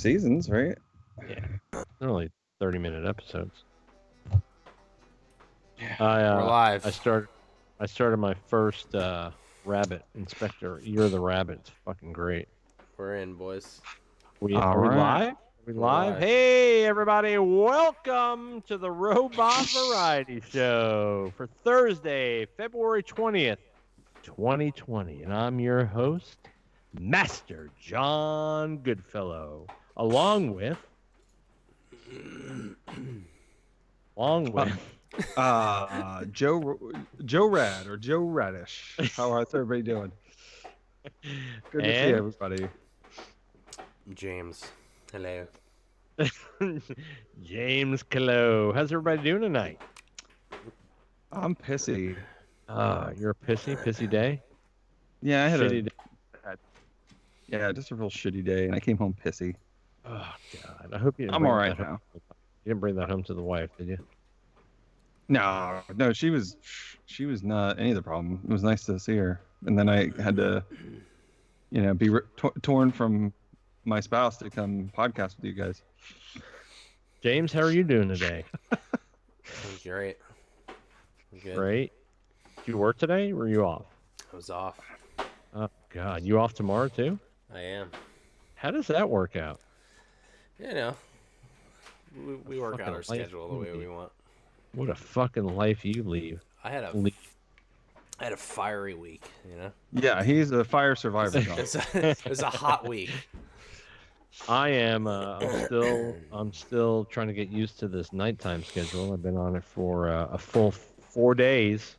seasons, right? Yeah, they're only 30-minute episodes. Yeah. We're live. I started my first Rabbit Inspector. Year of the Rabbit. It's fucking great. We're in, boys. Are we All right. live? Are we We're live? live. Hey, everybody! Welcome to the Robot Variety Show for Thursday, February 20th, 2020, and I'm your host, Master John Goodfellow, along with Joe Rad or Joe Radish. How is everybody doing? Good to see And- everybody. James. Hello. James Calo. How's everybody doing tonight? I'm pissy. You're a pissy day. Yeah, I had Shitty day. just a real shitty day, and I came home pissy. Oh God! I hope you. Didn't I'm bring all right that home. now. You didn't bring that home to the wife, did you? No, she was not any of the problem. It was nice to see her, and then I had to, be torn from my spouse to come podcast with you guys. James, how are you doing today? Great. Good. Great. Did you work today, or were you off? I was off. Oh God, you off tomorrow too? I am. How does that work out? We work out Fucking our life schedule the way movie. we want. What a fucking life you leave. I had a fiery week, Yeah, he's a fire survivor. John. It was a hot week. I am. I'm still trying to get used to this nighttime schedule. I've been on it for a full 4 days.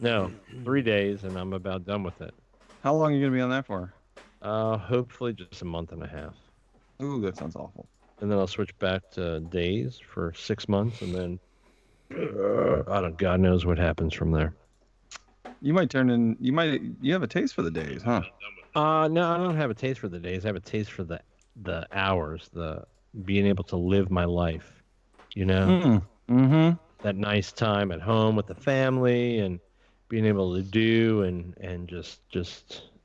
No, 3 days, and I'm about done with it. How long are you gonna be on that for? Hopefully just a month and a half, Ooh, that sounds awful. and then I'll switch back to days for 6 months, and then God knows what happens from there. You might you have a taste for the days, huh? No, I don't have a taste for the days. I have a taste for the hours, the being able to live my life. Mm-hmm. That nice time at home with the family and being able to do and just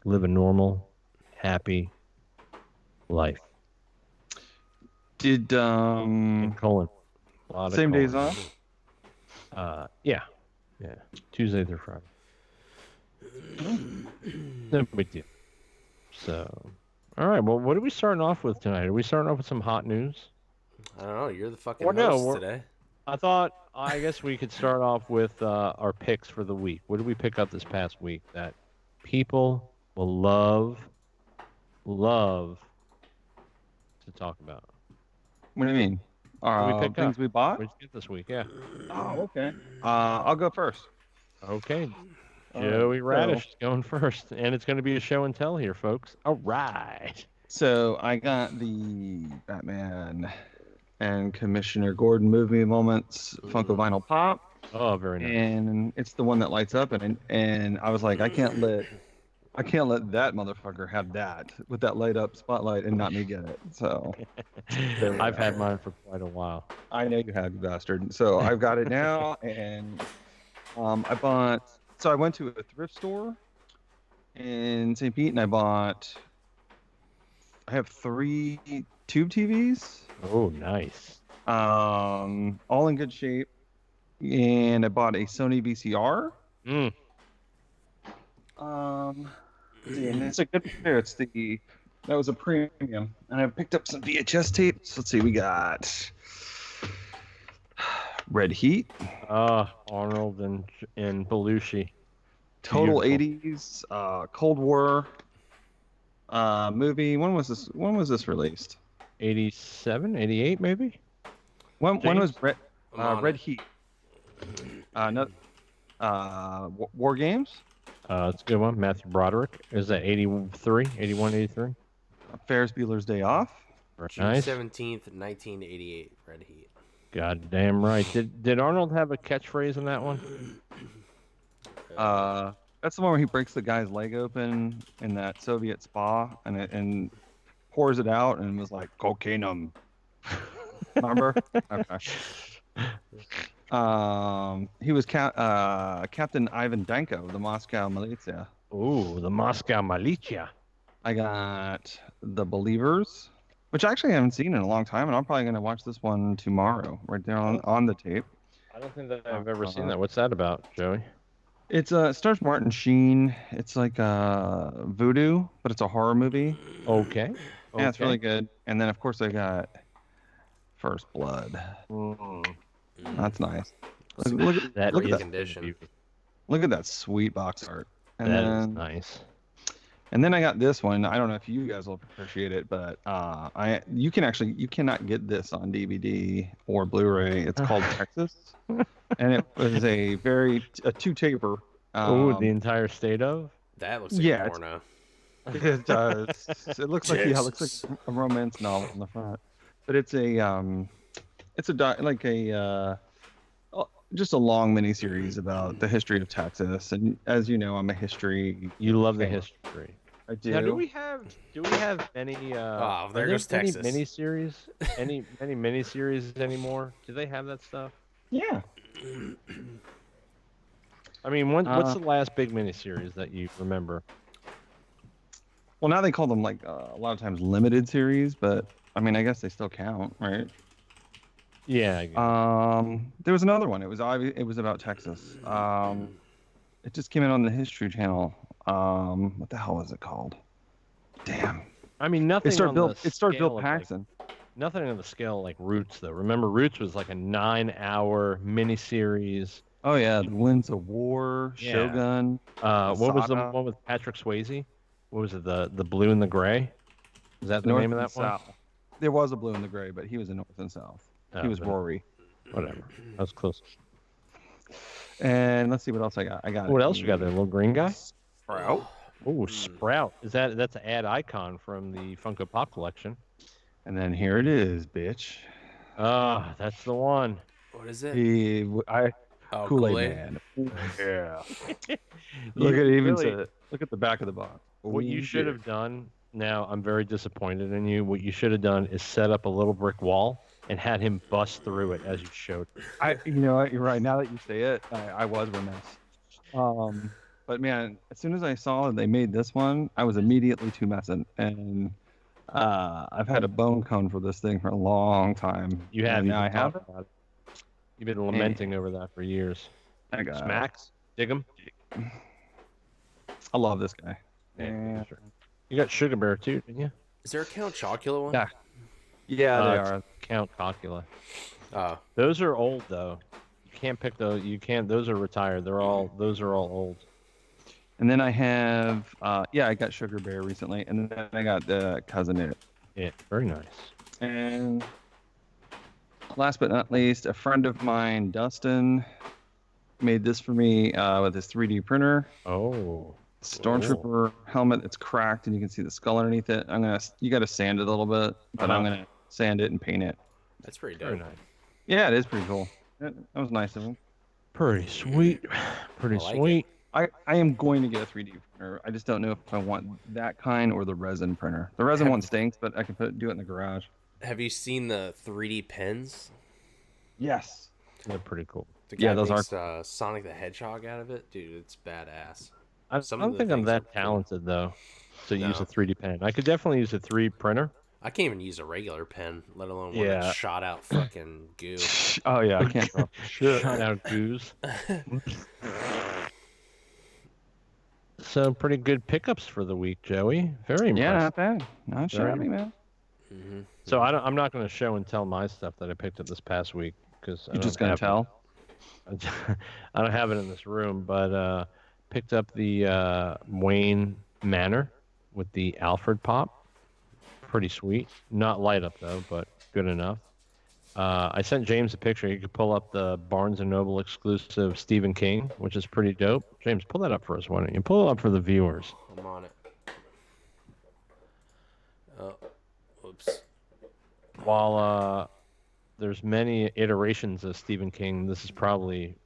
live a normal, happy life. Did Colon. same days off? Yeah. Tuesday through Friday. No big deal. So, all right. Well, what are we starting off with tonight? Are we starting off with some hot news? I don't know. You're the fucking Or no, host we're- today. I guess we could start off with our picks for the week. What did we pick up this past week that people will love to talk about? What do you mean? What did we pick Things up? we bought? What did you get this week? Yeah. Oh, okay. I'll go first. Okay. All Joey right, Radish is going first, and it's going to be a show and tell here, folks. All right. So I got the Batman and Commissioner Gordon movie moments Funko Vinyl Pop, Oh, very nice. and it's the one that lights up, and I was like, I can't let that motherfucker have that with that light up spotlight and not me get it. So there we I've go. had mine for quite a while. I know you have, you bastard. So I've got it now, and I went to a thrift store in St. Pete, and I have 3 tube TVs, Oh, nice. all in good shape, and I bought a Sony VCR. Mm. And it's a good pair. That was a premium, and I picked up some VHS tapes. Let's see, we got Red Heat, Arnold and Belushi. Total Beautiful. 80s, Cold War movie. When was this released? 87, 88 maybe? When was I'm on Red it. Heat? War Games. It's a good one. Matthew Broderick. Is that 83, 81, 83? Ferris Bueller's Day Off. June Nice. 17th, 1988. Red Heat. God damn right. Did Arnold have a catchphrase in that one? That's the one where he breaks the guy's leg open in that Soviet spa and pours it out and was like cocaine. Remember? Okay. He was Captain Ivan Danko, the Moscow Militia. Ooh, the Moscow Militia. I got The Believers, which actually I haven't seen in a long time, and I'm probably gonna watch this one tomorrow, right there on the tape. I don't think that I've ever seen that. What's that about, Joey? It's it stars Martin Sheen. It's like Voodoo, but it's a horror movie. Okay. Yeah, it's really good. And then of course I got First Blood. Mm. That's nice. Some That look great at that. condition. Look at that sweet box art. And That is then nice. and then I got this one. I don't know if you guys will appreciate it, but you cannot get this on DVD or Blu-ray. It's called Texas, and it was a two taper. Oh, the entire state of? That looks like Yeah, a porno. It does. It looks like it looks Jesus. like a romance novel on the front, but it's just a long miniseries about the history of Texas. And as you know, I'm a history. You love the fan. history. I do. Now, do we have any Oh, there are goes any Texas. miniseries? any miniseries anymore? Do they have that stuff? Yeah. I mean, what's the last big miniseries that you remember? Well, now they call them like a lot of times limited series, but I mean, I guess they still count, right? Yeah. I guess. There was another one. It was about Texas. It just came in on the History Channel. What the hell was it called? Damn. I mean, nothing. It starred on Bill. the It starred Bill scale of, Paxton. nothing on the scale like Roots, though. Remember, Roots was like a 9-hour miniseries. Oh yeah, The Winds of War, Yeah. Shogun. What was the Saga. one with Patrick Swayze? What was it? The Blue and the Gray? Is that the North name of and that one? South. There was a Blue and the Gray, but he was in North and South. Oh, He was but- Rory. Whatever. That was close. And let's see what else I got. What else you got there? Little green guy? Sprout. Oh, Sprout. That's an ad icon from the Funko Pop collection. And then here it is, bitch. Ah, that's the one. What is it? Oh, Kool-Aid Man. Yeah. Look at look at the back of the box. What you Ooh, should yeah. have done. Now I'm very disappointed in you. What you should have done is set up a little brick wall and had him bust through it as you showed. You know what? You're right. Now that you say it, I was remiss. But man, as soon as I saw that they made this one, I was immediately too messing. And I've had a bone cone for this thing for a long time. You have. And now I You've been have. talking about it. You've been lamenting over that for years. I got. Smacks, dig 'em. I love this guy. Yeah, sure. You got Sugar Bear too, didn't you? Is there a Count Chocula one? Yeah. Yeah, they it's are. Count Chocula. Oh, Those are old though. You can't pick those. You can't. Those are retired. Those are all old. And then I have, I got Sugar Bear recently, and then I got the Cousin It. Yeah, very nice. And last but not least, a friend of mine, Dustin, made this for me with his 3D printer. Oh, Stormtrooper helmet. It's cracked, and you can see the skull underneath it. You got to sand it a little bit, but I'm gonna sand it and paint it. that's pretty very dope. nice. Yeah, it is pretty cool. That was nice of him. Pretty sweet. Pretty I like sweet. I am going to get a 3D printer. I just don't know if I want that kind or the resin printer. The resin one stinks, but I can do it in the garage. Have you seen the 3D pens? Yes. They're pretty cool. The guy Yeah, those makes, Sonic the Hedgehog out of it, dude. It's badass. I Some don't of the think I'm things are that cool. talented though to use No. a 3D pen. I could definitely use a 3D printer. I can't even use a regular pen, let alone one Yeah. that shot out fucking goo. Oh yeah, I can't draw. Shut out goose. So pretty good pickups for the week, Joey. Very impressive. Yeah, not bad. Not Very shabby, man. hmm So I'm not going to show and tell my stuff that I picked up this past week because You're just gonna tell. I don't have it in this room, but picked up the Wayne Manor with the Alfred Pop. Pretty sweet. Not light up though, but good enough. I sent James a picture. You could pull up the Barnes & Noble exclusive Stephen King, which is pretty dope. James, pull that up for us, why don't you? Pull it up for the viewers. I'm on it. Oh, whoops. While there's many iterations of Stephen King, this is probably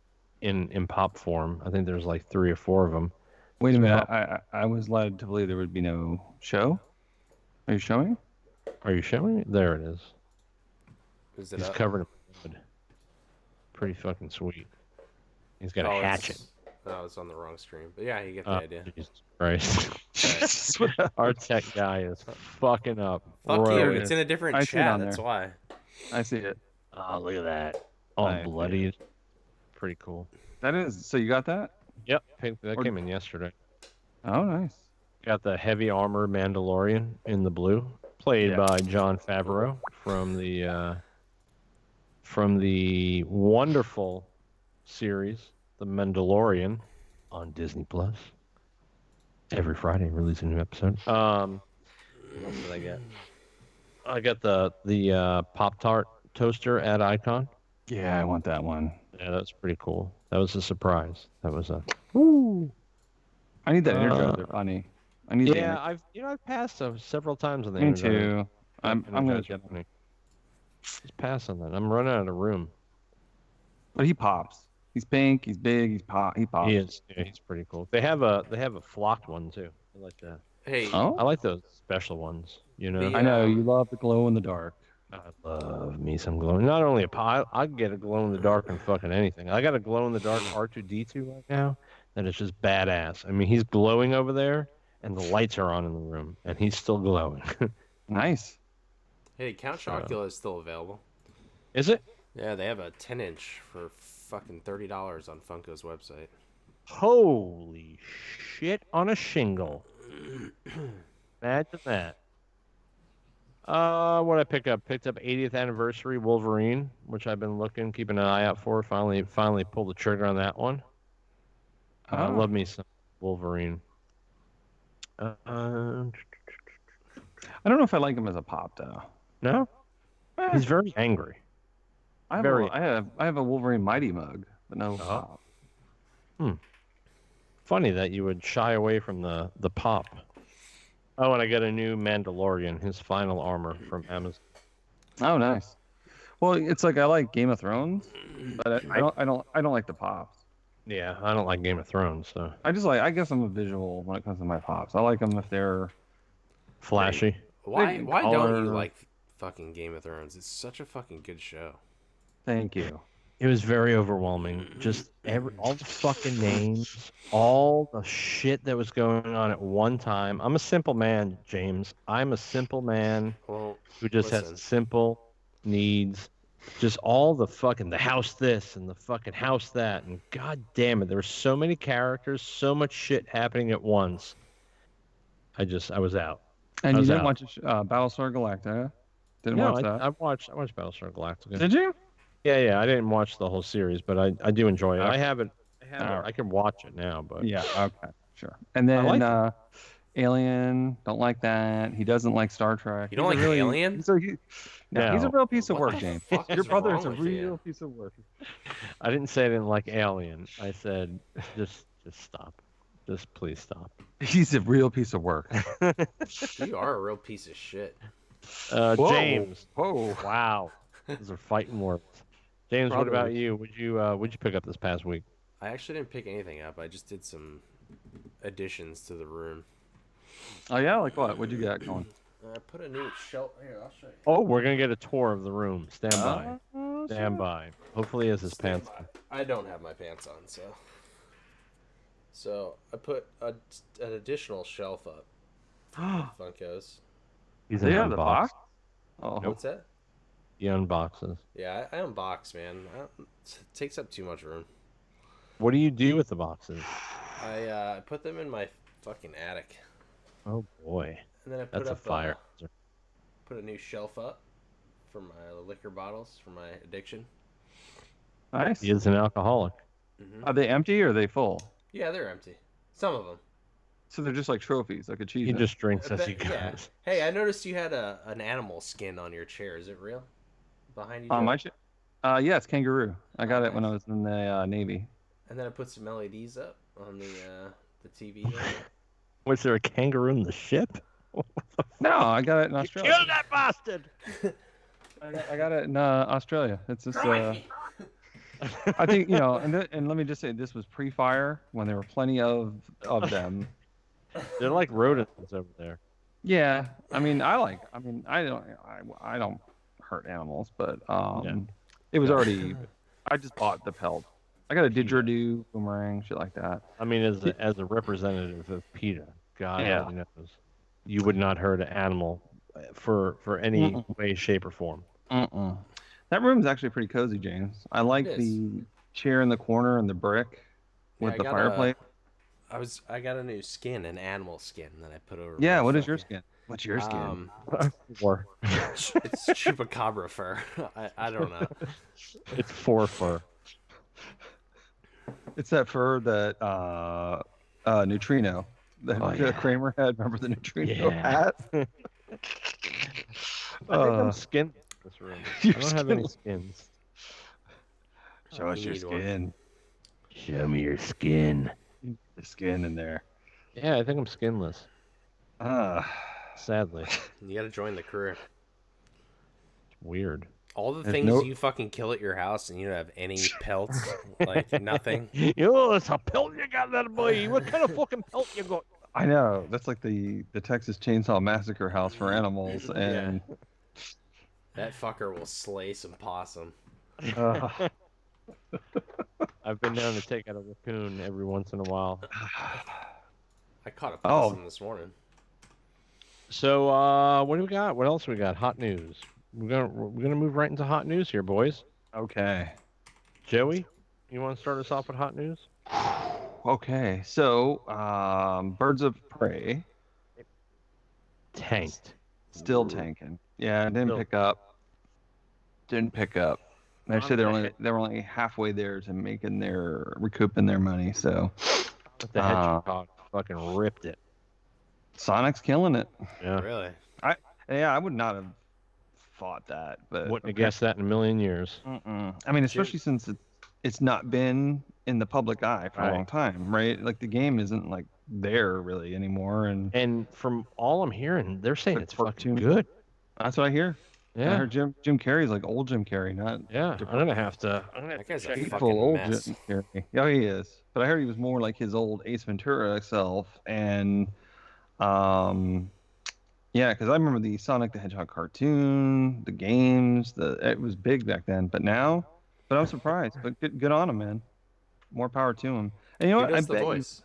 in pop form. I think there's like 3 or 4 of them. Wait a minute. I was led to believe there would be no show. Are you showing? Are you showing it? There it is. Is it He's up? covered in wood. Pretty fucking sweet. He's got Oh, a it's- hatchet. Oh, it's on the wrong stream. But yeah, you get the idea. Jesus Christ. Our tech guy is fucking up. Fuck you. royally. It's in a different I see it chat. on That's there. why. I see it. Oh, look at that. All I see bloodied. Pretty cool. That is. So you got that? Yep. That Or- came in yesterday. Oh, nice. Got the heavy armor Mandalorian in the blue, played Yeah. by Jon Favreau from the wonderful series The Mandalorian on Disney Plus. Every Friday release a new episode. What else did I get? I got the Pop-Tart toaster at Icon. Yeah, I want that one. Yeah, that's pretty cool. That was a surprise. That was a I need that intro. They're funny. I need. yeah. I've passed several times on the Me internet. too. I'm gonna. Just pass on that. I'm running out of room. But he pops. He's pink. He's big. He pops. He is. Yeah, he's pretty cool. They have a flocked one too. I like that. Hey, Oh, I like those special ones. You know. The- I know you love the glow in the dark. I love me some glow. Not only I get a glow in the dark and fucking anything. I got a glow in the dark R2D2 right now that is just badass. I mean, he's glowing over there, and the lights are on in the room, and he's still glowing. Nice. hey, Count Chocula is still available. Is it? Yeah, they have a 10-inch for fucking $30 on Funko's website. Holy shit on a shingle. Imagine that. What I pick up? Picked up 80th anniversary Wolverine, which I've been keeping an eye out for. Finally pulled the trigger on that one. I Oh. love me some Wolverine. I don't know if I like him as a pop though. No, Eh, he's very angry. I have very- I have a Wolverine Mighty mug, but no Oh. pop. Funny that you would shy away from the pop. Oh, and I got a new Mandalorian, his final armor from Amazon. Oh, nice. Well, it's like I like Game of Thrones, but I don't like the pops. Yeah, I don't like Game of Thrones, so I guess I'm a visual when it comes to my pops. I like them if they're flashy. Why Big don't you color. like fucking Game of Thrones? It's such a fucking good show. Thank you. It was very overwhelming. Just all the fucking names, all the shit that was going on at one time. I'm a simple man, James. I'm a simple man Well, who just listen. has simple needs. Just all the house this and the fucking house that. And god damn it, there were so many characters, so much shit happening at once. I was out. And you How's didn't that? watch Battlestar Galactica? Didn't No, watch that? I watched Battlestar Galactica. Did you? Yeah. I didn't watch the whole series, but I do enjoy it. Okay. I have it. Alright. I can watch it now, but Yeah. Okay. Sure. And then like Alien. Don't like that. He doesn't like Star Trek. You don't He's a like Alien? He's a real piece of What work, the James. fuck Your is brother wrong is a with you? real piece of work. I didn't say I didn't like Alien. I said just stop. Just please stop. He's a real piece of work. You are a real piece of shit. Whoa. James. Whoa. Wow. Those are fighting words. James, what about Brothers. you? What'd you pick up this past week? I actually didn't pick anything up. I just did some additions to the room. Oh yeah, like what? What'd you get, Colin? I put a new shelf. Here, I'll show you. Oh, we're gonna get a tour of the room. Stand by. Oh, Stand by. Hopefully he has his Stand pants by. on. I don't have my pants on, so I put an additional shelf up. Funkos. He's They an have the unbox. box? Oh, What's that? He unboxes. Yeah, I unbox, man. It takes up too much room. What do you do with the boxes? I put them in my fucking attic, Oh boy. and then I put That's a up fire. put a new shelf up for my liquor bottles for my addiction. nice. He is an alcoholic. Are they empty or are they full? Yeah, they're empty. Some of them. So they're just like trophies, like He achievements. just drinks as he Yeah. goes. Hey, I noticed you had an animal skin on your chair. Is it real? Behind you? On Joe? my shit? Yeah, it's kangaroo. I got Oh, it when I nice. was in the Navy. And then I put some LEDs up on the TV there. Was there a kangaroo in the ship? No, I got it in Australia. Kill that bastard! I got it in Australia. It's just I think and let me just say this was pre-fire when there were plenty of them. They're like rodents over there. Yeah, I don't hurt animals, but Yeah. it was already. I just bought the pelt I got a didgeridoo, boomerang, shit like that. I mean, as a representative of PETA, God Yeah. only knows, you would not hurt an animal for any way, shape, or form. That room's actually pretty cozy, James. I like is. the chair in the corner and the brick with the fireplace. I got a new skin, an animal skin that I put over. Yeah, my what is your fucking- skin? What's your skin? Or It's chupacabra fur. I don't know. it's fur. It's that fur that Neutrino, that yeah. Kramer had. Remember the Neutrino Yeah. hat? I think I'm skin. This room. I don't have any skins. Show us You your need one. skin. Show me your skin. The skin in there. Yeah, I think I'm skinless. Sadly, You gotta join the crew. weird. All the There's things no- you fucking kill at your house and you don't have any pelts, like nothing. Yo, it's a pelt you got, that boy. What kind of fucking pelt you got? I know. That's like the Texas Chainsaw Massacre house for animals. And That fucker will slay some possum. I've been down to take out a raccoon every once in a while. I caught a possum this morning. So, what do we got? What else we got? Hot news. We're gonna move right into hot news here, boys. okay. Joey, you want to start us off with hot news? Okay. So, Birds of Prey Tanked. still tanking. Yeah, it didn't Still. pick up. Didn't pick up. Actually, I'm they're only halfway there to recouping their money. So, But the hedgehog fucking ripped it. Sonic's killing it. Yeah. Really? Yeah, I would not have thought that, but Wouldn't have guessed that in a million years. I mean, especially since it's not been in the public eye for a Right. long time, right? Like the game isn't like there really anymore, and And from all I'm hearing, they're saying The it's fucking cartoon. good. that's what I hear. I Yeah. heard Jim Carrey's like old Jim Carrey, not Yeah. I'm gonna have to That guy's a check it fucking full old mess. Jim Carrey. Yeah, he is. But I heard he was more like his old Ace Ventura self, and yeah, because I remember the Sonic the Hedgehog cartoon, the games, it was big back then. But now, I'm surprised. But good on him, man. More power to him. And you know Who what? does the bet you- voice?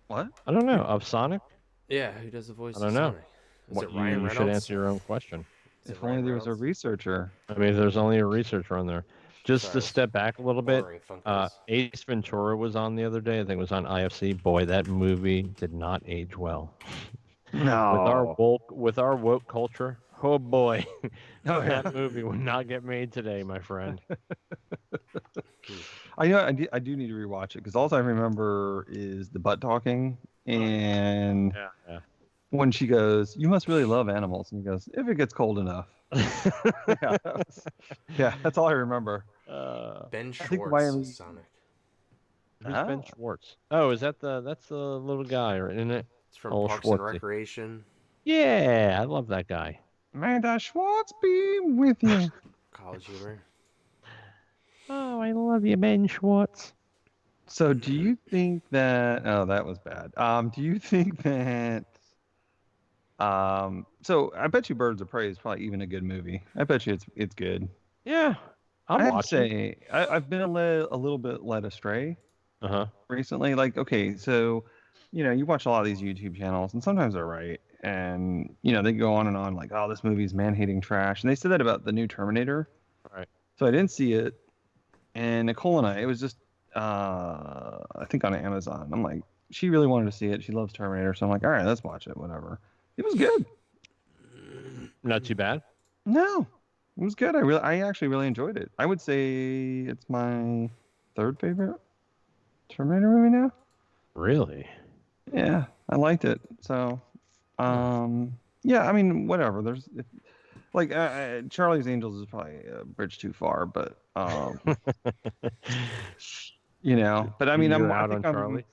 What? I don't know. Of Sonic? Yeah, who does the voice I don't of know. Sonic? Is What, it Ryan you should Reynolds? answer your own question. Is it If only Ryan there was a Reynolds? researcher. I mean, there's only a researcher on there. Just Sorry, I to was step back a little bit, Ordering Funkos. Ace Ventura was on the other day. I think it was on IFC. Boy, that movie did not age well. No. With our woke culture, oh boy, Oh, yeah. that movie would not get made today, my friend. I do need to rewatch it because all I remember is the butt talking and Yeah. when she goes, "You must really love animals," and he goes, "If it gets cold enough." Yeah, that's all I remember. Ben think Schwartz Wiley- is Sonic. Who's Ben Oh. Schwartz? Oh, is that's the little guy, right? Isn't it? It's from Oh, Parks and Schwartzy. Recreation. Yeah, I love that guy. May the Schwartz be with you. College humor. Oh, I love you, Ben Schwartz. So, do you think that? Oh, that was bad. Do you think that? So I bet you Birds of Prey is probably even a good movie. I bet you it's good. Yeah, I I'm have to watching. say, I've been a little bit led astray Uh huh. recently. Like, okay, so you watch a lot of these YouTube channels, and sometimes they're right, and they go on and on like, oh, this movie's man-hating trash, and they said that about the new Terminator. Right. So I didn't see it, and Nicole and it was just, I think on Amazon. I'm like, she really wanted to see it. She loves Terminator, so I'm like, all right, let's watch it. Whatever. It was good. Not too bad. No, it was good. I actually really enjoyed it. I would say it's my third favorite Terminator movie now. Really? Yeah, I liked it. So, yeah, I mean, whatever. There's like Charlie's Angels is probably a bridge too far, but but I mean, You're I out think on I'm- Charlie.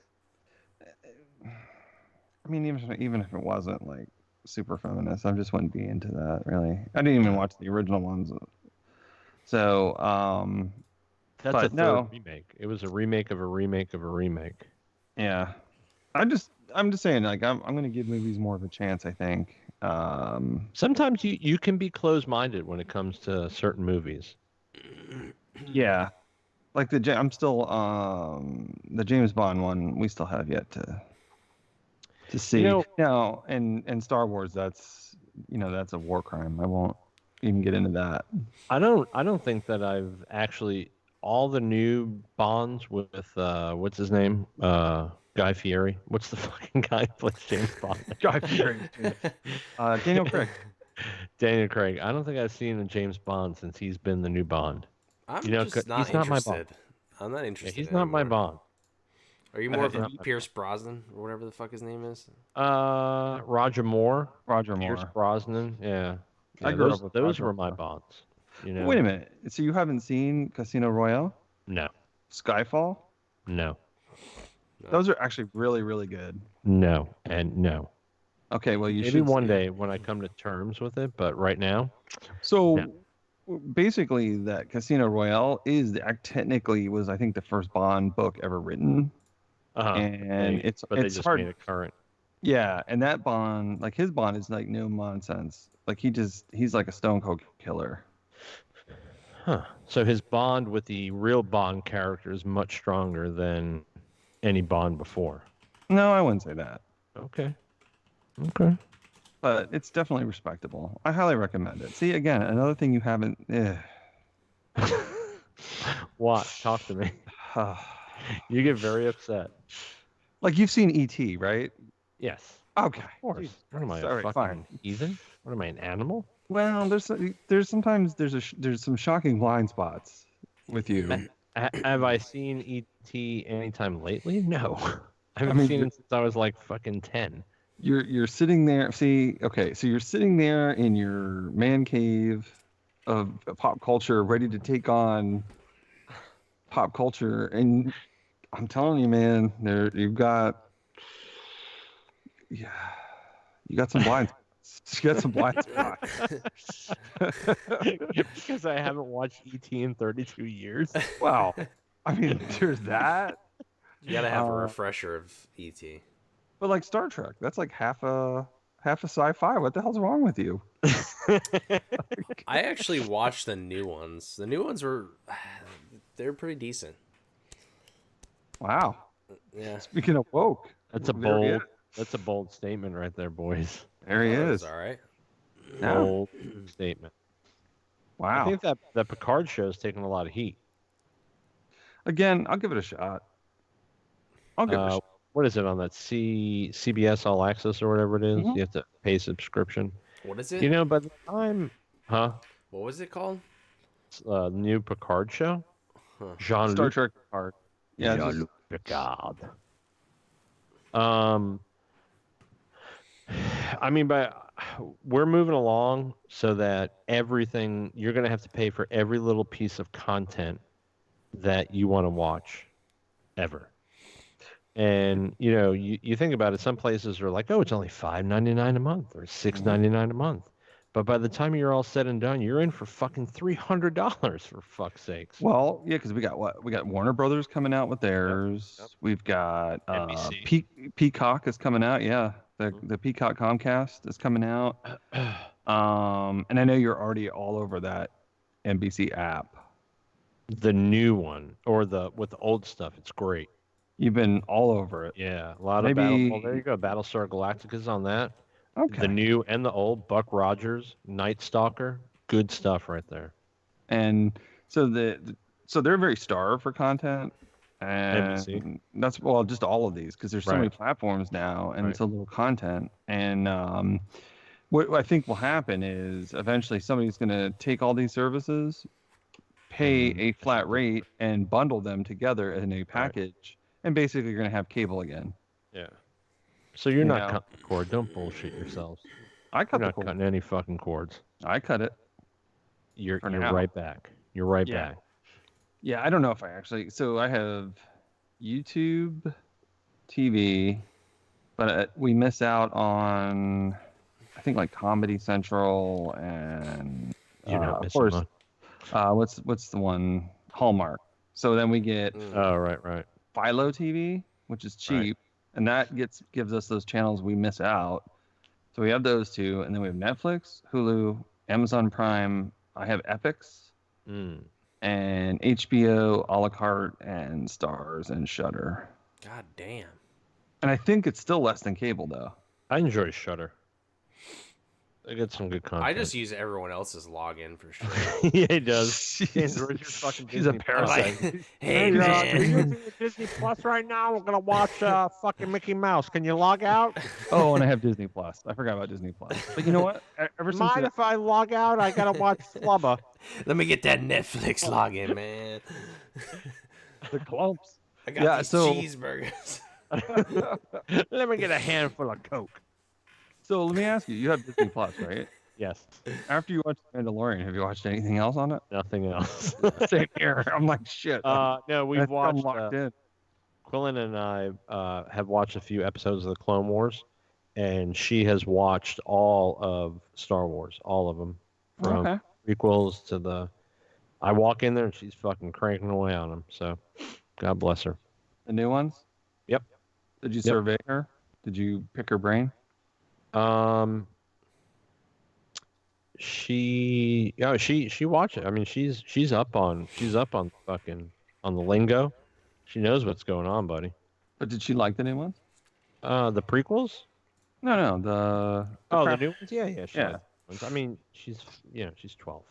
I mean, even if it wasn't like super feminist, I just wouldn't be into that really. I didn't even watch the original ones. So, That's but a third no. remake. It was a remake of a remake of a remake. yeah, I'm just saying, like, I'm gonna give movies more of a chance. I think. Sometimes you can be closed-minded when it comes to certain movies. Yeah. Like I'm still the James Bond one. We still have yet to see. Now, and Star Wars, that's that's a war crime. I won't even get into that. I don't think that I've actually all the new Bonds with what's his name? Guy Fieri. What's the fucking guy who plays James Bond? Guy Fieri. Daniel Craig. Daniel Craig. I don't think I've seen a James Bond since he's been the new Bond. I'm You know, just not he's not my interested. Bond. I'm not Yeah, interested. he's not my anymore. Bond. Are you more of a not my Pierce Brosnan or whatever the fuck his name is? Roger Moore. Roger Pierce Moore. Brosnan. Yeah. I grew those up with those Roger were my Moore. Bonds. You know. Wait a minute. So you haven't seen Casino Royale? No. Skyfall? No. Those are actually really, really good. No. And no. Okay, well you Maybe should one see it. day when I come to terms with it, but right now, So No. basically, that Casino Royale technically was, I think, the first Bond book ever written, and they it's just hard. made it current. Yeah, and that Bond, like his Bond, is like no nonsense. Like he's like a stone cold killer. Huh. So his bond with the real Bond character is much stronger than any Bond before. No, I wouldn't say that, Okay. Okay. but it's definitely respectable. I highly recommend it. See, again, another thing you haven't. What? Talk to me. You get very upset. Like you've seen E.T., right? Yes. Okay. Of course. What am I, Sorry, a fucking fine. heathen? What am I, an animal? Well, there's sometimes there's some shocking blind spots with you. Have I seen E.T. anytime lately? No. I haven't mean, seen it since I was like fucking 10. You're sitting there. See, okay, so you're sitting there in your man cave of pop culture, ready to take on pop culture, and I'm telling you, man, you got some blind spots. You got some blind spots. Because I haven't watched E.T. in 32 years. Wow. I mean, there's that. You gotta have a refresher of ET. But like Star Trek, that's like half a sci-fi. What the hell's wrong with you? I actually watched the new ones. The new ones they're pretty decent. Wow. Yeah. Speaking of woke, That's a there he bold. is. That's a bold statement right there, boys. There he That is. was all right. Yeah. Bold statement. I Wow. think that Picard show is taking a lot of heat. Again, I'll give it a shot. I'll give it a shot. What is it on that CBS All Access or whatever it is? Mhm. You have to pay subscription. What is it? You know, by the time, What was it called? new Picard show, Huh. Jean-Luc Star Trek Picard. Yeah. it's just- Jean-Luc Picard. I mean, we're moving along so that everything you're going to have to pay for every little piece of content that you want to watch, ever. And you think about it. Some places are like, oh, it's only $5.99 a month or $6.99 a month. But by the time you're all said and done, you're in for fucking $300 for fuck's sakes. Well, yeah, because we got what? We got Warner Brothers coming out with theirs. Yep. We've got NBC. Peacock is coming out. Yeah, the Peacock Comcast is coming out. And I know you're already all over that NBC app. The new one or with the old stuff, it's great. You've been all over it. Yeah, a lot Maybe- of Battle. Well, there you go. Battlestar Galactica's on that. Okay. The new and the old. Buck Rogers, Night Stalker, good stuff right there. And so they're very starved for content. And NBC. that's just all of these because there's so Right. many platforms now and Right. so little content. And what I think will happen is eventually somebody's going to take all these services, pay Mm-hmm. a flat rate, and bundle them together in a package, and basically you're going to have cable again. Yeah. So you're You not know. cutting the cord. Don't bullshit yourselves. I You're cut the not cord. cutting any fucking cords. I cut it. You're For now. right back. You're right Yeah. back. Yeah, I don't know if I actually. So I have YouTube TV, but we miss out on, I think, like Comedy Central and You're not of missing course, on. what's the one? Hallmark. So then we get Oh, right. Philo TV, which is cheap, and that gives us those channels we miss out. So we have those two, and then we have Netflix, Hulu, Amazon Prime. I have Epix. Mm. and HBO, a la carte, and Stars and Shudder. God damn. And I think it's still less than cable though. I enjoy Shudder. I get some good content. I just use everyone else's login for sure. Yeah, he does. She's, Android's your fucking she's a Disney parasite. Like, hey You're man. using your Disney Plus right now. We're gonna watch fucking Mickey Mouse. Can you log out? Oh, and I have Disney Plus. I forgot about Disney Plus. But you know what? Ever since Mind if I log out? I gotta watch Flubber. Let me get that Netflix login, man. the clumps. I got Yeah, these so- cheeseburgers. Let me get a handful of Coke. So let me ask you: you have Disney Plus, right? Yes. After you watched Mandalorian, have you watched anything else on it? Nothing else. Same here. I'm like shit. No, I we've think I'm watched. locked in. Quillen and I have watched a few episodes of the Clone Wars, and she has watched all of Star Wars, all of them, from Okay. prequels to the. I walk in there and she's fucking cranking away on them. So, God bless her. The new ones. Yep. Did you Yep. survey her? Did you pick her brain? She watched it. I mean, she's up on fucking on the lingo. She knows what's going on, buddy. But did she like the new ones? The prequels? No. The Oh, crap- the new ones? Yeah. She Yeah. likes the ones. I mean, she's 12.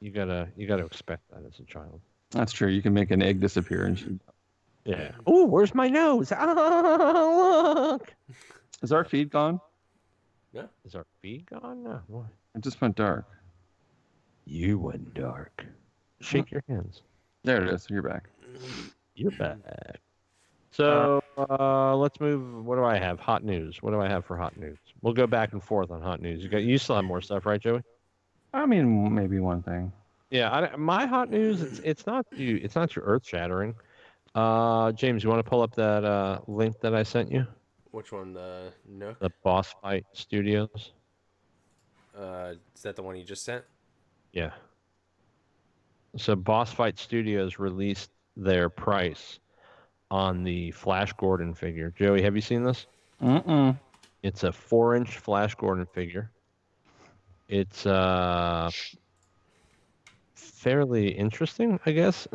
You gotta expect that as a child. That's true. You can make an egg disappear, and she. Yeah. Oh, where's my nose? Oh, look. Is our feed gone? Is our feed gone? No. Why? It just went dark. You went dark. Shake your hands. There it is. You're back. You're back. So let's move. What do I have? Hot news. What do I have for hot news? We'll go back and forth on hot news. You still have more stuff, right, Joey? I mean, maybe one thing. Yeah. My hot news. It's not too earth shattering. James, you want to pull up that link that I sent you? Which one? The Nook? The Boss Fight Studios. Is that the one you just sent? Yeah. So Boss Fight Studios released their price on the Flash Gordon figure. Joey, have you seen this? Mm-mm. It's a 4-inch Flash Gordon figure. It's fairly interesting, I guess.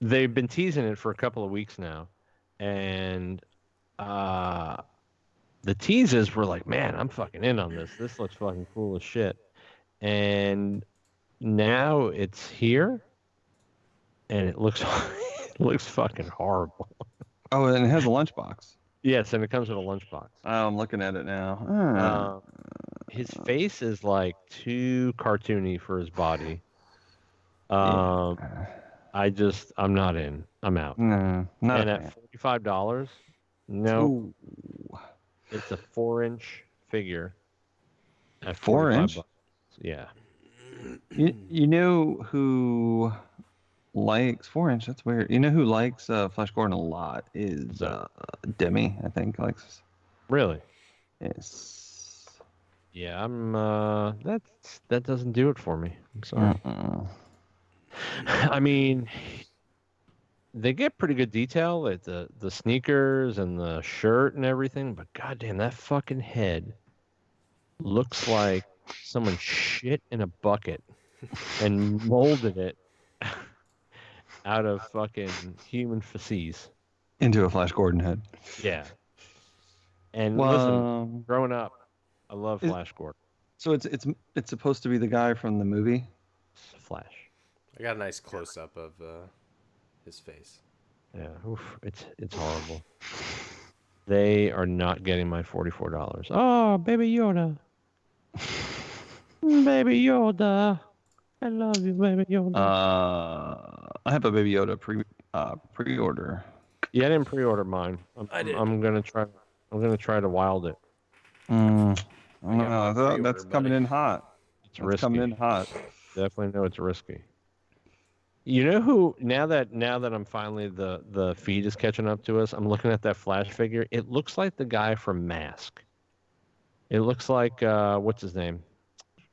They've been teasing it for a couple of weeks now, and the teases were like, man, I'm fucking in on this. This looks fucking cool as shit. And now it's here, and it looks it looks fucking horrible. Oh, and it has a lunchbox. Yes, and it comes with a lunchbox. Oh, I'm looking at it now. His face is like too cartoony for his body. I'm not in. I'm out. No, not And a at fan. $45, no, Ooh. it's a 4-inch figure. At 4 $45. inch? Yeah. You know who likes 4 inch? That's weird. You know who likes Flash Gordon a lot is Demi. I think likes. Really? Yes. Yeah. I'm. That doesn't do it for me. I'm sorry. I mean, they get pretty good detail at the sneakers and the shirt and everything, but goddamn, that fucking head looks like someone shit in a bucket and molded it out of fucking human feces. Into a Flash Gordon head. Yeah. And Well, listen, growing up, I love Flash Gordon. so it's supposed to be the guy from the movie. Flash. I got a nice close up of his face. Yeah, oof, it's horrible. They are not getting my $44. Oh, Baby Yoda. Baby Yoda. I love you, Baby Yoda. I have a Baby Yoda pre-order. Yeah, I didn't pre-order mine. I did. I'm gonna try to wild it. I don't got my know. pre-order, That's coming buddy. in hot. It's That's risky. coming in hot. Definitely know it's risky. You know who? Now that I'm finally the feed is catching up to us, I'm looking at that Flash figure. It looks like the guy from Mask. It looks like what's his name?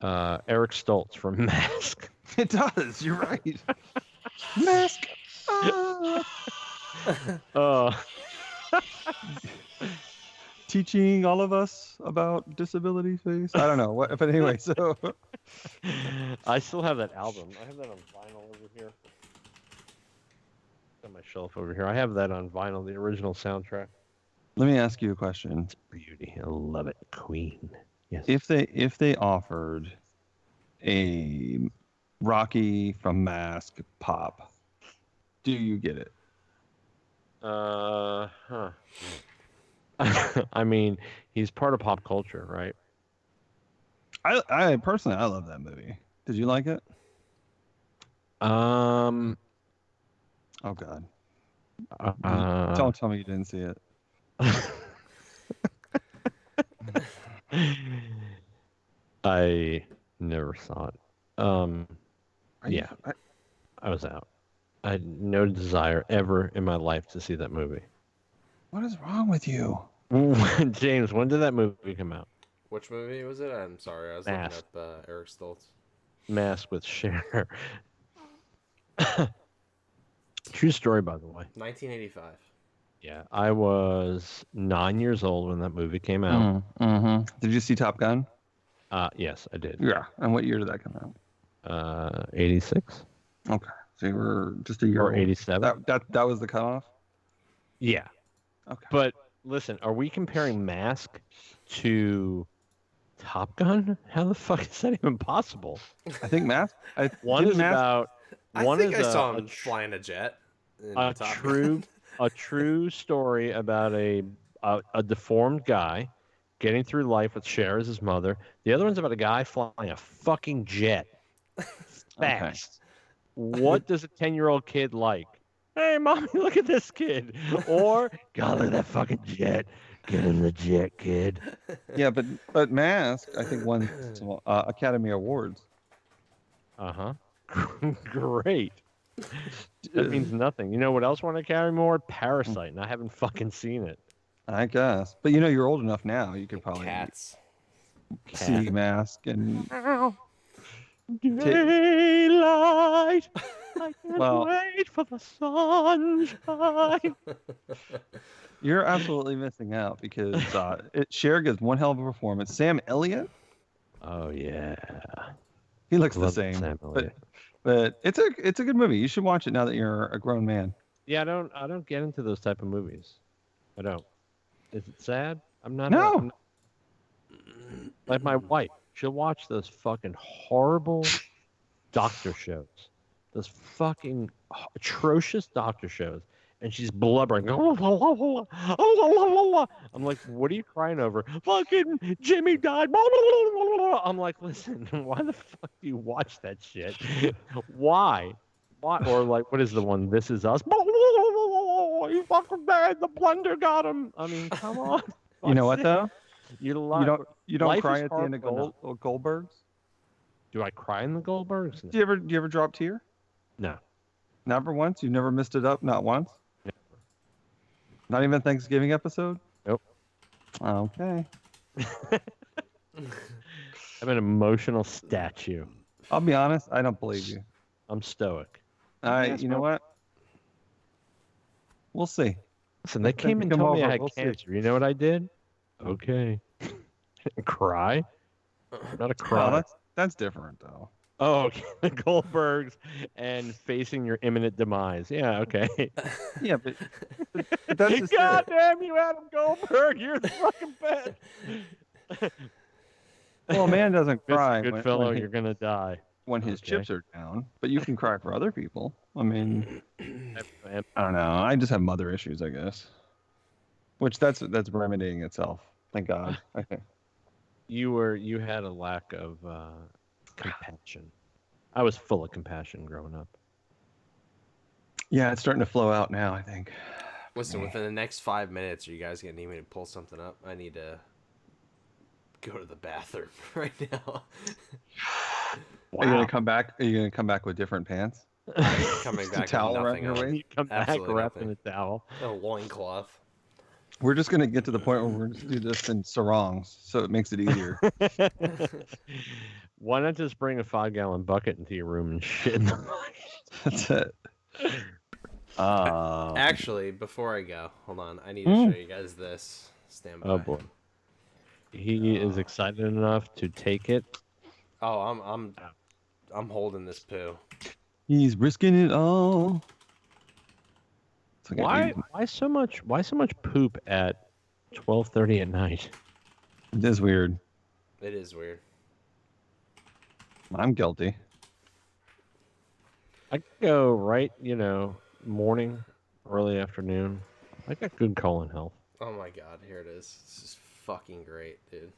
Eric Stoltz from Mask. It does. You're right. Mask. Teaching all of us about disability face. I don't know what, but anyway. So I still have that album. I have that on vinyl on my shelf over here. I have that on vinyl, the original soundtrack. Let me ask you a question. Beauty. I love it. Queen. Yes. If they offered a Rocky from Mask pop, do you get it? Huh. I mean, he's part of pop culture, right? I personally I love that movie. Did you like it? Um. Oh God! Uh, Don't tell me you didn't see it. I never saw it. Yeah, I, I was out. I had no desire ever in my life to see that movie. what is wrong with you? James, when did that movie come out? Which movie was it? I'm sorry, I was Mask. looking up Eric Stoltz. Mask with Cher. True story, by the way. 1985. Yeah, I was 9 years old when that movie came out. Mm-hmm. Did you see Top Gun? Yes, I did. Yeah. And what year did that come out? 86 Okay, so you were just a year or old. 87. That was the cutoff. Yeah, Okay. but listen, are we comparing Mask to Top Gun? How the fuck is that even possible? I think Mask. One is about. One I think is I saw a him flying a jet. In a Top true Gun. a true story about a deformed guy getting through life with Cher as his mother. The other one's about a guy flying a fucking jet fast. What does a 10-year-old kid like? Hey, mommy, look at this kid. Or, God, look at that fucking jet. Get in the jet, kid. Yeah, but Mask I think won some Academy Awards. Uh-huh. Great. That means nothing. You know what else won an Academy Award? Parasite, and I haven't fucking seen it. I guess, but you're old enough now. You could probably Cats. see Mask and Daylight. I can't Well- wait for the sunshine. you're absolutely missing out because Cher gives one hell of a performance. Sam Elliott, Oh yeah. he looks the Love same, Sam Elliott. but it's a good movie. You should watch it now that you're a grown man. Yeah, I don't get into those type of movies. I don't. Is it sad? I'm not. No. I'm not- like my wife, she'll watch those fucking horrible doctor shows, those fucking atrocious doctor shows, and she's blubbering. I'm like, what are you crying over? Fucking Jimmy died. I'm like, listen, why the fuck do you watch that shit? Why? Why? Or like, what is the one? This Is Us. He's fucking bad. The blender got him. I mean, come on. You know what though? You You don't Life cry is at the end of horrible Goldbergs. Do I cry in the Goldbergs? Do you ever drop a tear? No. Never once. You've never missed it up. Not once. Never. Not even a Thanksgiving episode. Nope. Okay. I'm an emotional statue. I'll be honest. I don't believe you. I'm stoic. You know what? We'll see. Listen, they came and come told me I over, had we'll see. cancer. You know what I did? Okay. Cry? Not a cry. Well, that's different though. Oh, okay. The Goldbergs and facing your imminent demise. Yeah, okay. Yeah, but that's just God it. damn you, Adam Goldberg. You're the fucking best. Well, a man doesn't cry Good when, fellow, when, you're going to die. when his Okay. chips are down, but you can cry for other people. I mean, I- I don't know. I just have mother issues, I guess. Which that's remedying itself. Thank God. I think. You had a lack of compassion. I was full of compassion growing up. Yeah, it's starting to flow out now, I think. Listen, within the next 5 minutes, are you guys gonna need me to pull something up? I need to go to the bathroom right now. Are you gonna come back? Are you gonna come back with different pants? Coming Just a back towel with around nothing your on. waist? You come back Absolutely wrapped in nothing. a towel. A loincloth. We're just gonna get to the point where we're gonna do this in sarongs, so it makes it easier. Why not just bring a 5-gallon bucket into your room and shit in the bucket? That's it. Actually, before I go, hold on. I need to show you guys this. Stand by. Oh boy. He is excited enough to take it. Oh, I'm holding this poo. He's risking it all. think I do. Why so much poop at 12:30 at night? It is weird. It is weird. I'm guilty. I could go right, morning, early afternoon. I got good colon health. Oh my god, here it is. This is fucking great, dude.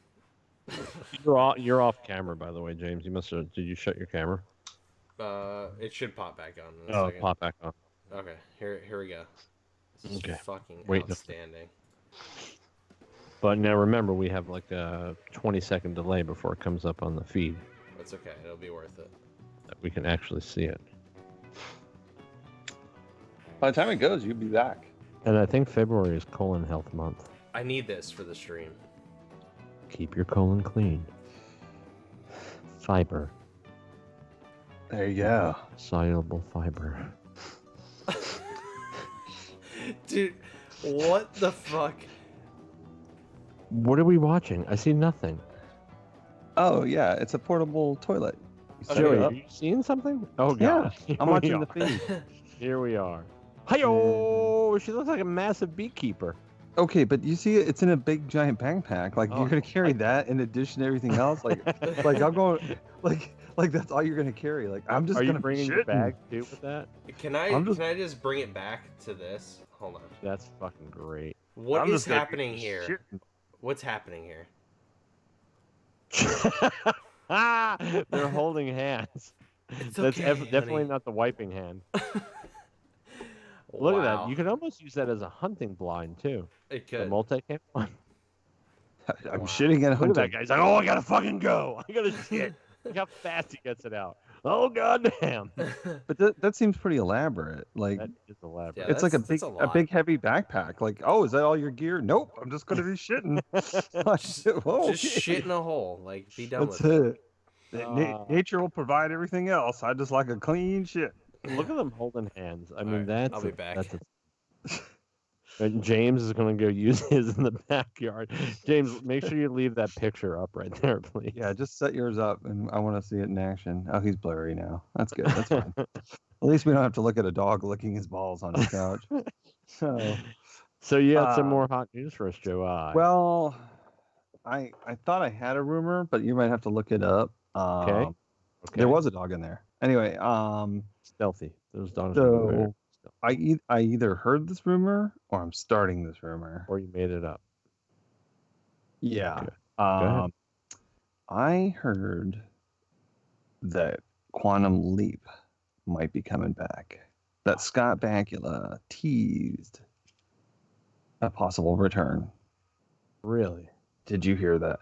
You're off camera, by the way, James. You must have. Did you shut your camera? It should pop back on in a second. Pop back on. Okay, here we go. This is Okay. fucking Wait, outstanding. But now remember, we have like a 20-second delay before it comes up on the feed. It's okay. It'll be worth it. That we can actually see it. By the time it goes, you'll be back. And I think February is colon health month. I need this for the stream. Keep your colon clean. Fiber. There you go. Soluble fiber. Dude, what the fuck? What are we watching? I see nothing. Oh yeah, it's a portable toilet. You set Joey, it are up. you seeing something? Oh, Yeah, God. Here I'm we watching are. the feed. Here we are. Hi-yo! She looks like a massive beekeeper. Okay, but you see, it's in a big giant backpack. Like Oh, you're gonna carry that in addition to everything else. Like I'm going, like that's all you're gonna carry. Like I'm just Are you gonna bringing your shit bag, too, with that? Can I just bring it back to this? Hold on. That's fucking great. What I'm is just gonna happening be here? shitting. What's happening here? They're holding hands. It's That's okay, definitely honey. not the wiping hand. Look at that. Wow. You could almost use that as a hunting blind, too. It The could. multi-cam one. I'm Wow. shitting at Look home. at that guy. He's like, oh, I gotta fucking go. I gotta shit. Look how fast he gets it out. Oh, goddamn. But that seems pretty elaborate. Like That is elaborate. Yeah, it's like a that's big a a lot. big heavy backpack. Like, oh, is that all your gear? Nope, I'm just gonna be shitting. Whoa, Just okay. shit in a hole. Like, be done That's with it. it. Nature will provide everything else. I just like a clean shit. Look at them holding hands. I All mean, right, that's I'll be back. And James is gonna go use his in the backyard. James, make sure you leave that picture up right there, please. Yeah, just set yours up, and I want to see it in action. Oh, he's blurry now. That's good. That's fine. At least we don't have to look at a dog licking his balls on the couch. So, So you had some Uh, more hot news for us, Joe. well, I thought I had a rumor, but you might have to look it up. Okay. There was a dog in there. Anyway, stealthy. Those dogs. So- are very stealthy. I either heard this rumor or I'm starting this rumor. Or you made it up. Yeah. Okay. ahead. I heard that Quantum Leap might be coming back. That Scott Bakula teased a possible return. Really? Did you hear that?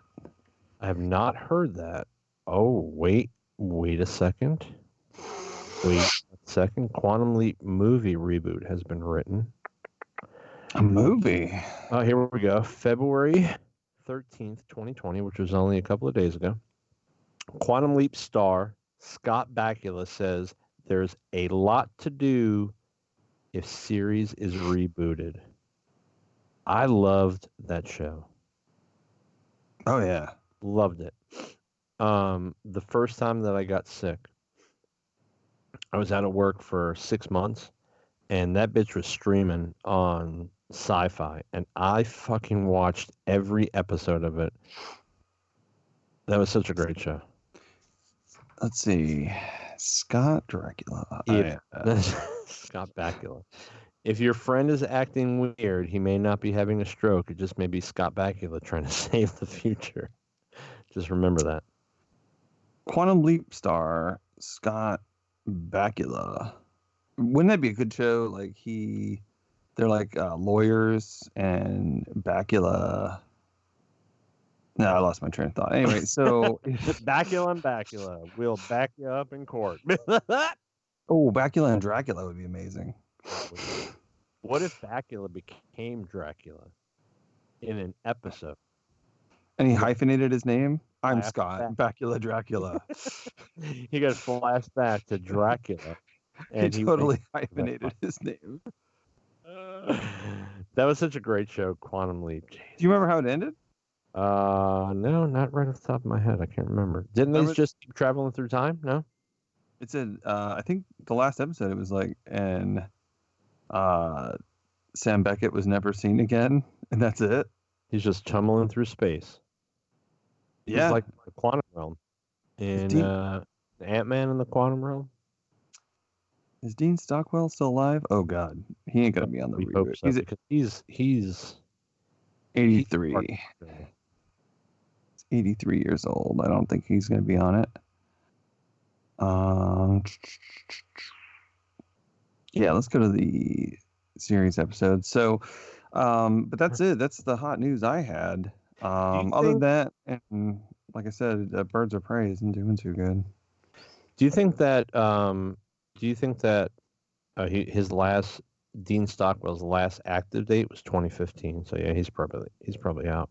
I have not heard that. Oh, wait a second. Wait a second. Quantum Leap movie reboot has been written. A movie? Oh, here we go. February 13th, 2020, which was only a couple of days ago. Quantum Leap star Scott Bakula says there's a lot to do if series is rebooted. I loved that show. Oh yeah. Loved it. The first time that I got sick, I was out of work for 6 months, and that bitch was streaming on Sci-Fi, and I fucking watched every episode of it. That was such a great show. Let's see. Scott Dracula. Yeah. Scott Bakula. If your friend is acting weird, he may not be having a stroke. It just may be Scott Bakula trying to save the future. Just remember that. Quantum Leap star Scott Bakula. Wouldn't that be a good show? Like they're like lawyers, and Bakula. No, I lost my train of thought. Anyway, so Bakula and Bakula will back you up in court. oh, Bakula and Dracula would be amazing. What if Bakula became Dracula in an episode? And he hyphenated his name. I'm Flashback. Scott Bakula Dracula. He got flashed back to Dracula. He totally was- hyphenated his name. That was such a great show, Quantum Leap. Jeez. Do you remember how it ended? No, not right off the top of my head. I can't remember. Didn't they Remember- just keep traveling through time? No. It said I think the last episode it was like, and Sam Beckett was never seen again, and that's it. He's just tumbling through space. Yeah, He's like the quantum realm in Dean- Ant-Man in the quantum realm. is Dean Stockwell still alive? Oh God, he ain't gonna be on the We hope reboot. so, because he's 83. He's 83 years old. I don't think he's gonna be on it. Yeah, let's go to the series episode. So, but that's it. That's the hot news I had. Other than that, and like I said, Birds of Prey isn't doing too good. Do you think that? His last Dean Stockwell's last active date was 2015? So yeah, he's probably out.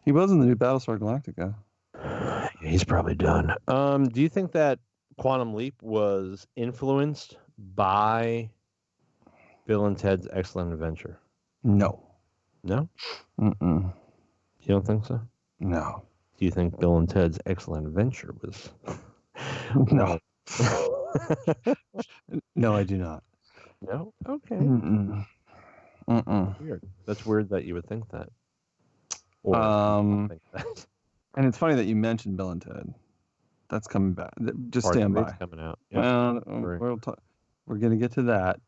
He was in the new Battlestar Galactica. Yeah, he's probably done. Do you think that Quantum Leap was influenced by Bill and Ted's Excellent Adventure? No. No, Mm-mm. you don't think so? No. Do you think Bill and Ted's Excellent Adventure was? No. No, I do not. No. Okay. Mm-mm. Mm-mm. Weird. That's weird that you would think that. Or think that. And it's funny that you mentioned Bill and Ted. That's coming back. Just Part stand three's by. coming out. Yep. We're gonna get to that.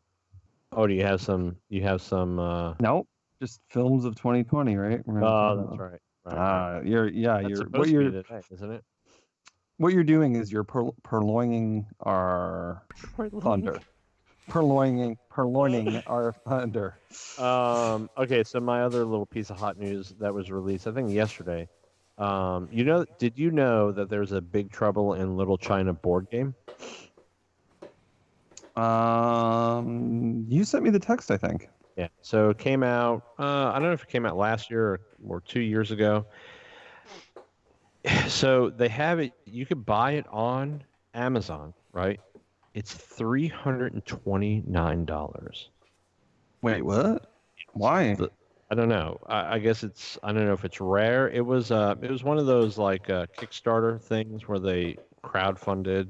Oh, do you have some? Nope. Just films of 2020, right? Oh, that's right. Right. That's supposed to be today, isn't it? What you're doing is you're purloining our thunder. Purloining our thunder. Okay, so my other little piece of hot news that was released, I think yesterday. Did you know that there's a Big Trouble in Little China board game? You sent me the text, I think. Yeah. So it came out. I don't know if it came out last year or 2 years ago. So they have it. You could buy it on Amazon, right? It's $329. Wait, what? Why? I don't know. I guess I don't know if it's rare. It was one of those like Kickstarter things where they crowdfunded,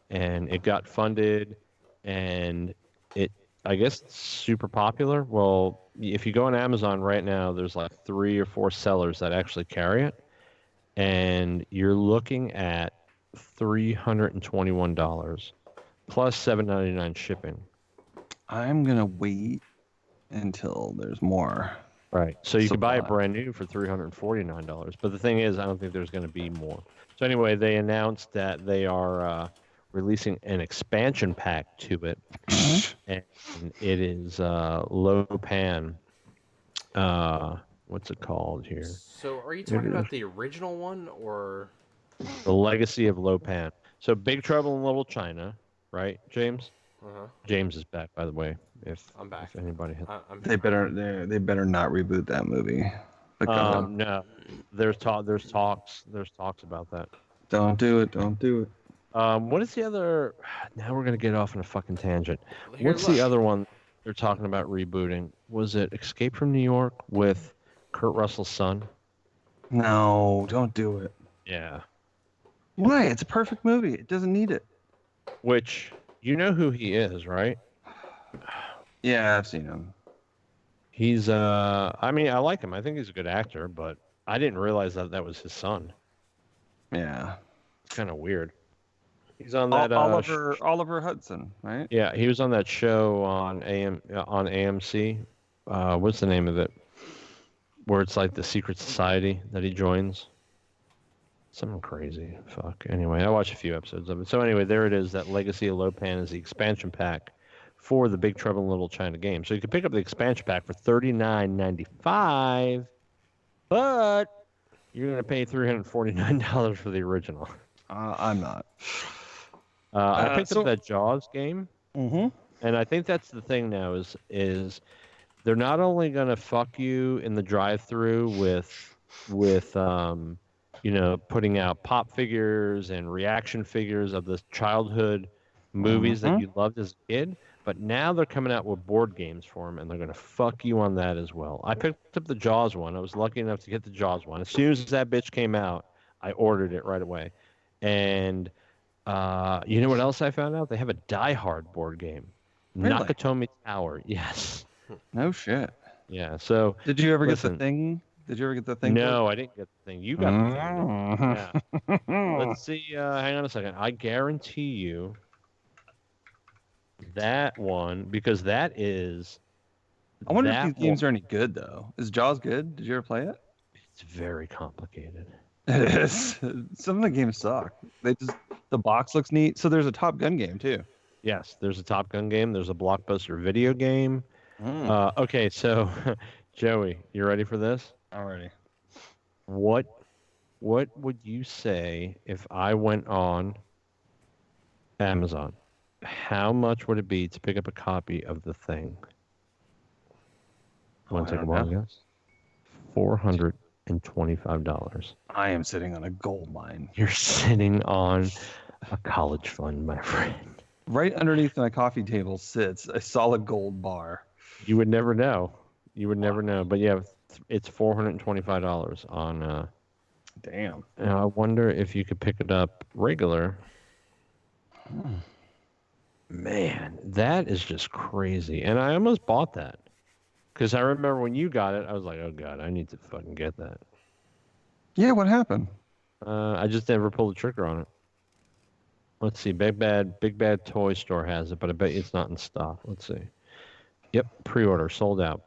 and it got funded, and I guess it's super popular. Well, if you go on Amazon right now, there's like 3 or 4 sellers that actually carry it, and you're looking at $321 plus $7.99 shipping. I'm gonna wait until there's more. Right. So you could buy it brand new for $349. But the thing is, I don't think there's going to be more. So anyway, they announced that they are releasing an expansion pack to it, and it is Lopan. What's it called here? So are you talking about the original one or The Legacy of Lopan? So Big Trouble in Little China, right, James? Uh-huh. James is back, by the way. I'm back. If anybody has... They better not reboot that movie. No, there's talks about that. Don't do it. What is the other? Now we're gonna get off on a fucking tangent. What's the other one they're talking about rebooting? Was it Escape from New York with Kurt Russell's son? No, don't do it. Yeah. Why? It's a perfect movie. It doesn't need it. Which, you know who he is, right? Yeah, I've seen him. He's I mean, I like him. I think he's a good actor, but I didn't realize that was his son. Yeah. It's kind of weird. He's on that Oliver Hudson, right? Yeah, he was on that show on AMC. What's the name of it? Where it's like the secret society that he joins. Something crazy. Fuck. Anyway, I watched a few episodes of it. So anyway, there it is. That Legacy of Lopan is the expansion pack for the Big Trouble in Little China game. So you can pick up the expansion pack for $39.95, but you're going to pay $349 for the original. I'm not. I picked up that Jaws game, Mm-hmm. and I think that's the thing now is they're not only going to fuck you in the drive-thru with putting out pop figures and reaction figures of the childhood movies that you loved as a kid, but now they're coming out with board games for them, and they're going to fuck you on that as well. I picked up the Jaws one. I was lucky enough to get the Jaws one. As soon as that bitch came out, I ordered it right away. And you know what else I found out? They have a Die Hard board game. Really? Nakatomi Tower. Yes. No shit. Yeah. So Did you ever get Listen. the thing? Did you ever get the thing? for it? no, I didn't get the thing. You got the thing. Mhm. Yeah. Let's see. Hang on a second. I guarantee you that one because that is. I wonder if that these games one- are any good though. Is Jaws good? Did you ever play it? It's very complicated. It is. Some of the games suck. The box looks neat. So there's a Top Gun game too. Yes, there's a Top Gun game. There's a Blockbuster video game. Okay, so Joey, you ready for this? Already. What would you say if I went on Amazon? How much would it be to pick up a copy of The Thing? Want to take a wild guess? $425. I am sitting on a gold mine. You're sitting on a college fund, my friend. Right underneath my coffee table sits a solid gold bar. You would never know. You would never know. But yeah, it's $425 on. Damn. Now I wonder if you could pick it up regular. Man, that is just crazy. And I almost bought that. Because I remember when you got it, I was like, oh, God, I need to fucking get that. Yeah, what happened? I just never pulled the trigger on it. Let's see. Big Bad Toy Store has it, but I bet you it's not in stock. Let's see. Yep, pre-order, sold out.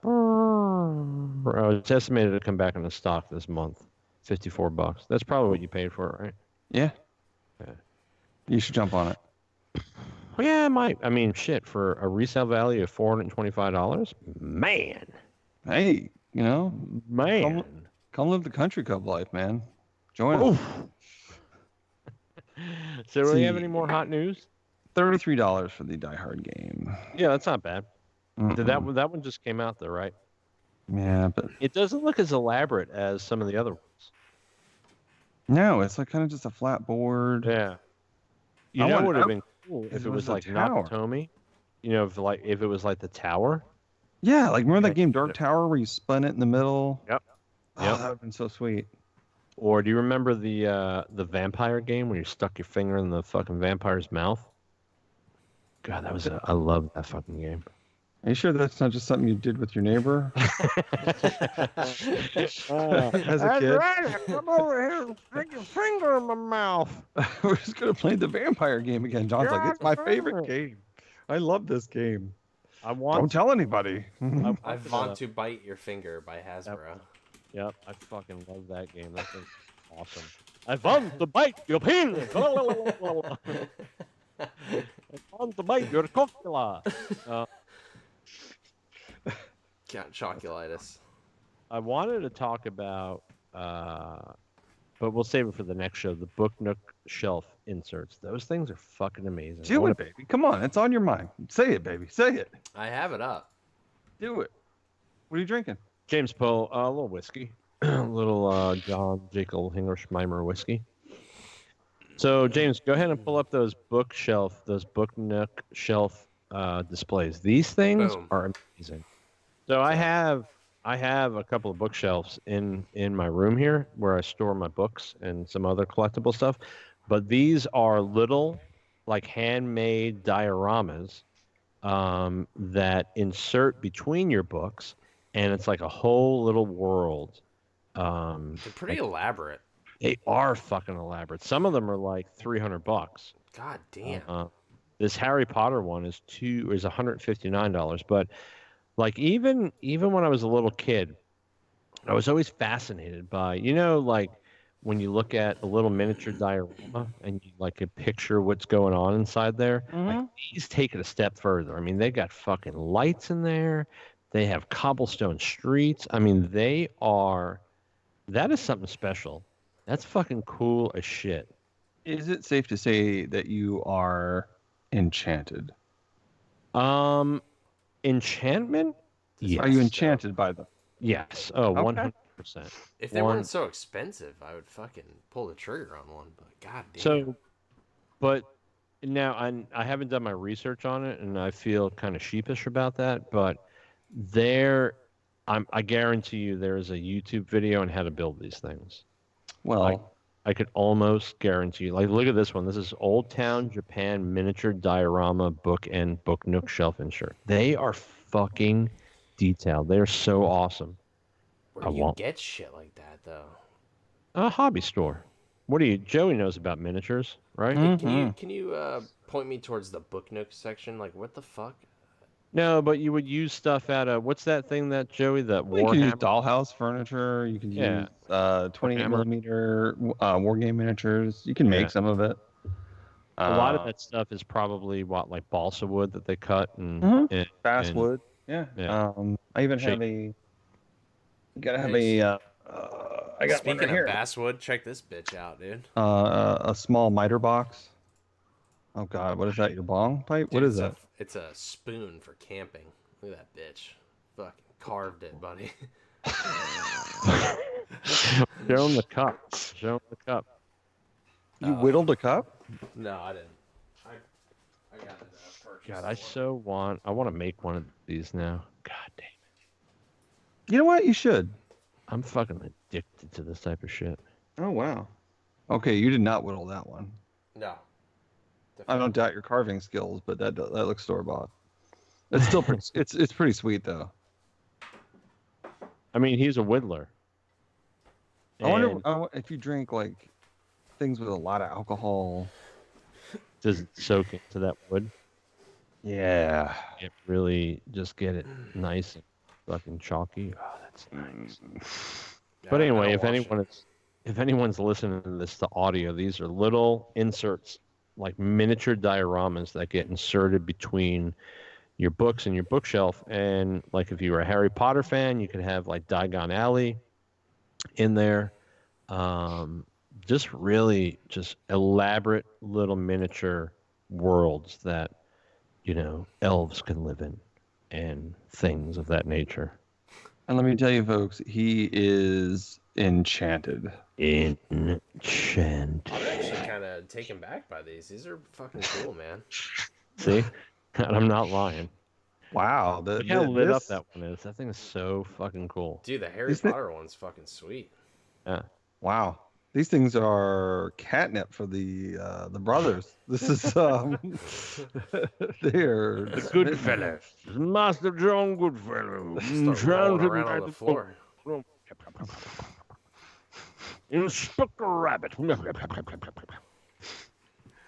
It's estimated to come back into stock this month. $54. That's probably what you paid for it, right? Yeah. Yeah. You should jump on it. Well, yeah, I might. I mean, shit, for a resale value of $425, man. Hey, Man. come live the country club life, man. Join us. So, do we have See. any more hot news? $33 for the Die Hard game. Yeah, that's not bad. Did that Mm-mm. one just came out though, right? Yeah, but It doesn't look as elaborate as some of the other ones. no, it's like kind of just a flat board. Yeah. You I know want- what would have I- been cool if it it was was a like tower. Nakatomi? You know, if it was like the tower. Yeah, like remember that Yeah. game Dark Tower where you spun it in the middle? Yep. Oh, Yep. that would have been so sweet. Or do you remember the vampire game where you stuck your finger in the fucking vampire's mouth? God, I love that fucking game. Are you sure that's not just something you did with your neighbor? As a kid? Come over here and stick your finger in my mouth. We're just gonna play the vampire game again. John's like, it's my favorite Yeah. game. I love this game. I want. Don't tell anybody. I Want to Bite Your Finger by Hasbro. Yep, I fucking love that game. That thing's awesome. I want to bite your penis. I want to bite your cocula. Count Chocolitis. I wanted to talk about, but we'll save it for the next show. The Book Nook shelf inserts. Those things are fucking amazing. I Do wanna- it, baby. Come on, it's on your mind. Say it, baby. Say it. I have it up. Do it. What are you drinking? James Poe, a little whiskey, a little John Jacob Hingerschmeimer whiskey. So James, go ahead and pull up those Book Nook shelf displays. These things Boom. are amazing. So I have a couple of bookshelves in my room here where I store my books and some other collectible stuff. But these are little, like handmade dioramas that insert between your books, and it's like a whole little world. They're pretty elaborate. They are fucking elaborate. Some of them are like $300. God damn. This Harry Potter one is $159, but like even when I was a little kid, I was always fascinated by, like when you look at a little miniature diorama and you like could picture what's going on inside there. Like, these take it a step further. I mean, they got fucking lights in there. They have cobblestone streets. I mean, that is something special. That's fucking cool as shit. Is it safe to say that you are enchanted? Enchantment? Yes. Are you enchanted by them? Yes. Oh, Okay. 100%. If they weren't so expensive, I would fucking pull the trigger on one. But god damn. So, but now I haven't done my research on it, and I feel kind of sheepish about that. But I guarantee you, there is a YouTube video on how to build these things. Well, I could almost guarantee you. Like, look at this one. This is Old Town Japan miniature diorama book and Book Nook shelf insert. They are fucking detailed. They're so awesome. Where I do you won't. get shit like that though? A hobby store. What do you? Joey knows about miniatures, right? Hey, Mhm. can you point me towards the Book Nook section? Like, what the fuck? No, but you would use stuff out of what's that thing that Joey that Well, you can use Warhammer? dollhouse furniture. You can Yeah. use 28 Warhammer. millimeter war game miniatures. You can make Yeah. some of it. A lot of that stuff is probably like balsa wood that they cut Mhm. and basswood. Yeah. Yeah. I even Shape. have a. You gotta have Nice. a. I got one Speaking right of here. basswood, check this bitch out, dude. A small miter box. Oh God, what is that? Your bong pipe? What Dude, is that? It's a spoon for camping. Look at that bitch. Fucking carved it, buddy. Show him the cup. Show him the cup. You whittled a cup? No, I didn't. I got it purchased. God, I want to make one of these now. God damn it. You know what? You should. I'm fucking addicted to this type of shit. Oh wow. Okay, you did not whittle that one. No. I don't doubt your carving skills, but that looks store bought. It's still pretty, it's pretty sweet though. I mean, he's a whittler. I wonder And if you drink like things with a lot of alcohol. does it soak into that wood? Yeah. It really just get it nice and fucking chalky. Oh, that's nice. But anyway, if anyone's listening to this to audio, these are little inserts, like miniature dioramas that get inserted between your books and your bookshelf. And like if you were a Harry Potter fan, you could have like Diagon Alley in there. Just really just elaborate little miniature worlds that, you know, elves can live in and things of that nature. And let me tell you, folks, he is enchanted. Enchanted. I'm actually kind of taken back by these. These are fucking cool, man. See? And I'm not lying. Wow. Look how lit up that one is. That thing is so fucking cool. Dude, the Harry Potter one's fucking sweet. Yeah. Wow. These things are catnip for the brothers. This is they're The Goodfellas. Master John Goodfellow. Start rolling around on the floor. Inspector Rabbit.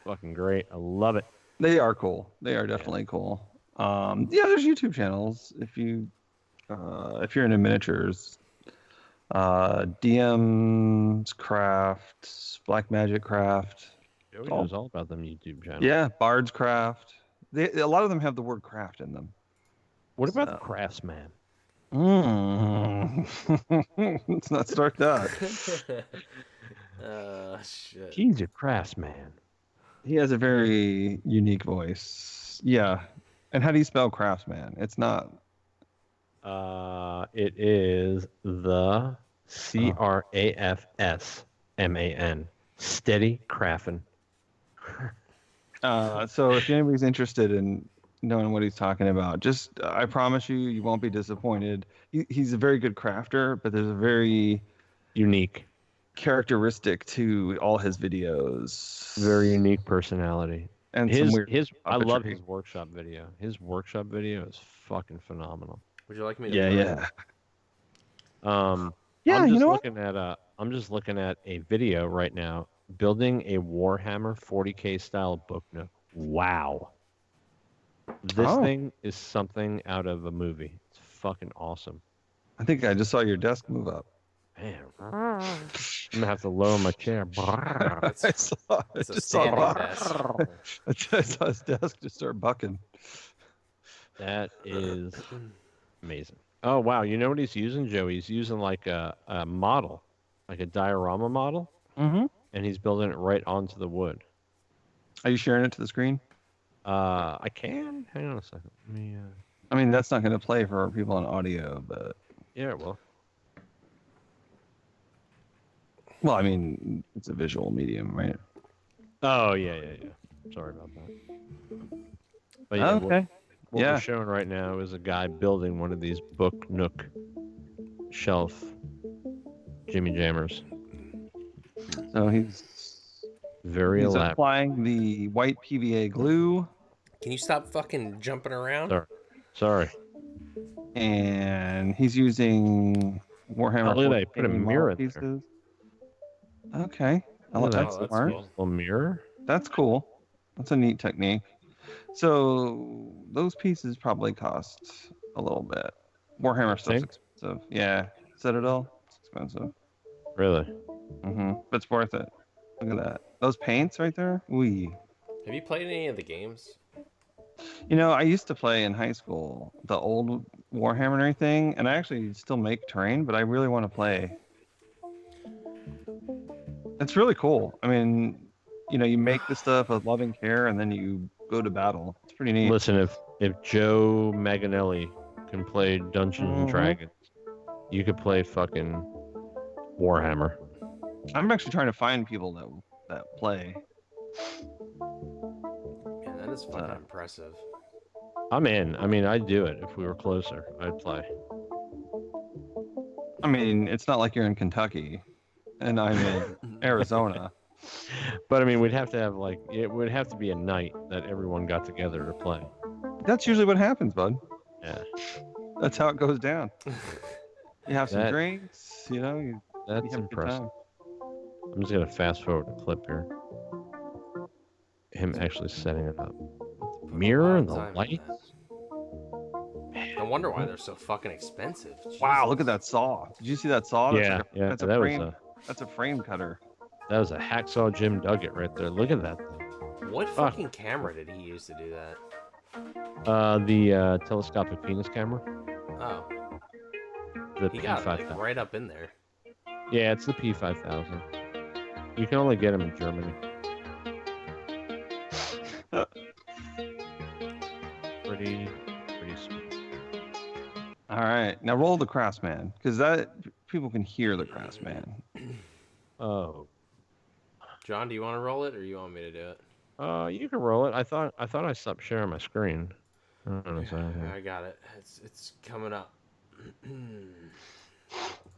Fucking great. I love it. They are cool. They are definitely cool. Yeah, there's YouTube channels if you're into miniatures. DM's Craft, Black Magic Craft. Joey knows all about them YouTube channels. Yeah, Bard's Craft. A lot of them have the word craft in them. What about the Craftsman? Let's not start that. Shit. He's a craftsman. He has a very unique voice. Yeah. And how do you spell craftsman? It's not. It is the CRAFSMAN. Steady Craffin. So if anybody's interested in knowing what he's talking about, just I promise you won't be disappointed. He's a very good crafter, but there's a very Unique. characteristic to all his videos. Very unique personality. And some weird I love puppetry. his workshop video. His workshop video is fucking phenomenal. Would you like me to? Yeah. I'm Yeah, just you know what? I'm just looking at a video right now building a Warhammer 40K style book nook. Wow. This thing is something out of a movie. It's fucking awesome. I think I just saw your desk move up. Man. I'm gonna have to lower my chair. I saw It's a just saw standing Buck. desk. I saw his desk just start bucking. That is amazing. Oh wow, you know what he's using, Joe? He's using like a model, like a diorama model, Mm-hmm. and he's building it right onto the wood. Are you sharing it to the screen? I can. Hang on a second. Let me. I mean, that's not going to play for people on audio, but Yeah, well. I mean, it's a visual medium, right? Oh yeah. Sorry about that. But yeah, Okay. what Yeah. we're showing right now is a guy building one of these book nook shelf Jimmy Jammers. So he's Very elaborate. applying the white PVA glue. Can you stop fucking jumping around? Sorry. and he's using Warhammer Oh, look at that, he put a 40K mirror model in there. pieces. Okay, Look at that. that's Oh, that's smart. cool. A mirror. That's cool. That's a neat technique. So those pieces probably cost a little bit. Warhammer stuff's Think? expensive. Yeah, Citadel, it's expensive. Really? But it's worth it. Look at that. Those paints right there. Wee. Have you played any of the games? You know, I used to play in high school the old Warhammer and everything, and I actually still make terrain, but I really want to play. It's really cool. I mean, you know, you make the stuff with loving care, and then you go to battle. It's pretty neat. Listen, if Joe Manganiello can play Dungeons and Mhm. Dragons, you could play fucking Warhammer. I'm actually trying to find people that play. Man, that is fucking impressive. I'm in. I mean, I'd do it if we were closer. I'd play. I mean, it's not like you're in Kentucky, and I'm in Arizona. But I mean, we'd have to have like it would have to be a night that everyone got together to play. That's usually what happens, bud. Yeah, That's how it goes down. You have some That- drinks, you know. You that's have a good impressive. time. I'm just gonna fast forward the clip here. Him actually setting it up. Put a Mirror lot and of the time in lights. that. No wonder why they're so fucking expensive. Wow, look Jesus. at that saw. Did you see that saw? That's Yeah, like yeah. That's a That was frame. a That's a frame cutter. hacksaw Jim Duggan right there. Look at that thing. What Fuck. fucking camera did he use to do that? The telescopic penis camera. Oh, The he got it, like, P5000. right up in there. Yeah, it's the P5000. You can only get them in Germany. pretty sweet. All right, now roll the Craftsman, because that people can hear the Craftsman. Oh, John, do you want to roll it or you want me to do it? you can roll it. I thought I stopped sharing my screen. I don't know. I got it. It's coming up.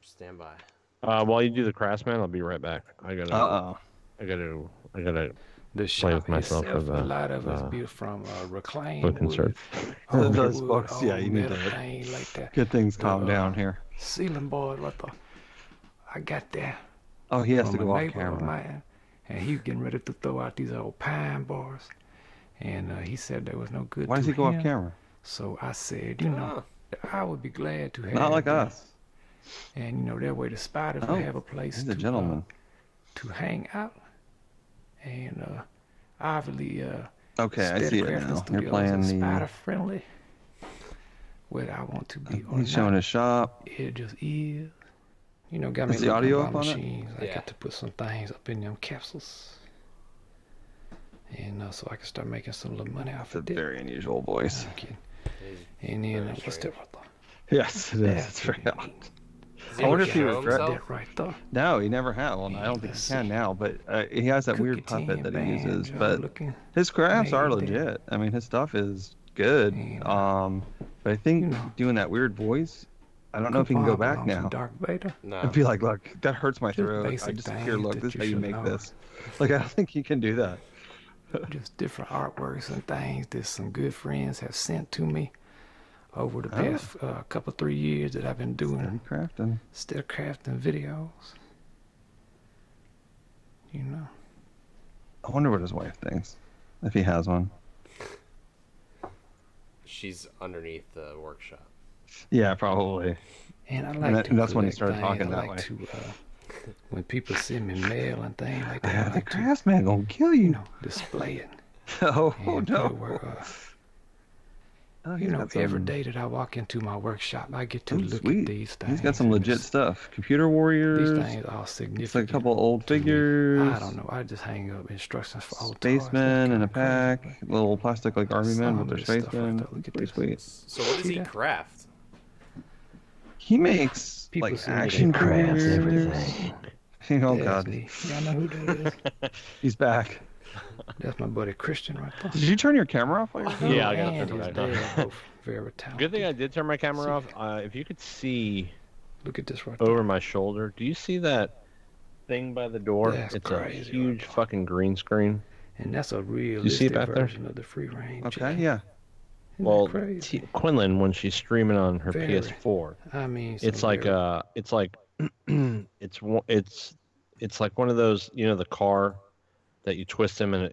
Stand by. While you do the Craftsman, I'll be right back. I gotta The with shop myself itself, for a the, lot of it's built from reclaimed book wood, insert. old Those wood, books, yeah, old you need metal to thing like that. get things calmed Uh, down here. Ceiling board, I got there Oh, he has to from go a off neighbor of camera. mine, and he was getting ready to throw out these old pine bars, and he said there was no good. Why does to he go off him. camera? So I said, you know, I would be glad to have Not like them. us. And you know, that way the spiders Oh, will have a place He's to a gentleman. to hang out, and obviously Okay, I see it Steadicraft now. Studios You're playing is the. spider friendly. Whether I want to be or He's showing not, his shop. it just is. You know, got me Is the looking audio at up my on it? machines. I Yeah. got to put some things up in them capsules, and so I can start making some little money off It's a of it. very unusual voice. I'm kidding. He's- And then Very what's strange. that right there? Yes, it is. That's It's very what odd. Does I wonder ever if he show regret himself? That right there. No, he never had. Well, I Yeah, don't think let's he can see. now, but he has that weird Cookie puppet tin that he uses. banjo But looking. his crafts are made there. legit. I mean, his stuff is good. Yeah. But I think You know. doing that weird voice, I don't know if he can go Coupon back belongs to now. Darth Vader. No. I'd be like, look, that hurts my Just throat. I basic just here, things look, that this is you how you should make know. this. Like, I don't think he can do that. Just different artworks and things that some good friends have sent to me over the Oh. past couple 3 years that I've been doing Crafting. still crafting videos. You know, I wonder what his wife thinks, if he has one. She's underneath the workshop. Yeah, probably. and I like to and that's when he collect started talking things. I that like way. to when people send me mail and things like that. I The like to, craftsman gonna kill you you. know, display it. Oh, And put it no. where, Oh, you he's know, got some- every day that I walk into my workshop, I get to Oh, look sweet. at these things. He's got some and legit it's- stuff. Computer Warriors. These things are significant. It's like a couple old to me. figures. I don't know. I just hang up instructions for old Spacemen in a toys. That's kinda pack. Little plastic like Army men, but Some they're of this stuff right spacemen. there, look at Pretty this. sweet. So what does See he that? craft? He makes People like say that action he crafts figures. everything. Oh That's god, me. Y'all know who that is? he's back. That's my buddy Christian right there. Did you turn your camera off while you're Yeah, I gone? gotta and turn his it back dad, both very talented. Good thing I did turn my camera off. If you could see Look at this right there. over my shoulder, do you see that thing by the door? That's It's crazy a right huge there. fucking green screen. And that's a see it realistic back there? version of the free range. Okay, yeah. Well, crazy? Quinlan, when she's streaming on her Very. PS4, I mean, it's some like very- it's like one of those, the car that you twist them and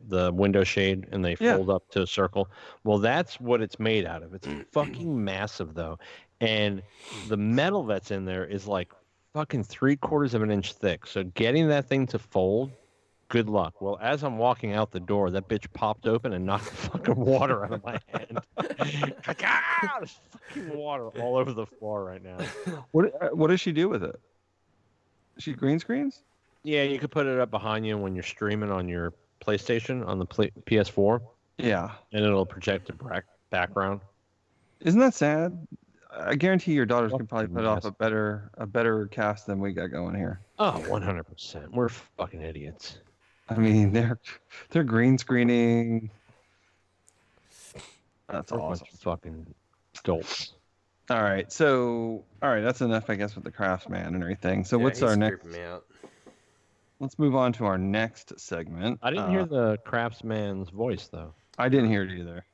the window shade and they Yeah. fold up to a circle. Well, that's what it's made out of. It's fucking massive though, and the metal that's in there is like fucking 3/4 of an inch thick. So getting that thing to fold, good luck. Well, as I'm walking out the door, that bitch popped open and knocked the fucking water out of my hand. Like, there's fucking water all over the floor right now. What does she do with it? She green screens? Yeah, you could put it up behind you when you're streaming on your PlayStation on the PS4, Yeah. and it'll project a background. Isn't that sad? I guarantee your daughters can probably Fucking put off mess. a better cast than we got going here. Oh, 100%. We're fucking idiots. I mean, they're green screening. That's We're a bunch awesome. of fucking dolts. All right, that's enough, I guess, with the craftsman and everything. So Yeah, what's he's our next? creeping me out. Let's move on to our next segment. I didn't hear the craftsman's voice though. I didn't hear it either.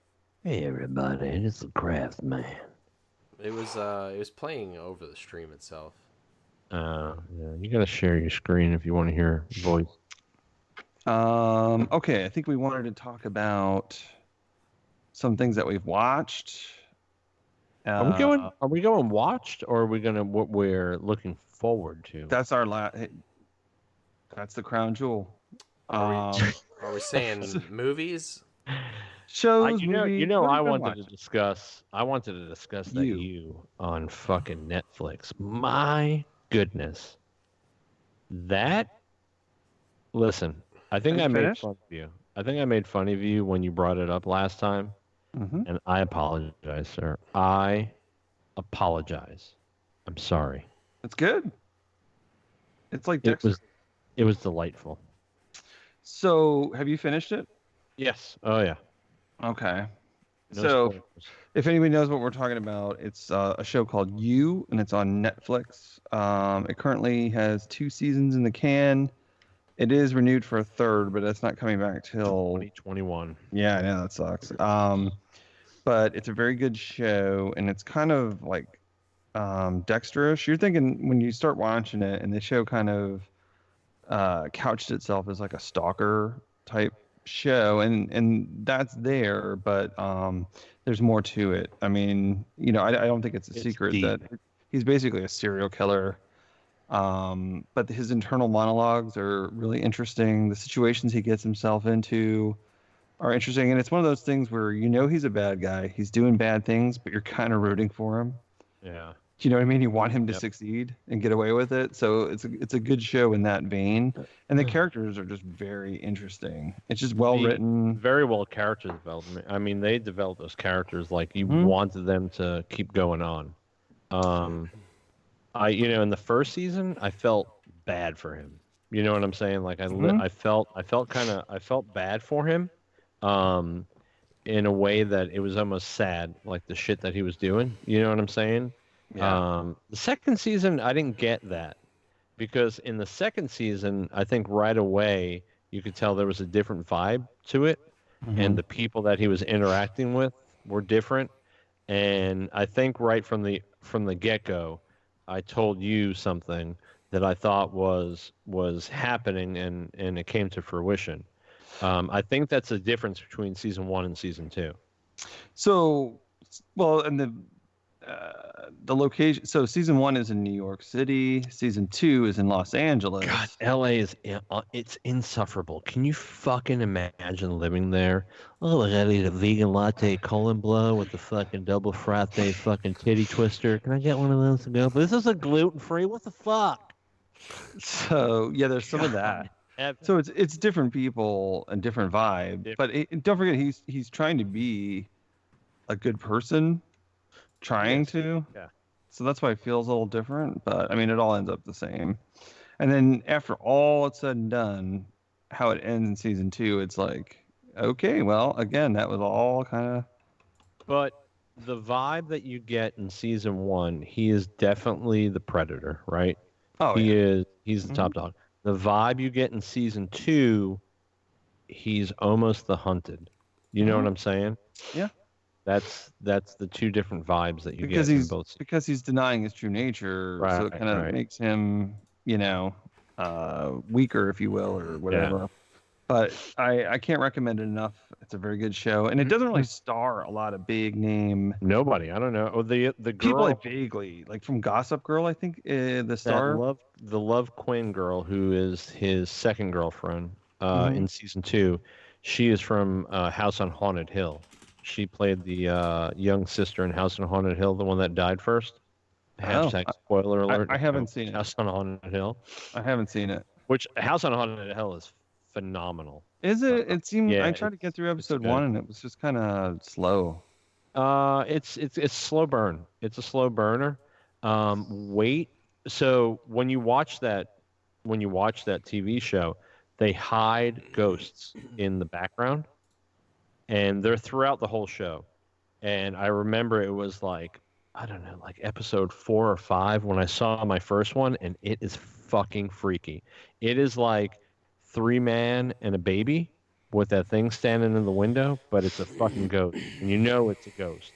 Hey everybody, it's the craftsman. It was playing over the stream itself. Yeah, you gotta share your screen if you want to hear voice. Okay, I think we wanted to talk about some things that we've watched. Are we going watched, or are we gonna what we're looking forward to? That's our that's the crown jewel. Are we saying movies? Shows, you movies, know, what I have you been wanted to watching? discuss. I wanted to discuss that You. you on fucking Netflix. My goodness, that. Listen, I think Have you I made finished? fun of you. I think I made fun of you when you brought it up last time, Mhm. and I apologize, sir. I apologize. I'm sorry. It's good. It's like It Dexter. was delightful. So, have you finished it? Yes. Oh yeah. Okay. No So, spoilers. if anybody knows what we're talking about, it's a show called You, and it's on Netflix. It currently has 2 seasons in the can. It is renewed for a third, but it's not coming back till 2021. Yeah, I know that sucks. But it's a very good show, and it's kind of like Dexterish. You're thinking when you start watching it, and the show kind of couched itself as like a stalker type show, and that's there, but there's more to it. I mean, I don't think it's a It's secret deep. that he's basically a serial killer. But his internal monologues are really interesting. The situations he gets himself into are interesting, and it's one of those things where he's a bad guy. He's doing bad things, but you're kind of rooting for him. Yeah. Do you know what I mean? You want him to Yep. succeed and get away with it. So it's a good show in that vein, and the characters are just very interesting. It's just well written. Very well character development. I mean, they developed those characters like you Mhm. wanted them to keep going on. In the first season, I felt bad for him. You know what I'm saying? Like Mhm. I felt bad for him, in a way that it was almost sad, like the shit that he was doing. You know what I'm saying? Yeah. The second season, I didn't get that because in the second season, I think right away you could tell there was a different vibe to it, and the people that he was interacting with were different. And I think right from the get-go, I told you something that I thought was happening, and it came to fruition. I think that's the difference between season 1 and season 2. So, well, and the location. So season 1 is in New York City. Season 2 is in Los Angeles. God, LA is it's insufferable. Can you fucking imagine living there? Oh, I gotta eat a vegan latte colon blow with the fucking double frappe fucking titty twister. Can I get one of those to go? But this is a gluten free. What the fuck? So yeah, there's some of that. So it's different people and different vibe. But don't forget, he's trying to be a good person, trying to. Yeah. So that's why it feels a little different. But I mean, it all ends up the same. And then after all it's said and done, how it ends in season 2, it's like, okay, well, again, that was all kind of. But the vibe that you get in season 1, he is definitely the predator, right? Oh, He's the top dog. The vibe you get in season 2, he's almost the hunted. You know what I'm saying? Yeah. That's the two different vibes that you because get in he's both. because he's denying his true nature, so it Right, kind of right. makes him, weaker, if you will, or whatever. But I can't recommend it enough. It's a very good show, and it doesn't really star a lot of big name Nobody. I don't know. Oh, the people. girl Like vaguely, like from Gossip Girl, I think the that star. the Love Quinn girl, who is his second girlfriend Mhm. in season 2, she is from House on Haunted Hill. She played the young sister in House on Haunted Hill, the one that died first. Oh, Hashtag spoiler alert. I if you haven't seen it. House on Haunted Hill, I haven't seen it. which House on Haunted Hill is phenomenal. Is it? It seemed Yeah, I tried to get through it's episode good. 1, and it was just kind of slow. It's slow burn. It's a slow burner. Wait. So when you watch that TV show, they hide ghosts in the background, and they're throughout the whole show. And I remember it was like, I don't know, like episode 4 or 5 when I saw my first one, and it is fucking freaky. It is like 3 man and a baby with that thing standing in the window, but it's a fucking ghost, and you know it's a ghost.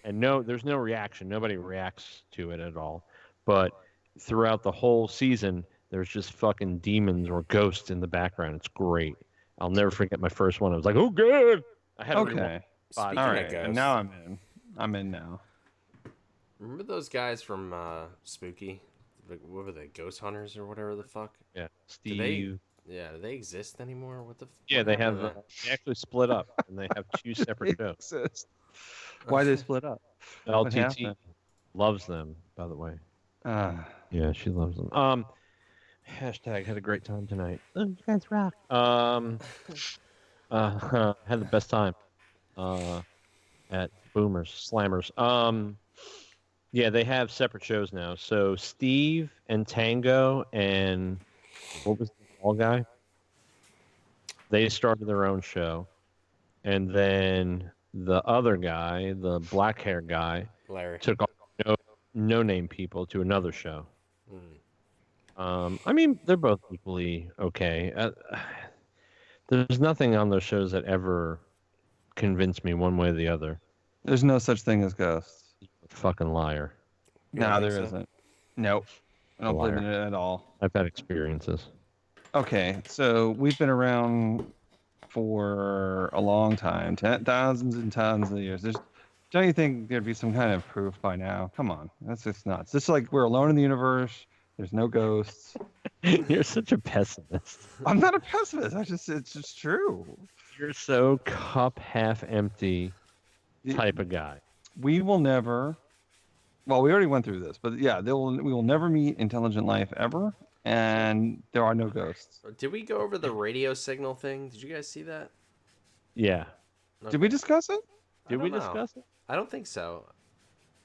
And no, there's no reaction. Nobody reacts to it at all. But throughout the whole season, there's just fucking demons or ghosts in the background. It's great. I'll never forget my first one. I was like, oh, good. I had to rewatch Okay. Speaking All of right. ghosts, And now I'm in. I'm in now. remember those guys from Spooky? What were they, Ghost Hunters or whatever the fuck? Yeah, Do Steve. Yeah, do they exist anymore? What the? Yeah, what they happened have. to that? They actually split up, and they have 2 separate shows. Exist. Why they split up? What LTT happened? loves them, by the way. Ah. Yeah, she loves them. Hashtag had a great time tonight. Oh, you guys rock. Had the best time. At Boomers Slammers. Yeah, they have separate shows now. So Steve and Tango and what was the tall guy? They started their own show, and then the other guy, the black hair guy, Larry. took all no name people to another show. Mm. I mean, they're both equally okay. There's nothing on those shows that ever convinced me one way or the other. There's no such thing as ghosts. Fucking liar. You don't No, think there so? isn't. Nope. I don't believe in Liar. it at all. I've had experiences. Okay, so we've been around for a long time, thousands and tons of years. Don't you think there'd be some kind of proof by now? Come on, that's just nuts. It's like we're alone in the universe. There's no ghosts. You're such a pessimist. I'm not a pessimist. It's just true. You're so cup half empty type of guy. We will never. Well, we already went through this, but yeah, we will never meet intelligent life ever, and there are no ghosts. Did we go over the radio signal thing? Did you guys see that? Yeah. Did we discuss it? I Did we don't know. discuss it? I don't think so.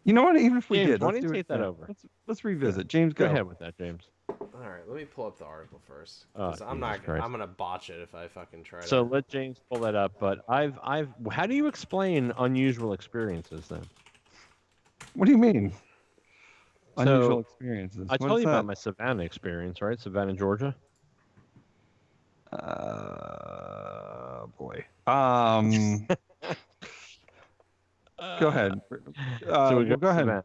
You know what? Even if we James, did, why let's don't you do it take that now. over? Let's revisit. James, Go go. ahead with that, James. All right, let me pull up the article first. Oh, 'Cause I'm Jesus not. Christ. I'm gonna botch it if I fucking try. So to... let James pull that up. But how do you explain unusual experiences then? What do you mean? So, Unusual experiences. I What told is you that? about my Savannah experience, right? Savannah, Georgia. Boy. Go ahead. So we go ahead. Savannah.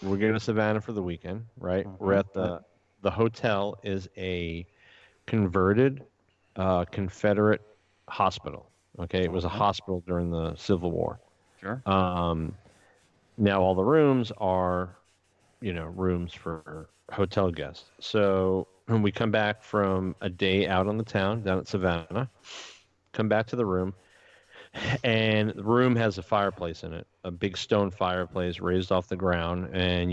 We're going to Savannah for the weekend, right? We're at the hotel is a converted Confederate hospital. Okay, it was a hospital during the Civil War. Sure. Now all the rooms are, rooms for hotel guests. So when we come back from a day out on the town down at Savannah, come back to the room, and the room has a fireplace in it, a big stone fireplace raised off the ground, and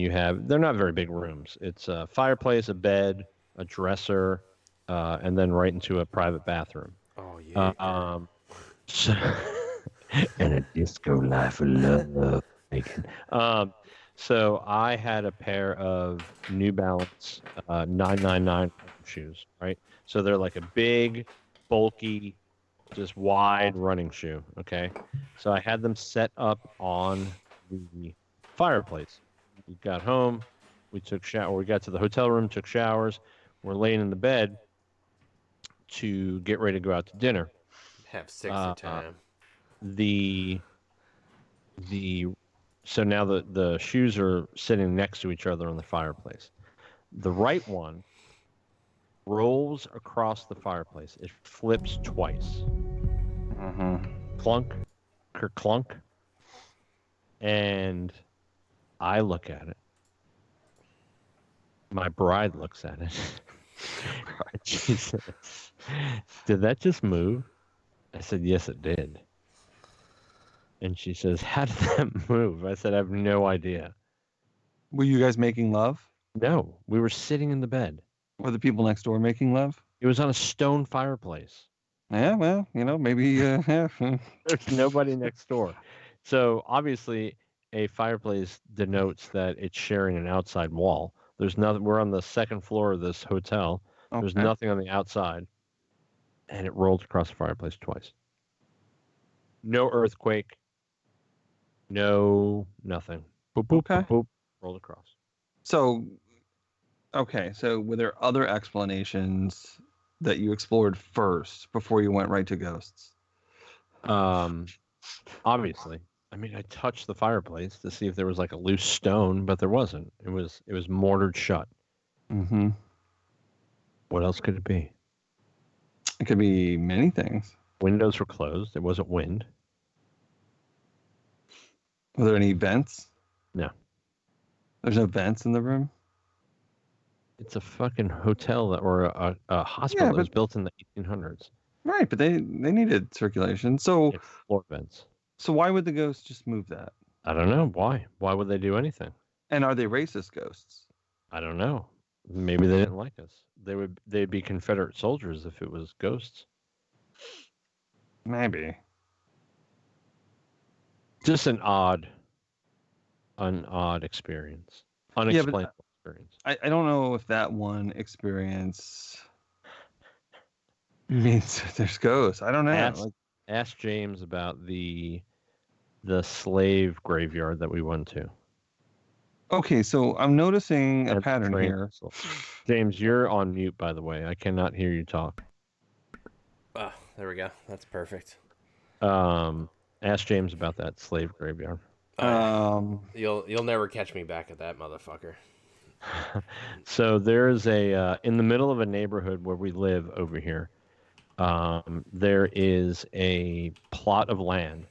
they're not very big rooms. It's a fireplace, a bed, a dresser, and then right into a private bathroom. Oh yeah. So, and a disco life of love. So I had a pair of New Balance 999 shoes, right? So they're like a big, bulky, just wide running shoe, okay? So I had them set up on the fireplace. We got home, we took shower, we got to the hotel room, took showers, we're laying in the bed to get ready to go out to dinner. Have 60 time. The so now the shoes are sitting next to each other on the fireplace. The right one rolls across the fireplace. It flips twice. Clunk, clunk. And I look at it. My bride looks at it. She says, "Did that just move?" I said, "Yes, it did." And she says, "How did that move?" I said, "I have no idea." Were you guys making love? No, we were sitting in the bed. Were the people next door making love? It was on a stone fireplace. Yeah, well, maybe. Yeah. There's nobody next door. So obviously, a fireplace denotes that it's sharing an outside wall. There's nothing. We're on the second floor of this hotel. There's Okay. nothing on the outside, and it rolled across the fireplace twice. No earthquake. No nothing. Boop boop Okay. boop, boop. Rolled across. So, okay. So, were there other explanations that you explored first before you went right to ghosts? Obviously. I mean, I touched the fireplace to see if there was like a loose stone, but there wasn't. It was mortared shut. Mm-hmm. What else could it be? It could be many things. Windows were closed. It wasn't wind. Were there any vents? No. There's no vents in the room? It's a fucking hotel or a hospital Yeah, that was but- built in the 1800s. Right, but they needed circulation. So It's floor vents. why would the ghosts just move that? I don't know. Why? Why would they do anything? And are they racist ghosts? I don't know. Maybe they didn't like us. They'd be Confederate soldiers if it was ghosts. Maybe. Just an odd experience. Unexplainable experience. I don't know if that one experience means there's ghosts. I don't know. Ask James about the slave graveyard that we went to. Okay, so I'm noticing a At the pattern train here. vessel. James, you're on mute, by the way. I cannot hear you talk. Oh, there we go. That's perfect. Ask James about that slave graveyard. You'll never catch me back at that motherfucker. So there's in the middle of a neighborhood where we live over here. There is a plot of land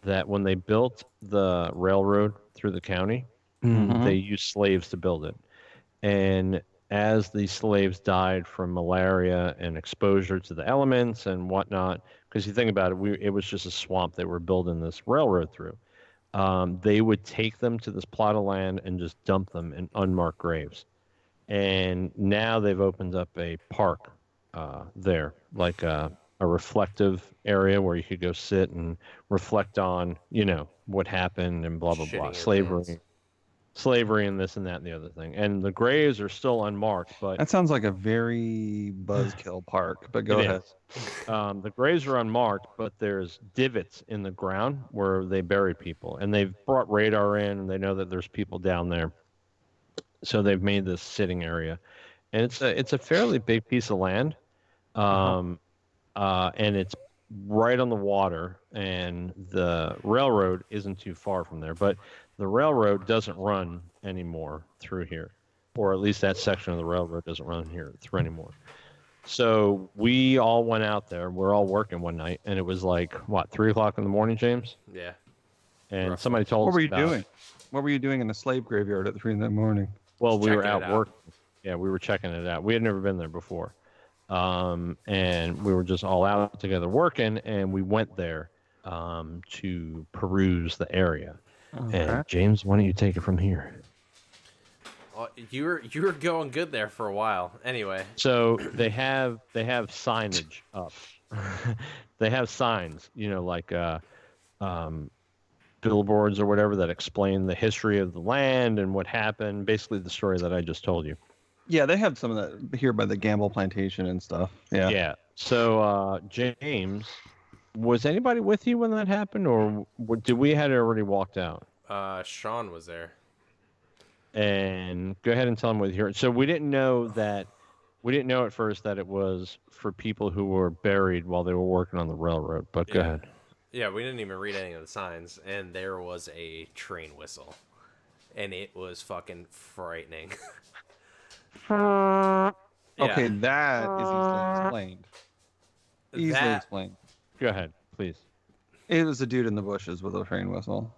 that when they built the railroad through the county, they used slaves to build it. And as these slaves died from malaria and exposure to the elements and whatnot, because you think about it, it was just a swamp they were building this railroad through. They would take them to this plot of land and just dump them in unmarked graves. And now they've opened up a park there, like a reflective area where you could go sit and reflect on, what happened and blah, blah, Shitting blah. your pants. Slavery and this and that and the other thing. And the graves are still unmarked, but That sounds like a very buzzkill park, but go It ahead. is. The graves are unmarked, but there's divots in the ground where they bury people. And they've brought radar in, and they know that there's people down there. So they've made this sitting area. And it's a fairly big piece of land. And it's right on the water. And the railroad isn't too far from there. But the railroad doesn't run anymore through here. Or at least that section of the railroad doesn't run here through anymore. So we all went out there. We're all working one night, and it was like, 3:00 in the morning, James? Yeah. And Roughly. somebody told What us were you about it. doing? What were you doing in a slave graveyard at 3 a.m? Well, we were Checking out it out. working. Yeah, we were checking it out. We had never been there before. And we were just all out together working, and we went there to peruse the area. And James, why don't you take it from here? Oh, you were going good there for a while. Anyway. So they have signage up. They have signs, like billboards or whatever that explain the history of the land and what happened. Basically, the story that I just told you. Yeah, they have some of that here by the Gamble Plantation and stuff. Yeah. Yeah. So James, was anybody with you when that happened, or did we had already walked out? Sean was there. And go ahead and tell them what you heard. So we didn't know at first that it was for people who were buried while they were working on the railroad. But go Yeah. ahead. Yeah, we didn't even read any of the signs, and there was a train whistle, and it was fucking frightening. Go Okay, Yeah, that is easily explained. Easily that explained. ahead, please. It was a dude in the bushes with a train whistle.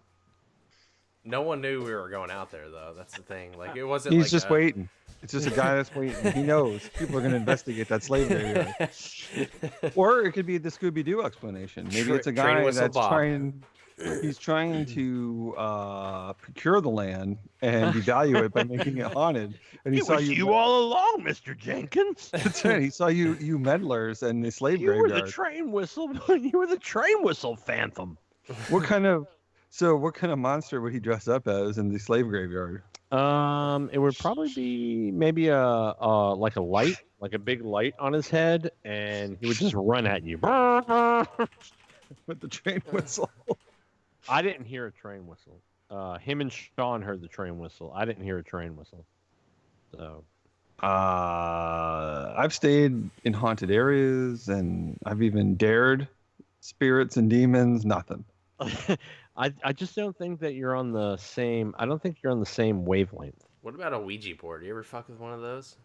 no one knew we were going out there though. That's the thing. Like it wasn't He's like just waiting. It's just a guy that's waiting. He knows people are going to investigate that slave graveyard. Or it could be the Scooby Doo explanation. Maybe it's a Train guy whistle that's Bob. trying. He's trying to procure the land and devalue it by making it haunted. And he It saw was you. you all along, Mr. Jenkins. That's right. He saw you meddlers and the slave You were the graveyard. train whistle. You were the train whistle phantom. What kind of monster would he dress up as in the slave graveyard? It would probably be maybe a like a light, like a big light on his head, and he would just run at you. With the train whistle. I didn't hear a train whistle. Him and Sean heard the train whistle. I didn't hear a train whistle. So I've stayed in haunted areas and I've even dared spirits and demons. Nothing. I just don't think that you're on the same. I don't think you're on the same wavelength. What about a Ouija board? You ever fuck with one of those?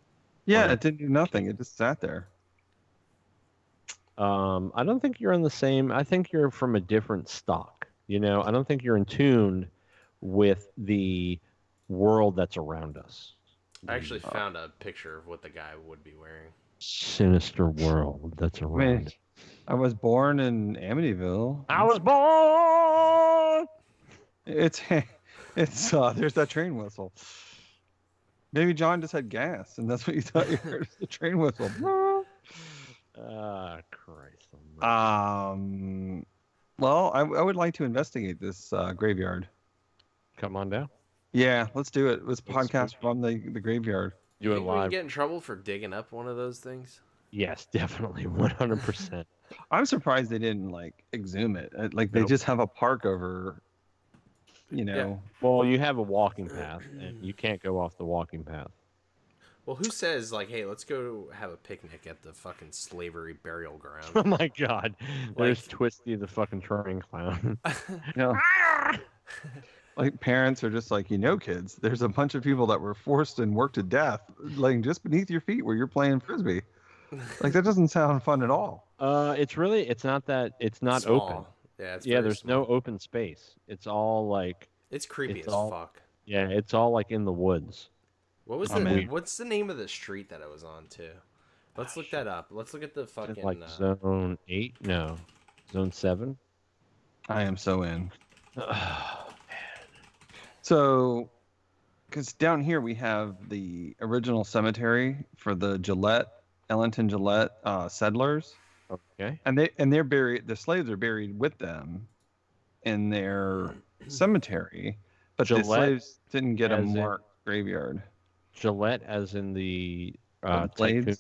Yeah, Well, it didn't do nothing. It just sat there. I don't think you're on the same. I think you're from a different stock. You know, I don't think you're in tune with the world that's around us. I actually found a picture of what the guy would be wearing. Sinister world that's around. I was born in Amityville. I was born. It's there's that train whistle. Maybe John just had gas, and that's what you thought you heard, the train whistle. Christ. almighty. Well, I would like to investigate this graveyard. Come on down. Yeah, let's do it. Let's Let's podcast from the graveyard. Do it Think we can live. get in trouble for digging up one of those things? Yes, definitely, 100%. I'm surprised they didn't like exhume it. Like they Nope. just have a park over, you know. Well, you have a walking path, and you can't go off the walking path. Well, who says like, hey, let's go have a picnic at the fucking slavery burial ground? Oh my God! There's Like- Twisty the fucking train clown. You know, like parents are just like, kids, there's a bunch of people that were forced and worked to death laying just beneath your feet where you're playing frisbee. Like that doesn't sound fun at all. It's not that. It's not Small. open. Yeah, it's Yeah, very there's small. no open space. It's all like, It's creepy it's as all- fuck. yeah, it's all like in the woods. What was Oh, the man. what's the name of the street that I was on too? Let's look that up. Let's look at the Is fucking it like zone 8? No, zone 7. I am so in. So, because down here we have the original cemetery for the Ellington Gillette settlers, Okay. and they're buried. The slaves are buried with them in their cemetery, but the Gillette slaves didn't get a as in- marked graveyard. Gillette, as in the Blades? tycoon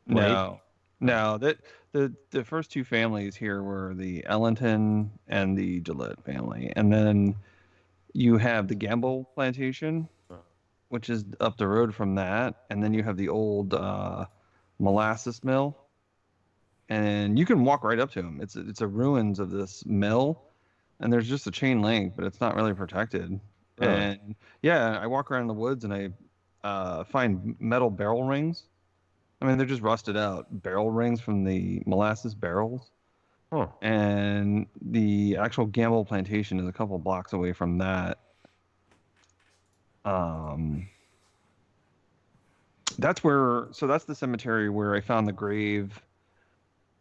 blade? No. That the first two families here were the Ellington and the Gillette family, and then you have the Gamble plantation, which is up the road from that, and then you have the old molasses mill, and you can walk right up to them. It's a ruins of this mill, and there's just a chain link, but it's not really protected. Really? And yeah, I walk around in the woods and I find metal barrel rings. I mean, they're just rusted out barrel rings from the molasses barrels. Huh. And the actual Gamble plantation is a couple blocks away from that. That's the cemetery where I found the grave.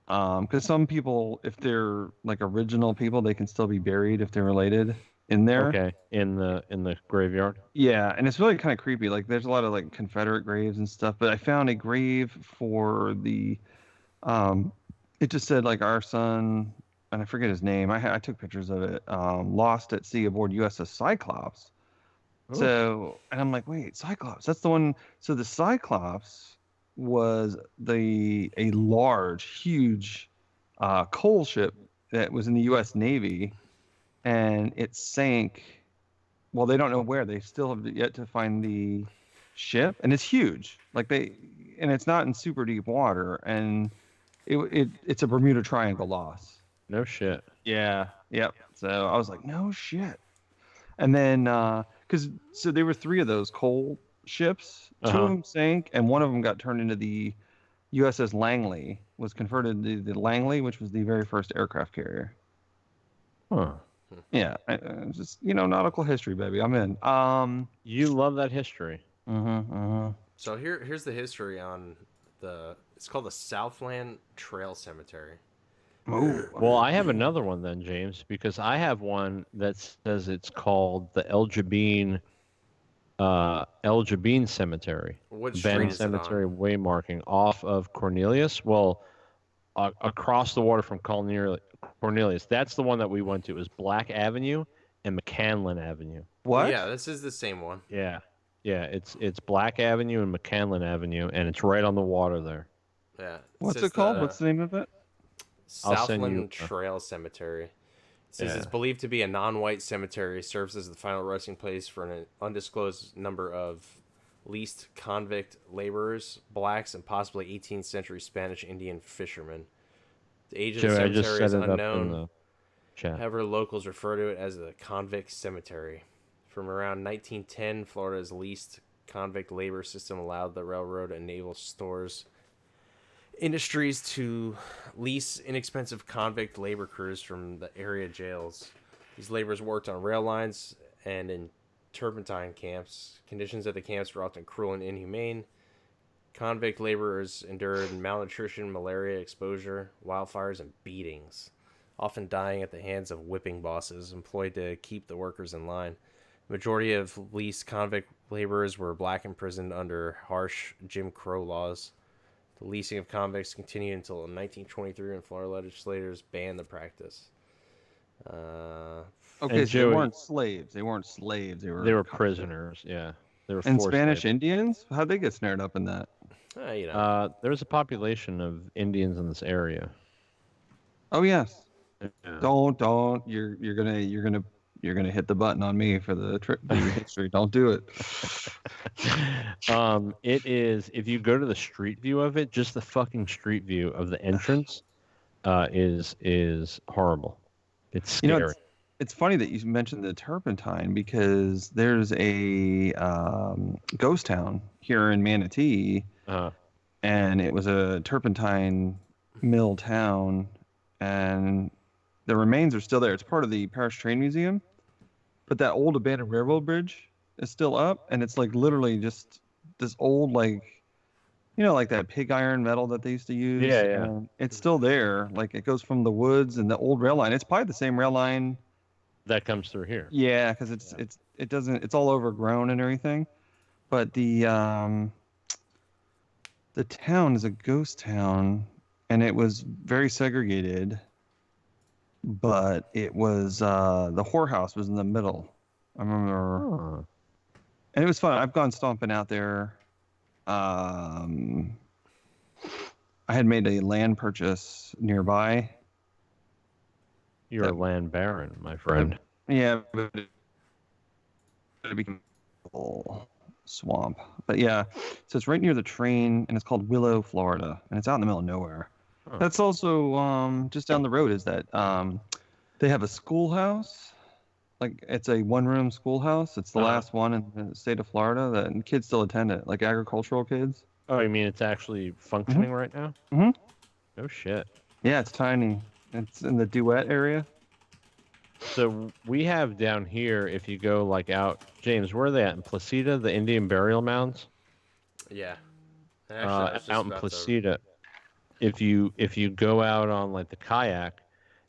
Because some people, if they're like original people, they can still be buried if they're related in there. Okay. In the graveyard. Yeah, and it's really kind of creepy. Like, there's a lot of like Confederate graves and stuff, but I found a grave for the, it just said like our son, and I forget his name. I took pictures of it. Lost at sea aboard USS Cyclops. Oh. So, and I'm like, wait, Cyclops? That's the one. So the Cyclops was a large, huge coal ship that was in the U.S. Navy, and it sank. Well, they don't know where. They still have yet to find the ship, and it's huge. And it's not in super deep water, and it's a Bermuda Triangle loss. No shit. Yeah. Yep. So I was like, no shit. And then, so there were three of those coal ships. Two of Uh-huh. them sank, and one of them got turned into the USS Langley. Was converted to the Langley, which was the very first aircraft carrier. Huh. Yeah, just nautical history, baby. I'm in. You love that history. So here's the history on it's called the Southland Trail Cemetery. Ooh. Well, I have another one then, James, because I have one that says it's called the El Jabin Cemetery. What Ben street is Cemetery it on? waymarking off of Cornelius. Well, across the water from Cornelius. That's the one that we went to. It was Black Avenue and McCanlin Avenue. What? Yeah, this is the same one. Yeah. Yeah, it's Black Avenue and McCanlin Avenue, and it's right on the water there. Yeah. What's says it called? the What's the name of it? I'll send you- Southland Trail Cemetery. It says Yeah. it's believed to be a non-white cemetery. Serves as the final resting place for an undisclosed number of leased convict laborers, blacks, and possibly 18th century Spanish Indian fishermen. The age of the Joey, I just cemetery is set it up in unknown. the chat. However, locals refer to it as the convict cemetery. From around 1910, Florida's leased convict labor system allowed the railroad and naval stores industries to lease inexpensive convict labor crews from the area jails. These laborers worked on rail lines and in turpentine camps. Conditions at the camps were often cruel and inhumane. Convict laborers endured malnutrition, malaria exposure, wildfires, and beatings, often dying at the hands of whipping bosses employed to keep the workers in line. The majority of leased convict laborers were black imprisoned under harsh Jim Crow laws. The leasing of convicts continued until 1923 when Florida legislators banned the practice. Okay, And so they Joey- weren't slaves. They weren't slaves. They were. They were prisoners. Yeah, they were And forced Spanish labor. Indians? How'd they get snared up in that? There's a population of Indians in this area. Oh yes. Yeah. Don't. You're gonna hit the button on me for the history. Don't do it. It is, if you go to the street view of it, just the fucking street view of the entrance is horrible. It's scary. It's funny that you mentioned the turpentine because there's a ghost town here in Manatee, and it was a turpentine mill town, and the remains are still there. It's part of the Parish Train Museum, but that old abandoned railroad bridge is still up, and it's like literally just this old, like, like that pig iron metal that they used to use. Yeah, yeah. And it's still there. Like, it goes from the woods and the old rail line. It's probably the same rail line. That comes through here. Yeah, because it's all overgrown and everything. But the town is a ghost town, and it was very segregated. But it was the whorehouse was in the middle. I remember, and it was fun. I've gone stomping out there. I had made a land purchase nearby. You're a land baron, my friend. Yeah, but it became a swamp. But yeah, so it's right near the train, and it's called Willow, Florida, and it's out in the middle of nowhere. Huh. That's also just down the road is that they have a schoolhouse. Like, it's a one-room schoolhouse. It's the last one in the state of Florida that kids still attend it, like agricultural kids. Oh, you mean it's actually functioning right now? Mhm. Oh shit. Yeah, it's tiny. It's in the Duet area. So we have down here, if you go like out, James, where are they at in Placida? The Indian burial mounds. Yeah. Actually, I was just Out in about to- Placida. If you go out on like the kayak,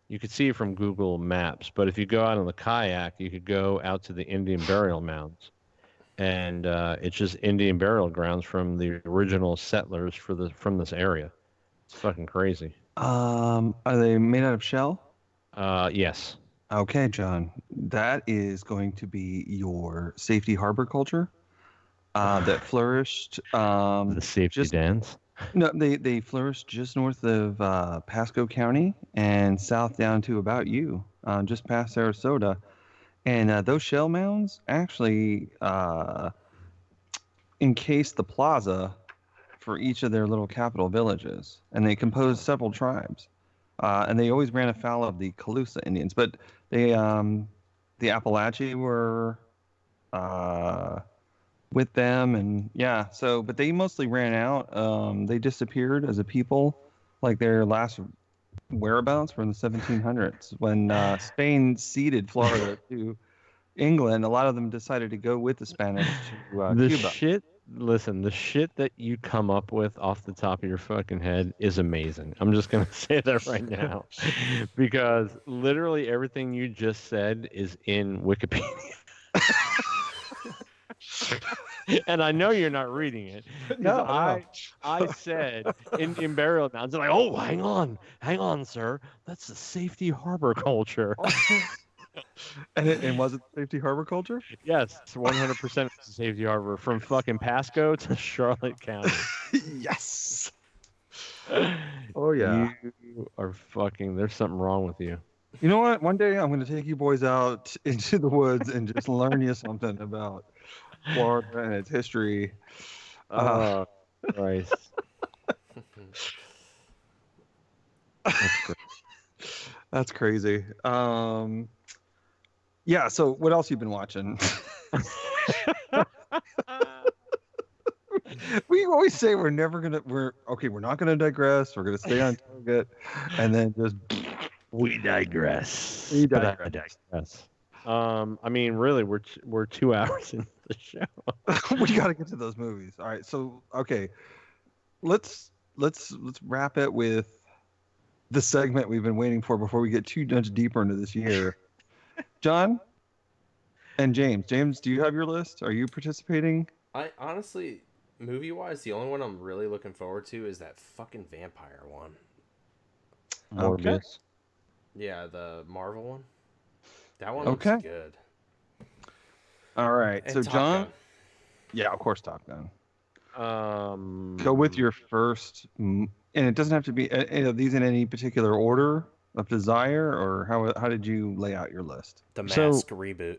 you could see it from Google Maps. But if you go out on the kayak, you could go out to the Indian burial mounds, and it's just Indian burial grounds from the original settlers from this area. It's fucking crazy. Are they made out of shell? Yes. Okay, John. That is going to be your safety harbor culture that flourished. The safety dance. No, they flourished just north of Pasco County and south down to about just past Sarasota. And those shell mounds actually encased the plaza for each of their little capital villages, and they composed several tribes. and they always ran afoul of the Calusa Indians. But they, the Appalachians were with them, and yeah. So, but they mostly ran out. They disappeared as a people. Like their last whereabouts were in the 1700s when Spain ceded Florida to England. A lot of them decided to go with the Spanish to The Cuba. shit, listen, the shit that you come up with off the top of your fucking head is amazing. I'm just going to say that right now because literally everything you just said is in Wikipedia. And I know you're not reading it. No, I said Indian burial grounds. They're like, oh, hang on, sir. That's the Safety Harbor culture. And was it Safety Harbor culture? Yes, it's 100% it's the Safety Harbor from fucking Pasco to Charlotte County. Yes. Oh yeah. You are fucking. There's something wrong with you. You know what? One day I'm going to take you boys out into the woods and just learn you something about Florida and its history. Oh, Christ. That's crazy. Yeah. So what else you been watching? We always say we're not gonna digress. We're gonna stay on target, and then just We digress. We But I digress. digress. I mean, really, we're 2 hours into the show. we got to get to those movies. All right. So okay, let's wrap it with the segment we've been waiting for before we get too much deeper into this year. John and James. James, do you have your list? Are you participating? I honestly, movie-wise, the only one I'm really looking forward to is that fucking vampire one. Okay. Morbius. Yeah, the Marvel one. That one Okay. looks good. All right. And So Top John, Gun. yeah, of course, Top Gun. Go Go with your first, and it doesn't have to be any of these in any particular order of desire, or how did you lay out your list? The So- Mask reboot.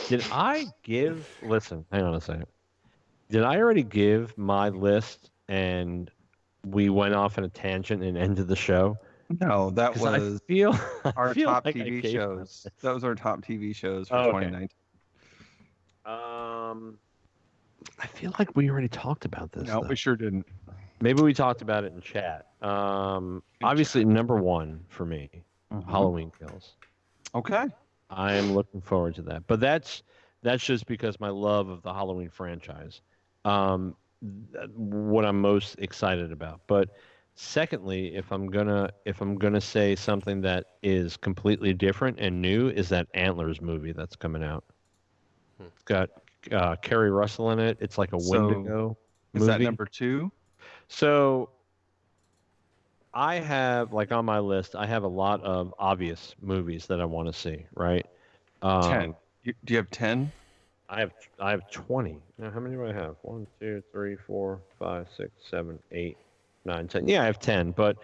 Did I give? Listen, hang on a second. Did I already give my list and we went off on a tangent and ended the show? No, that 'Cause I was feel our I feel top like I TV gave my shows. list. That was our top TV shows for Oh, okay. 2019. I feel like we already talked about this. No, though. we sure didn't. Maybe we talked about it in chat. Obviously, number one for me, Halloween Kills. Okay. I am looking forward to that. But that's just because my love of the Halloween franchise. What I'm most excited about. But secondly, if I'm gonna say something that is completely different and new, is that Antlers movie that's coming out. It's got Kerry Russell in it. It's like a So, Wendigo Is movie. that number 2? So I have, like, on my list, I have a lot of obvious movies that I want to see, right? 10. Do you have 10? I have 20. Now, how many do I have? 1, 2, 3, 4, 5, 6, 7, 8, 9, 10. Yeah, I have 10. But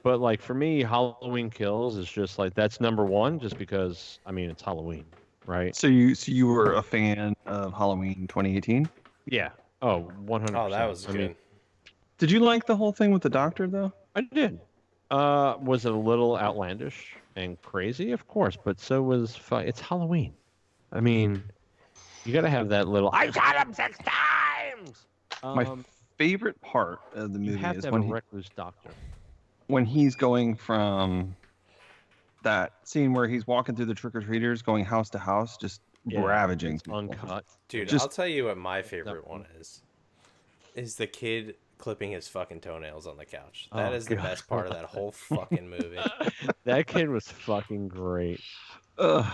like, for me, Halloween Kills is just like, that's number one, just because, I mean, it's Halloween, right? So you were a fan of Halloween 2018? Yeah. Oh, 100%. Oh, that was I good. mean, Did you like the whole thing with the doctor though? I did. Was it a little outlandish and crazy? Of course, but so was it's Halloween. I mean, you got to have that little. I shot him 6 times. My favorite part of the You movie have is to have when a he, recluse doctor. when he's going from that scene where he's walking through the trick-or-treaters, going house to house, just Yeah, ravaging it's people. uncut. Dude, Just- I'll tell you what my favorite one is. Is the kid clipping his fucking toenails on the couch. That Oh, is the God. best part of that whole fucking movie. That kid was fucking great. Ugh.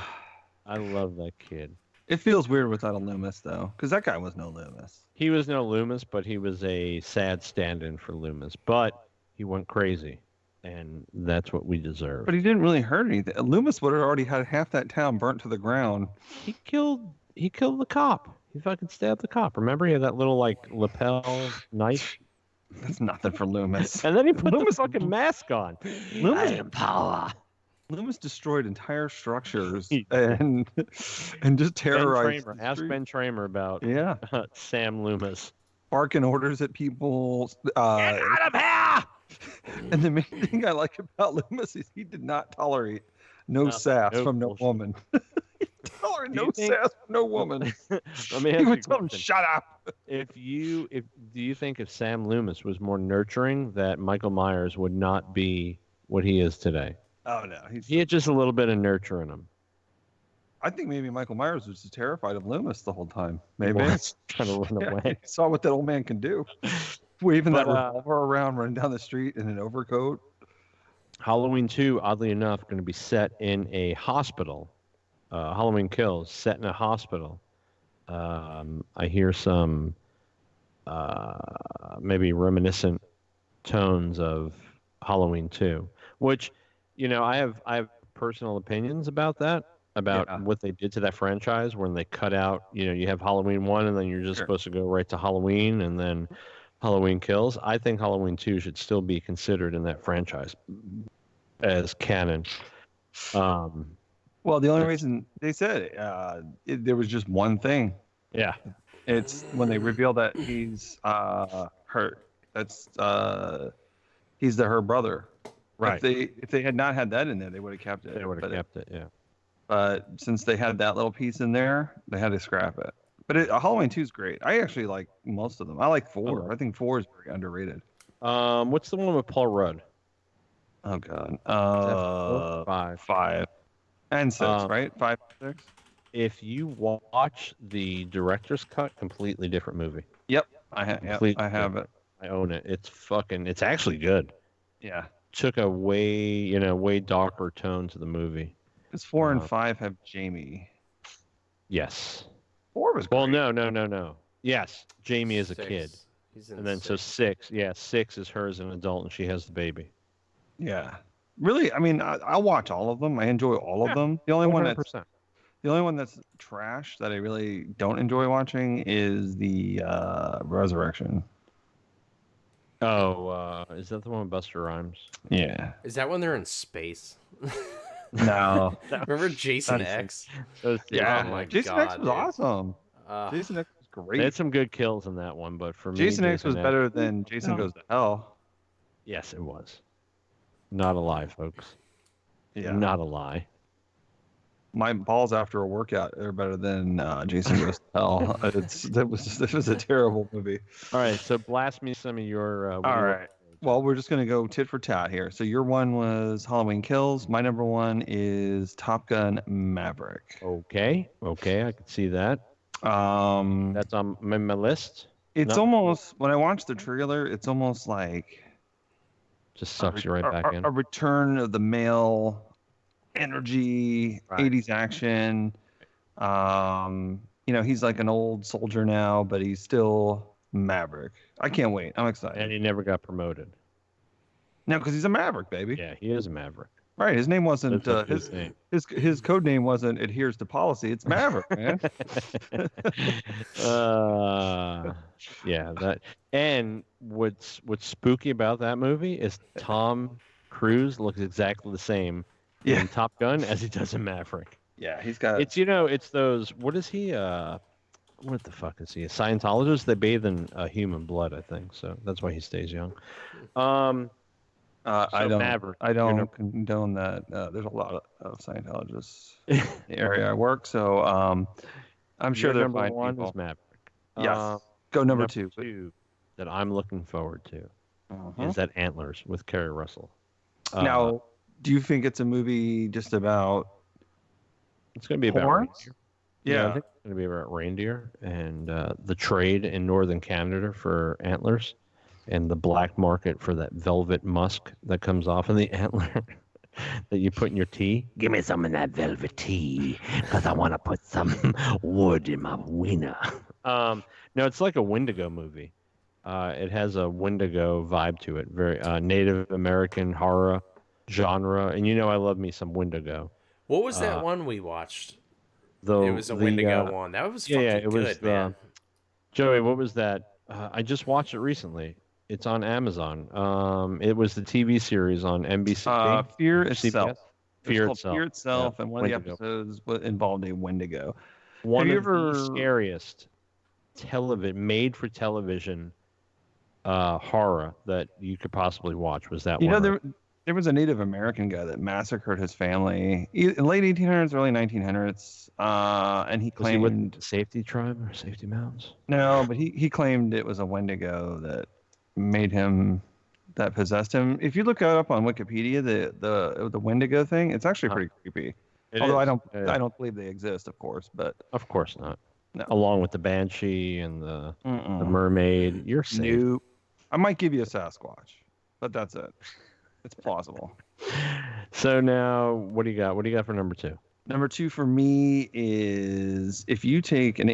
I love that kid. It feels weird without a Loomis though, because that guy was no Loomis. He was no Loomis, but he was a sad stand-in for Loomis. But he went crazy, and that's what we deserve. But he didn't really hurt anything. Loomis would have already had half that town burnt to the ground. He killed the cop. He fucking stabbed the cop. Remember, he had that little like lapel knife, That's nothing for Loomis. and then he put Loomis- the fucking mask on. Loomis- I am power. Loomis destroyed entire structures He and just terrorized. Ben Tramer. the Ask street. Ben Tramer about Yeah, Sam Loomis. barking orders at people. Get out of here! And the main thing I like about Loomis is he did not tolerate no Nothing, sass no from no bullshit. woman. He tolerate Do you no think- sass from no woman. Let me He ask you would a tell him, question. "Shut up." Do you think if Sam Loomis was more nurturing, that Michael Myers would not be what he is today? Oh no, He had just a little bit of nurture in him. I think maybe Michael Myers was just terrified of Loomis the whole time. He Maybe. was trying to run Yeah, away. he saw what that old man can do. Waving that But, revolver around, running down the street in an overcoat. Halloween 2, oddly enough, going to be set in a hospital. Halloween Kills, set in a hospital. I hear some maybe reminiscent tones of Halloween 2, which, I have personal opinions about that, about Yeah. what they did to that franchise when they cut out, you have Halloween 1 and then you're just Sure. supposed to go right to Halloween and then Halloween Kills. I think Halloween 2 should still be considered in that franchise as canon. Well, the only reason they said there was just one thing. Yeah. It's when they reveal that he's her. That's he's her brother. Right. If they had not had that in there, they would have kept it. They would have kept it, yeah. But since they had that little piece in there, they had to scrap it. But Halloween 2 is great. I actually like most of them. I like 4. Okay. I think 4 is very underrated. What's the one with Paul Rudd? Oh God. Is that 4? 5. 5 and 6, Um, right? 5, 6. If you watch the director's cut, completely different movie. Yep, I have it. I own it. It's actually good. Yeah, Took a way darker tone to the movie. because 4 and 5 have Jamie. Yes. 4 was Well, great. no. Yes, Jamie is a 6. kid. He's in And then so 6. 6 is her as an adult and she has the baby. Yeah, really. I mean, I'll watch all of them. I enjoy all of them. The only one that's 100%. trash that I really don't enjoy watching is the Resurrection. Oh, is that the one with Buster Rhymes? Yeah. Is that when they're in space? No. Remember Jason That's- X? Yeah. Oh my Jason God, X was dude. awesome. Uh, Jason X was They great. had some good kills in that one, but for me, Jason X was better than Jason No. Goes to Hell. Yes, it was. Not a lie, folks. Yeah. Not a lie. My balls after a workout are better than Jason Goes to Hell. That was a terrible movie. All right, so blast me some of your. what do All you right. Well, we're just gonna go tit for tat here. So your one was Halloween Kills. My number one is Top Gun Maverick. Okay, I can see that. That's on my list. It's No. almost when I watch the trailer, it's almost like Just sucks you right back in. a return of the male energy, Right. 80s action. He's like an old soldier now, but he's still Maverick. I can't wait. I'm excited. And he never got promoted. No, because he's a Maverick, baby. Yeah, he is a Maverick. Right. His name wasn't That's his name. his code name wasn't adheres to policy. It's Maverick, man. Yeah, that. And what's spooky about that movie is Tom Cruise looks exactly the same Yeah. in Top Gun as he does in Maverick. Yeah, he's got It's those. What is he? What the fuck is he? A Scientologist? They bathe in human blood, I think. So that's why he stays young. I don't Maverick, I you're don't number- condone that. There's a lot of Scientologists in the area I work, so I'm sure Your they're number fine one people. is Maverick. Yes. Go number two. that I'm looking forward to Uh-huh. is that Antlers with Kerry Russell. Now, do you think it's a movie just about It's going to be about porn? reindeer. I Yeah. think it's going to be about reindeer and the trade in northern Canada for antlers and the black market for that velvet musk that comes off of the antler that you put in your tea. Give me some of that velvet tea because I want to put some wood in my wiener. No, it's like a Wendigo movie. It has a Wendigo vibe to it, very Native American horror genre. And I love me some Wendigo. What was that one we watched? Though It was a Wendigo one. That was fucking it was good, man. Joey, what was that? I just watched it recently. It's on Amazon. It was the TV series on NBC. Fear CBS? Itself. Fear It's called Fear Itself, Yeah, and one of the Wendigo. episodes involved a Wendigo. One you of the ever- scariest made for television horror that you could possibly watch was that You know, one. Right? there was a Native American guy that massacred his family late 1800s, early 1900s, and he Was he with claimed the Safety Tribe or Safety Mountains? no, but he claimed it was a Wendigo that made him that possessed him. If you look it up on Wikipedia, the Wendigo thing, it's actually pretty creepy. It Although is. I don't believe they exist, of course, but Of course not. No. Along with the Banshee and the mm-mm. Mermaid, you're safe. Nope. I might give you a Sasquatch, but that's it. It's plausible. So now, what do you got? What do you got for number 2? Number 2 for me is if you take an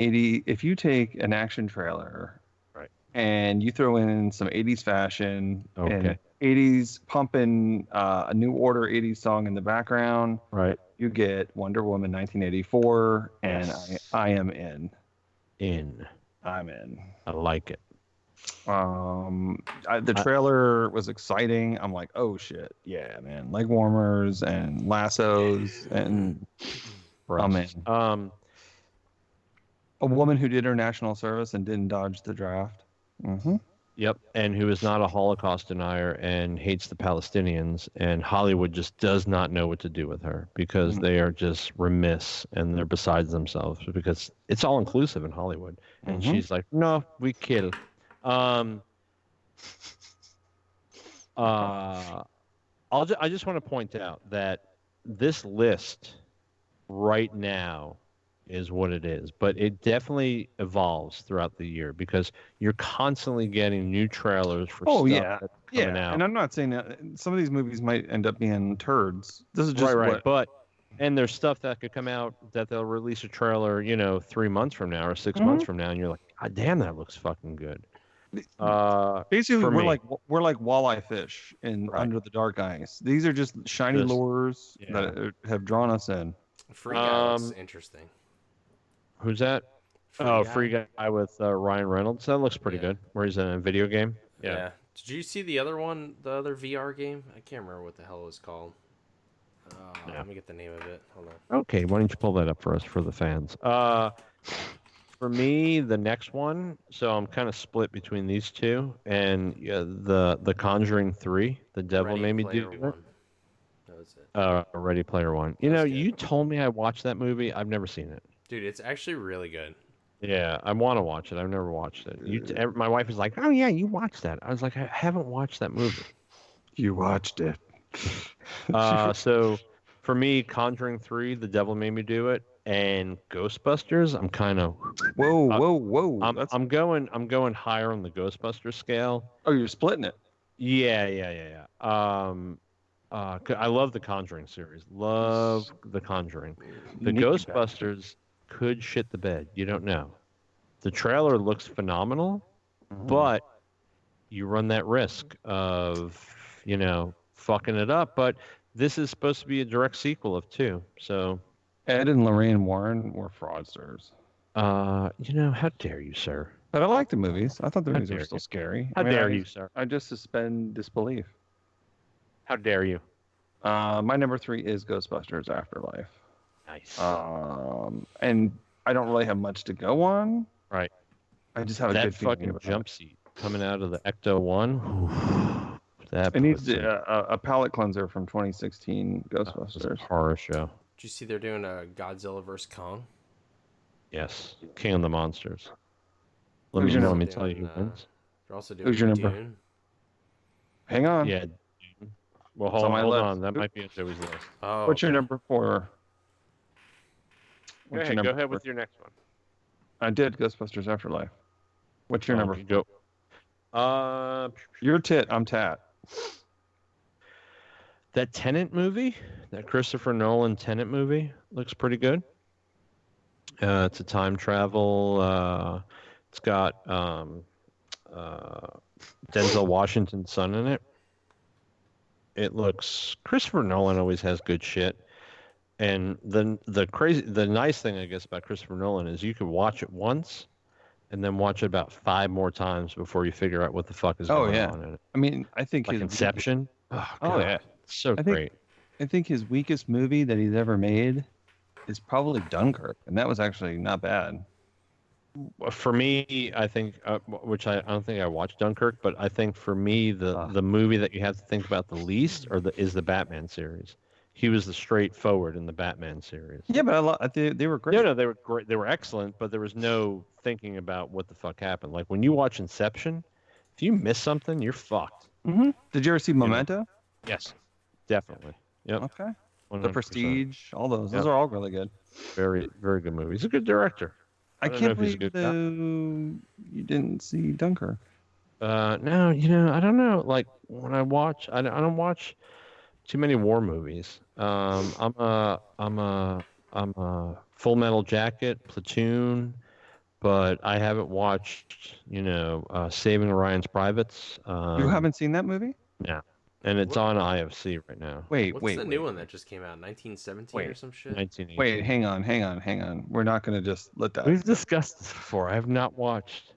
action trailer, right, and you throw in some 80s fashion okay, and 80s pumping a New Order 80s song in the background, right, you get Wonder Woman 1984, and Yes. I am in. I'm in. I like it. The trailer was exciting. I'm like, oh shit, yeah, man, leg warmers and lassos, and I'm in. A woman who did her national service and didn't dodge the draft. Mm-hmm. Yep, and who is not a Holocaust denier and hates the Palestinians, and Hollywood just does not know what to do with her because they are just remiss and they're besides themselves because it's all inclusive in Hollywood, and she's like, no, we kill. I just want to point out that this list right now is what it is, but it definitely evolves throughout the year because you're constantly getting new trailers for stuff that's coming out. And I'm not saying that some of these movies might end up being turds. This is just right. But there's stuff that could come out that they'll release a trailer, 3 months from now or 6 months from now, and you're like, God damn, that looks fucking good. Basically, for we're me. we're like walleye fish in Under the Dark Ice. These are just shiny lures that have drawn us in. Free Guy looks interesting. Who's that? Free Guy with Ryan Reynolds. That looks pretty good. Where he's in a video game. Yeah. Did you see the other one, the other VR game? I can't remember what the hell it was called. Let me get the name of it. Hold on. Okay, why don't you pull that up for us for the fans? For me, the next one. So I'm kind of split between these two, and the Conjuring 3, The Devil Made Me Do It. That was it. Ready Player One. You told me I watched that movie. I've never seen it. Dude, it's actually really good. Yeah, I want to watch it. I've never watched it. My wife is like, "Oh yeah, you watched that." I was like, "I haven't watched that movie." You watched it. So for me, Conjuring 3, The Devil Made Me Do It, and Ghostbusters, I'm kind of whoa. I'm going higher on the Ghostbusters scale. Oh, you're splitting it. Yeah. I love the Conjuring series. Love the Conjuring. The Ghostbusters could shit the bed. You don't know. The trailer looks phenomenal, but you run that risk of, fucking it up. But this is supposed to be a direct sequel of 2. So Ed and Lorraine Warren were fraudsters. How dare you, sir? But I like the movies. I thought the movies were still scary. How dare you, sir? I just suspend disbelief. How dare you? My number 3 is Ghostbusters Afterlife. Nice. And I don't really have much to go on. Right. I just have a that good feeling fucking about jump seat coming out of the Ecto 1. That it needs a palate cleanser from 2016 Ghostbusters. Horror show. Did you see they're doing a Godzilla vs. Kong? Yes. King of the Monsters. Let Who's your me number? tell you who wins. They're also doing Who's your number? Dune. Hang on. Yeah. Well, It's hold on my list. on. That might be on Joey's list. Oh, What's your number 4? Go ahead with your next one. I did Ghostbusters Afterlife. What's your number? Go. You're tit. I'm tat. That Tenet movie, that Christopher Nolan Tenet movie, looks pretty good. It's a time travel. It's got Denzel Washington's son in it. It looks. Christopher Nolan always has good shit. And the nice thing, I guess, about Christopher Nolan is you could watch it once and then watch it about 5 more times before you figure out what the fuck is going on in it. I mean, I think Like Inception. Oh yeah, so great. I think his weakest movie that he's ever made is probably Dunkirk, and that was actually not bad. For me, I think, which I don't think I watched Dunkirk, but I think for me, the Ah. the movie that you have to think about the least is the Batman series. He was the straightforward in the Batman series. Yeah, but they were great. No, they were great. They were excellent, but there was no thinking about what the fuck happened. Like when you watch Inception, if you miss something, you're fucked. Mm-hmm. Did you ever see Memento? Yes, definitely. Yep. Okay. The 100%. Prestige, all those. Those Yep. are all really good. Very, very good movie. He's a good director. I don't know can't if he's a believe good guy. you didn't see Dunkirk. No, I don't know. Like when I watch, I don't watch too many war movies. I'm a Full Metal Jacket, Platoon, but I haven't watched, Saving Ryan's Privates. You haven't seen that movie? Yeah, and it's on IFC right now. Wait, What's wait, the wait, new one that just came out? 1917 or Wait. some shit? 1980. Wait, hang on. We're not going to just let that. We've discussed this before. I have not watched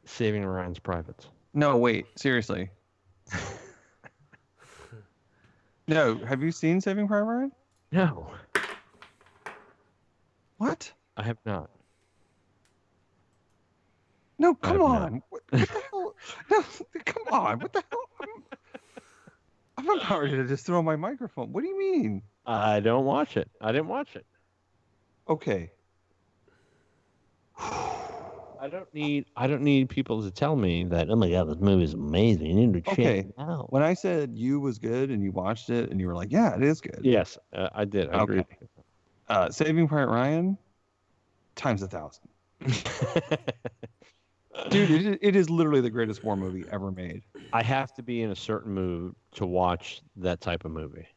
Saving Ryan's Privates. No, wait, seriously. No, have you seen Saving Private Ryan? No, What? I have not. No, I come have not. on. What the hell? No, come on. What the hell? I'm about ready to just throw my microphone. What do you mean? I don't watch it. I didn't watch it. Okay. I don't need people to tell me that, oh my god, this movie is amazing. You need to check Okay. it out. When I said you was good and you watched it and you were like, yeah, it is good. Yes, I did. I agree. Okay. Saving Private Ryan, times 1,000. Dude, it is literally the greatest war movie ever made. I have to be in a certain mood to watch that type of movie.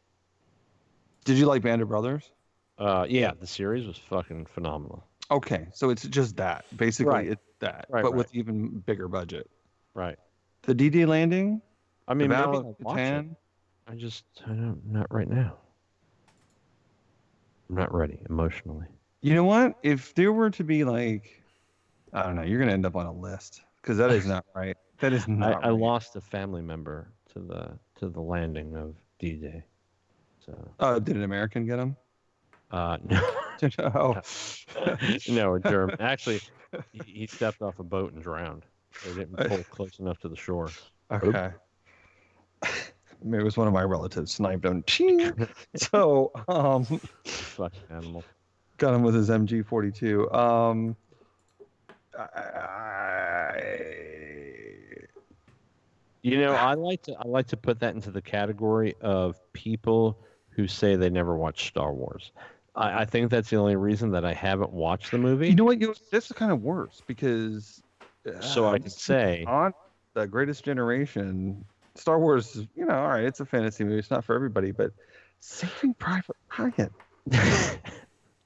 Did you like Band of Brothers? Yeah, the series was fucking phenomenal. Okay, so it's just that. Basically, Right. it's that, Right, but right. with even bigger budget. Right. The D-Day landing, I mean, the maybe Battle I'll of watch it. Catan. I don't, not right now. I'm not ready emotionally. You know what? If there were to be like, I don't know, you're gonna end up on a list because that is not right. That is not. I right. lost a family member to the landing of D-Day. So Did an American get him? no. Oh. No, a German. Actually, he stepped off a boat and drowned. They didn't pull close enough to the shore. Okay. Maybe it was one of my relatives sniped him. Ching! So, Fucking animal. got him with his MG42. I like to put that into the category of people who say they never watched Star Wars. I think that's the only reason that I haven't watched the movie. You know what? This is kind of worse because. So I can say on the Greatest Generation, Star Wars. All right, it's a fantasy movie. It's not for everybody, but Saving Private Ryan.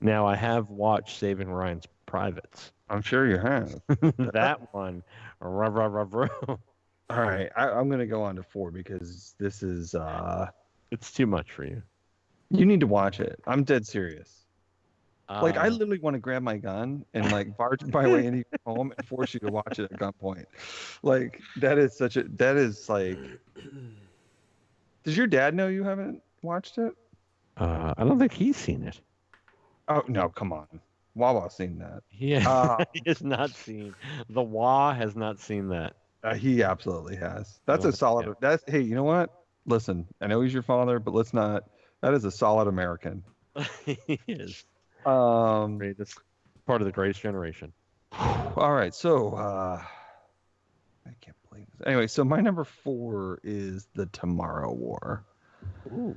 now I have watched Saving Ryan's Privates. I'm sure you have. That one, ruh, ruh, ruh, ruh. All right, I'm gonna go on to 4 because this is. It's too much for you. You need to watch it. I'm dead serious. Like I Uh, literally want to grab my gun and like barge my way into your home and force you to watch it at gunpoint. Like that is like. Does your dad know you haven't watched it? I don't think he's seen it. Oh no, come on. Wawa's seen that. Yeah, he has not seen. The Wah has not seen that. He absolutely has. That's Well, a solid. yeah. That's hey, you know what? Listen, I know he's your father, but let's not. That is a solid American. He is. Greatest part of the greatest generation. All right, so I can't believe this. Anyway, so my number 4 is the Tomorrow War. Ooh.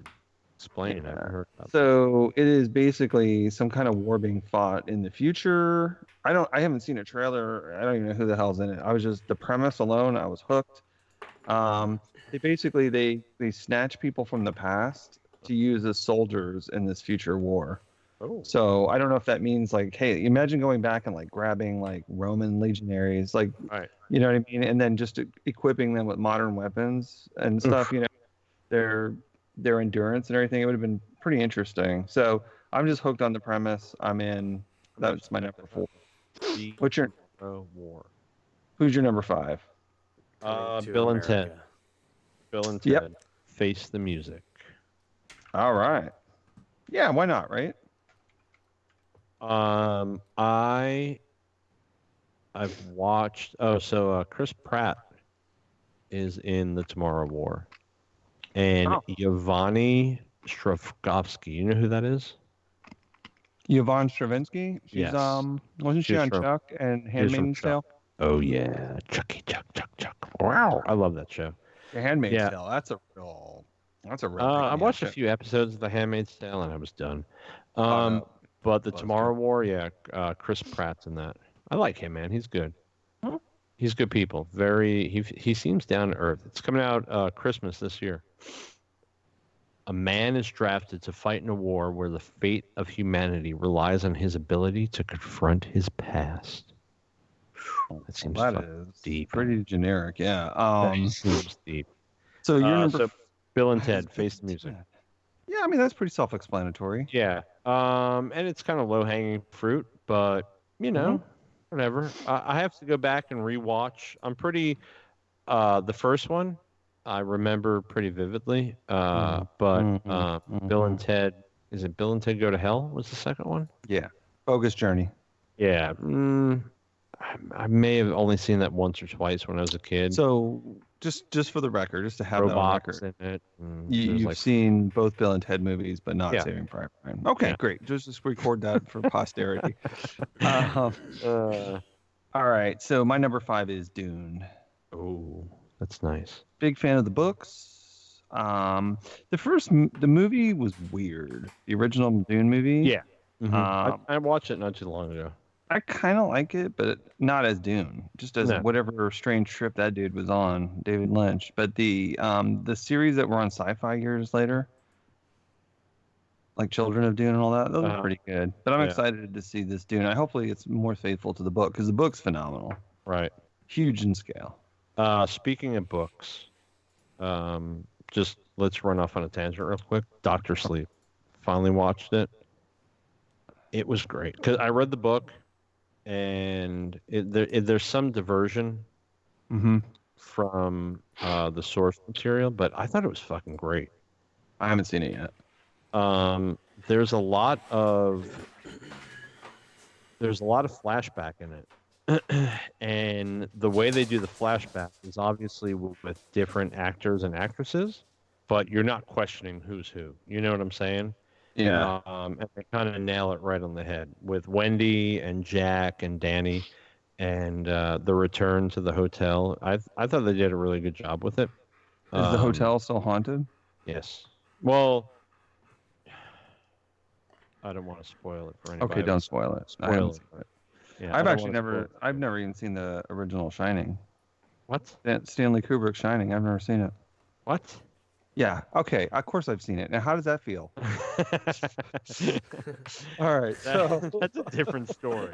Explain. I haven't heard about that. So it is basically some kind of war being fought in the future. I haven't seen a trailer. I don't even know who the hell's in it. I was just the premise alone. I was hooked. They snatch people from the past to use as soldiers in this future war. Oh. So I don't know if that means like, hey, imagine going back and like grabbing like Roman legionaries, like, Right. you know what I mean, and then just equipping them with modern weapons and stuff. Their endurance and everything. It would have been pretty interesting. So I'm just hooked on the premise. I'm in. That's my number 4. The What's your? War. Who's your number 5? Coming to Bill and Ted. America. Bill and Ted. Yep. Face the Music. All right. Yeah, why not, right? I I've watched. Oh, so Chris Pratt is in the Tomorrow War, and Oh. Yvonne Strahovski. You know who that is? Yvonne Stravinsky. She's Yes. wasn't she She's on from- Chuck and Handmaid's Chuck. Tale? Oh yeah, Chuck. Wow, I love that show. The Handmaid's Yeah. Tale. That's a real I watched a show. few episodes of The Handmaid's Tale, and I was done. Oh, no. But the Well, Tomorrow War, yeah, Chris Pratt's in that. I like him, man. He's good. Huh? He's good people. He seems down to earth. It's coming out Christmas this year. A man is drafted to fight in a war where the fate of humanity relies on his ability to confront his past. That seems That fucking is deep. pretty generic. Yeah. That seems deep. So you're number. So Bill and Ted, Face the Music. Yeah, I mean that's pretty self-explanatory. Yeah. And it's kind of low-hanging fruit, but you know, whatever. I have to go back and rewatch. I'm pretty. The first one, I remember pretty vividly. But Bill and Ted. Is it Bill and Ted Go to Hell? Was the second one? Yeah. Bogus Journey. Yeah. I may have only seen that once or twice when I was a kid. So just for the record, just to have that on Robots record, in it. you've seen both Bill and Ted movies, but not Yeah. Saving Private Ryan. Okay, Yeah. great. Just record that for posterity. All right. So my number 5 is Dune. Oh, that's nice. Big fan of the books. The movie was weird. The original Dune movie. Yeah. Um, I watched it not too long ago. I kind of like it, but not as Dune. Just as No. whatever strange trip that dude was on, David Lynch. But the series that were on Sci-Fi years later, like Children of Dune and all that, those are pretty good. But I'm Yeah. excited to see this Dune. Hopefully it's more faithful to the book because the book's phenomenal, Right. huge in scale. Speaking of books, just let's run off on a tangent real quick. Dr. Sleep. Finally watched it. It was great because I read the book, and there's some diversion Mm-hmm. from the source material, but I thought it was fucking great. I haven't seen it yet. There's a lot of flashback in it. And the way they do the flashback is obviously with different actors and actresses, but you're not questioning who's who. You know what I'm saying? Yeah. And they kind of nail it right on the head with Wendy and Jack and Danny and the return to the hotel. I thought they did a really good job with it. Is the hotel still haunted? Yes. Well, I don't want to spoil it for anybody. Okay, don't spoil it. I haven't seen it. Yeah, I I've don't actually wanna spoil it. I've never even seen the original Shining. What? Stanley Kubrick Shining. I've never seen it. What? Yeah. Okay. Of course I've seen it. Now, how does that feel? All right. So That's a different story.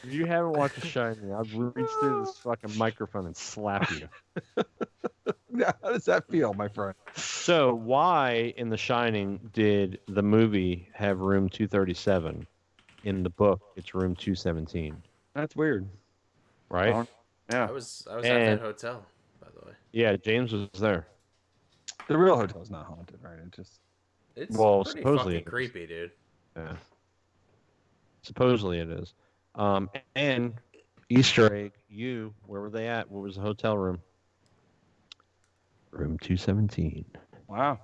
If you haven't watched The Shining, I'll reach through this fucking microphone and slap you. how does that feel, my friend? So, why in The Shining did the movie have room 237? In the book, it's room 217, That's weird. right? Oh, yeah. I was at And- that hotel, by the way. Yeah, James was there. The real hotel's not haunted, right? It just. It's Well, pretty supposedly fucking it is. creepy, dude. Yeah. Supposedly it is. And Easter egg, where were they at? What was the hotel room? Room 217. Wow.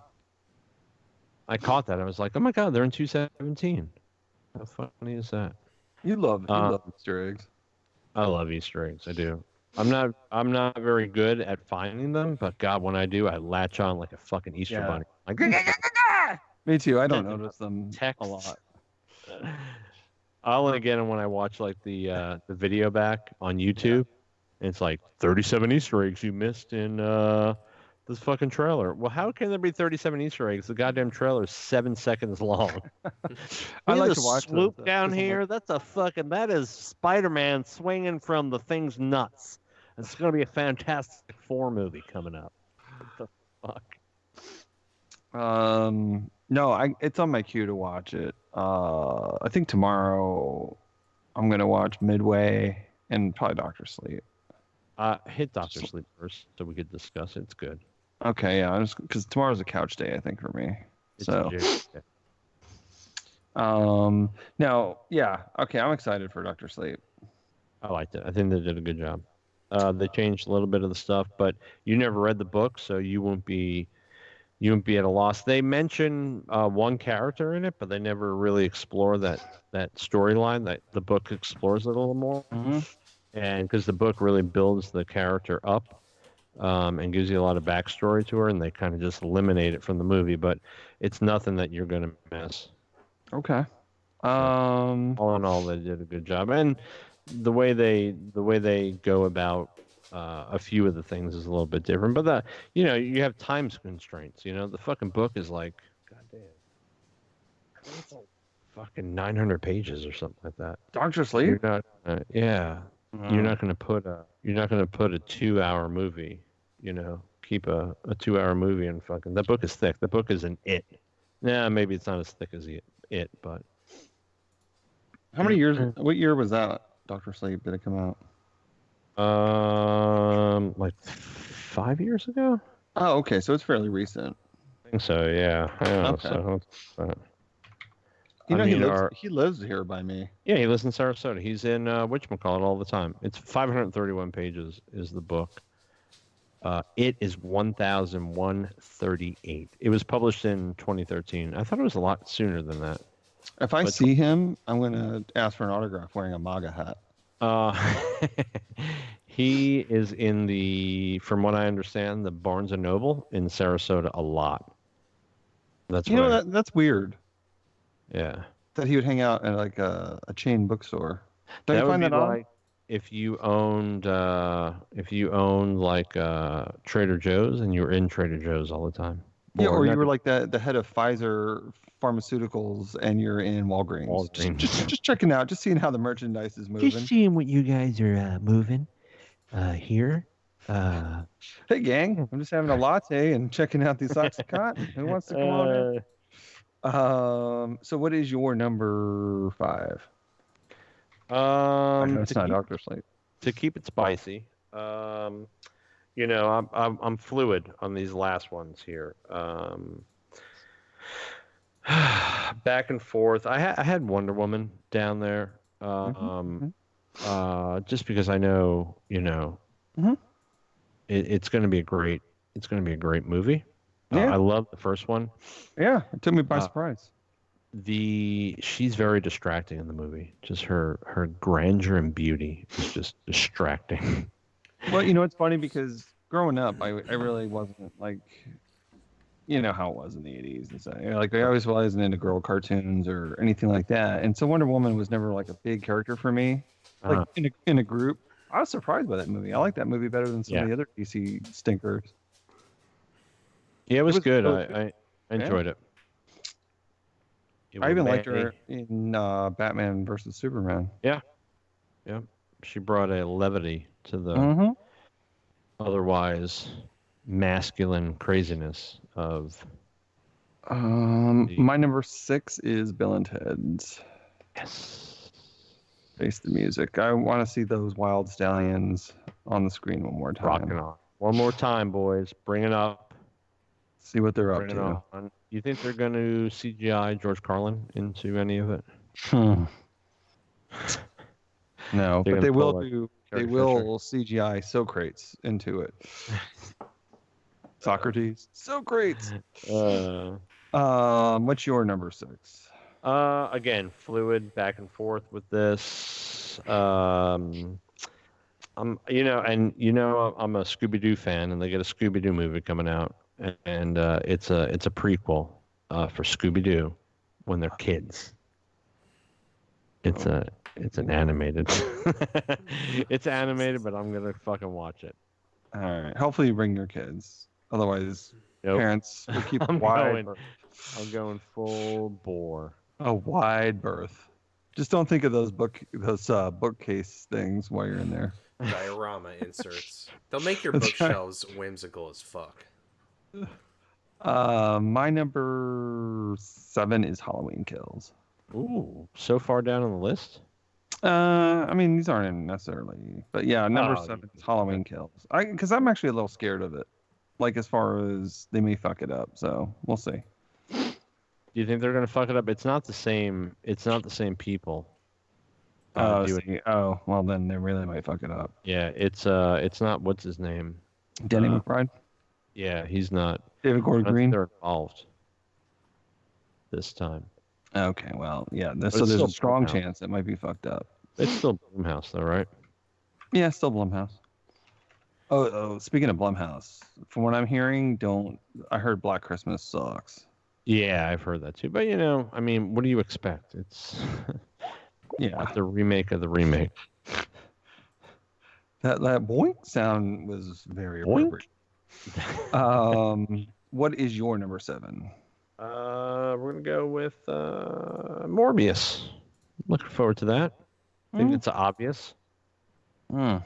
I caught that. I was like, oh my God, they're in 217. How funny is that? You love Easter eggs. I love Easter eggs. I do. I'm not very good at finding them, but God, when I do, I latch on like a fucking Easter Yeah. bunny. Like, Me too. I don't notice them text a lot. I'll only get them when I watch like the video back on YouTube. And it's like 37 Easter eggs you missed in this fucking trailer. Well, how can there be 37 Easter eggs? The goddamn trailer is 7 seconds long. I like the to watch swoop those, down 'cause I'm here. That is Spider-Man swinging from the thing's nuts. It's going to be a Fantastic Four movie coming up. What the fuck? No, it's on my queue to watch it. I think tomorrow I'm gonna watch Midway and probably Doctor Sleep. Hit Doctor Sleep first so we could discuss it. It's good. Okay, yeah, because tomorrow's a couch day, I think, for me. It's So, legit. now, yeah, okay, I'm excited for Doctor Sleep. I liked it. I think they did a good job. They changed a little bit of the stuff, but you never read the book, so you won't be at a loss. They mention one character in it, but they never really explore that storyline. That the book explores it a little more, Mm-hmm. and because the book really builds the character up and gives you a lot of backstory to her, and they kind of just eliminate it from the movie. But it's nothing that you're gonna miss. Okay. All in all, they did a good job, and the way they go about a few of the things is a little bit different. But you have time constraints. The fucking book is like, goddamn, it's like fucking 900 pages or something like that. Doctor Sleep. You're not, yeah, you're not gonna put a 2-hour movie. Keep a 2-hour movie and fucking that book is thick. The book is an it. Nah, maybe it's not as thick as it, but. How many years? What year was that? Doctor Sleep, did it come out? Like 5 years ago. Oh, okay. So it's fairly recent. I think so. Yeah. Yeah. Okay. So, You know, I mean, he lives here by me. yeah, he lives in Sarasota. He's in whatchamacallit all the time. It's 531 pages is the book. It is 1,138. It was published in 2013. I thought it was a lot sooner than that. If I But- see him, I'm gonna ask for an autograph wearing a MAGA hat. He is in from what I understand, the Barnes and Noble in Sarasota a lot. That's You know right. that's weird Yeah. that he would hang out at like a chain bookstore. Don't you would find be that odd? like if you owned like Trader Joe's and you were in Trader Joe's all the time. Yeah, or you not were like the head of Pfizer Pharmaceuticals and you're in Walgreens. Walgreens. Just checking out, just seeing how the merchandise is moving. seeing what you guys are moving here. Hey gang, I'm just having a latte and checking out these socks of cotton. Who wants to come on in? So what is your number 5? I know it's to not keep- Doctor Sleep. to keep it spicy, I'm fluid on these last ones here. Back and forth. I had Wonder Woman down there, just because I know, Mhm. it's going to be a great movie. Yeah. I love the first one. Yeah, it took me by Uh, surprise. She's very distracting in the movie. Just her grandeur and beauty is just distracting. Well, it's funny because growing up, I really wasn't like, you know how it was in the 80s and stuff. Like I always wasn't into girl cartoons or anything like that. And so Wonder Woman was never like a big character for me. Like in a group, I was surprised by that movie. I like that movie better than some of the other DC stinkers. Yeah, it was good. it was I enjoyed it. I even liked her in Batman versus Superman. She brought a levity to the Mm-hmm. otherwise masculine craziness of. My number 6 is Bill and Ted's Yes. Face the Music. I want to see those wild stallions on the screen one more time. Rocking on. One more time, boys. Bring it up. See what they're up Bring it to. on. You think they're going to CGI George Carlin into any of it? No, They're but they gonna will pull, like, do. They Carrie will CGI Socrates into it. Socrates. Socrates. What's your number 6? Again, fluid back and forth with this. I'm a Scooby Doo fan, and they get a Scooby Doo movie coming out, and it's a prequel for Scooby Doo when they're kids. It's an animated. It's animated, but I'm gonna fucking watch it. All right. Hopefully you bring your kids. Otherwise, Nope. parents will keep I'm wide going. I'm going full bore. a wide berth. Just don't think of those bookcase things while you're in there. Diorama inserts. They'll make your That's right. bookshelves whimsical as fuck. My number 7 is Halloween Kills. Ooh, so far down on the list. I mean, these aren't necessarily, but yeah, number Oh, 7 is Halloween Kills. Because I'm actually a little scared of it. Like as far as they may fuck it up, so we'll see. Do you think they're gonna fuck it up? It's not the same. It's not the same people. Oh, do it. see. Oh, well then they really might fuck it up. Yeah, it's not what's his name. Danny Uh, McBride, Yeah, he's not. David I Gordon don't think Green. they're involved this time. Okay, well, yeah. So it's there's still a strong Blumhouse. chance it might be fucked up. It's still Blumhouse, though, right? Yeah, still Blumhouse. Oh, speaking of Blumhouse, from what I'm hearing, I heard Black Christmas sucks. Yeah, I've heard that too. But I mean, what do you expect? It's Yeah, the remake of the remake. that boink sound was very Boink? appropriate. What is your number 7? We're gonna go with Morbius. Looking forward to that. I think it's obvious. All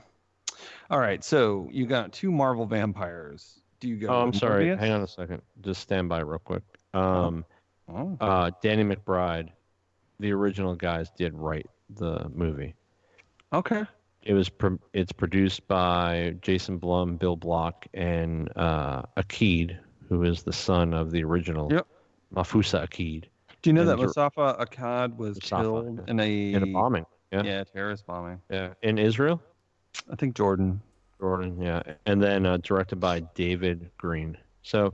right, so you got 2 Marvel vampires. Do you go? Oh, I'm with sorry. Morbius? Hang on a second. Just stand by real quick. Oh. Danny McBride, the original guys did write the movie. Okay. It's produced by Jason Blum, Bill Block, and Akid, who is the son of the original Mafusa Akid. Do you know that And Mustafa Akkad was killed in in a bombing? Yeah. terrorist bombing? Yeah. In Israel? I think Jordan. Yeah. And then directed by David Green. So,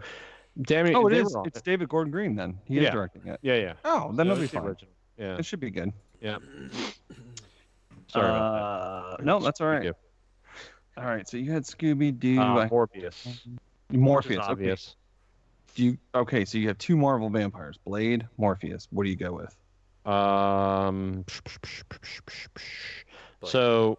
damn it. Oh, it they is. were on It's it. David Gordon Green then. He is Yeah. directing it. Yeah. Oh, then So it'll be it's the fine. original. Yeah. It should be good. Yeah. Sorry about that. No, that's all right. Thank All right, so you had Scooby Doo, you. Morbius. Morpheus. Okay. Obvious. Okay, so you have 2 Marvel vampires, Blade, Morpheus. What do you go with? So,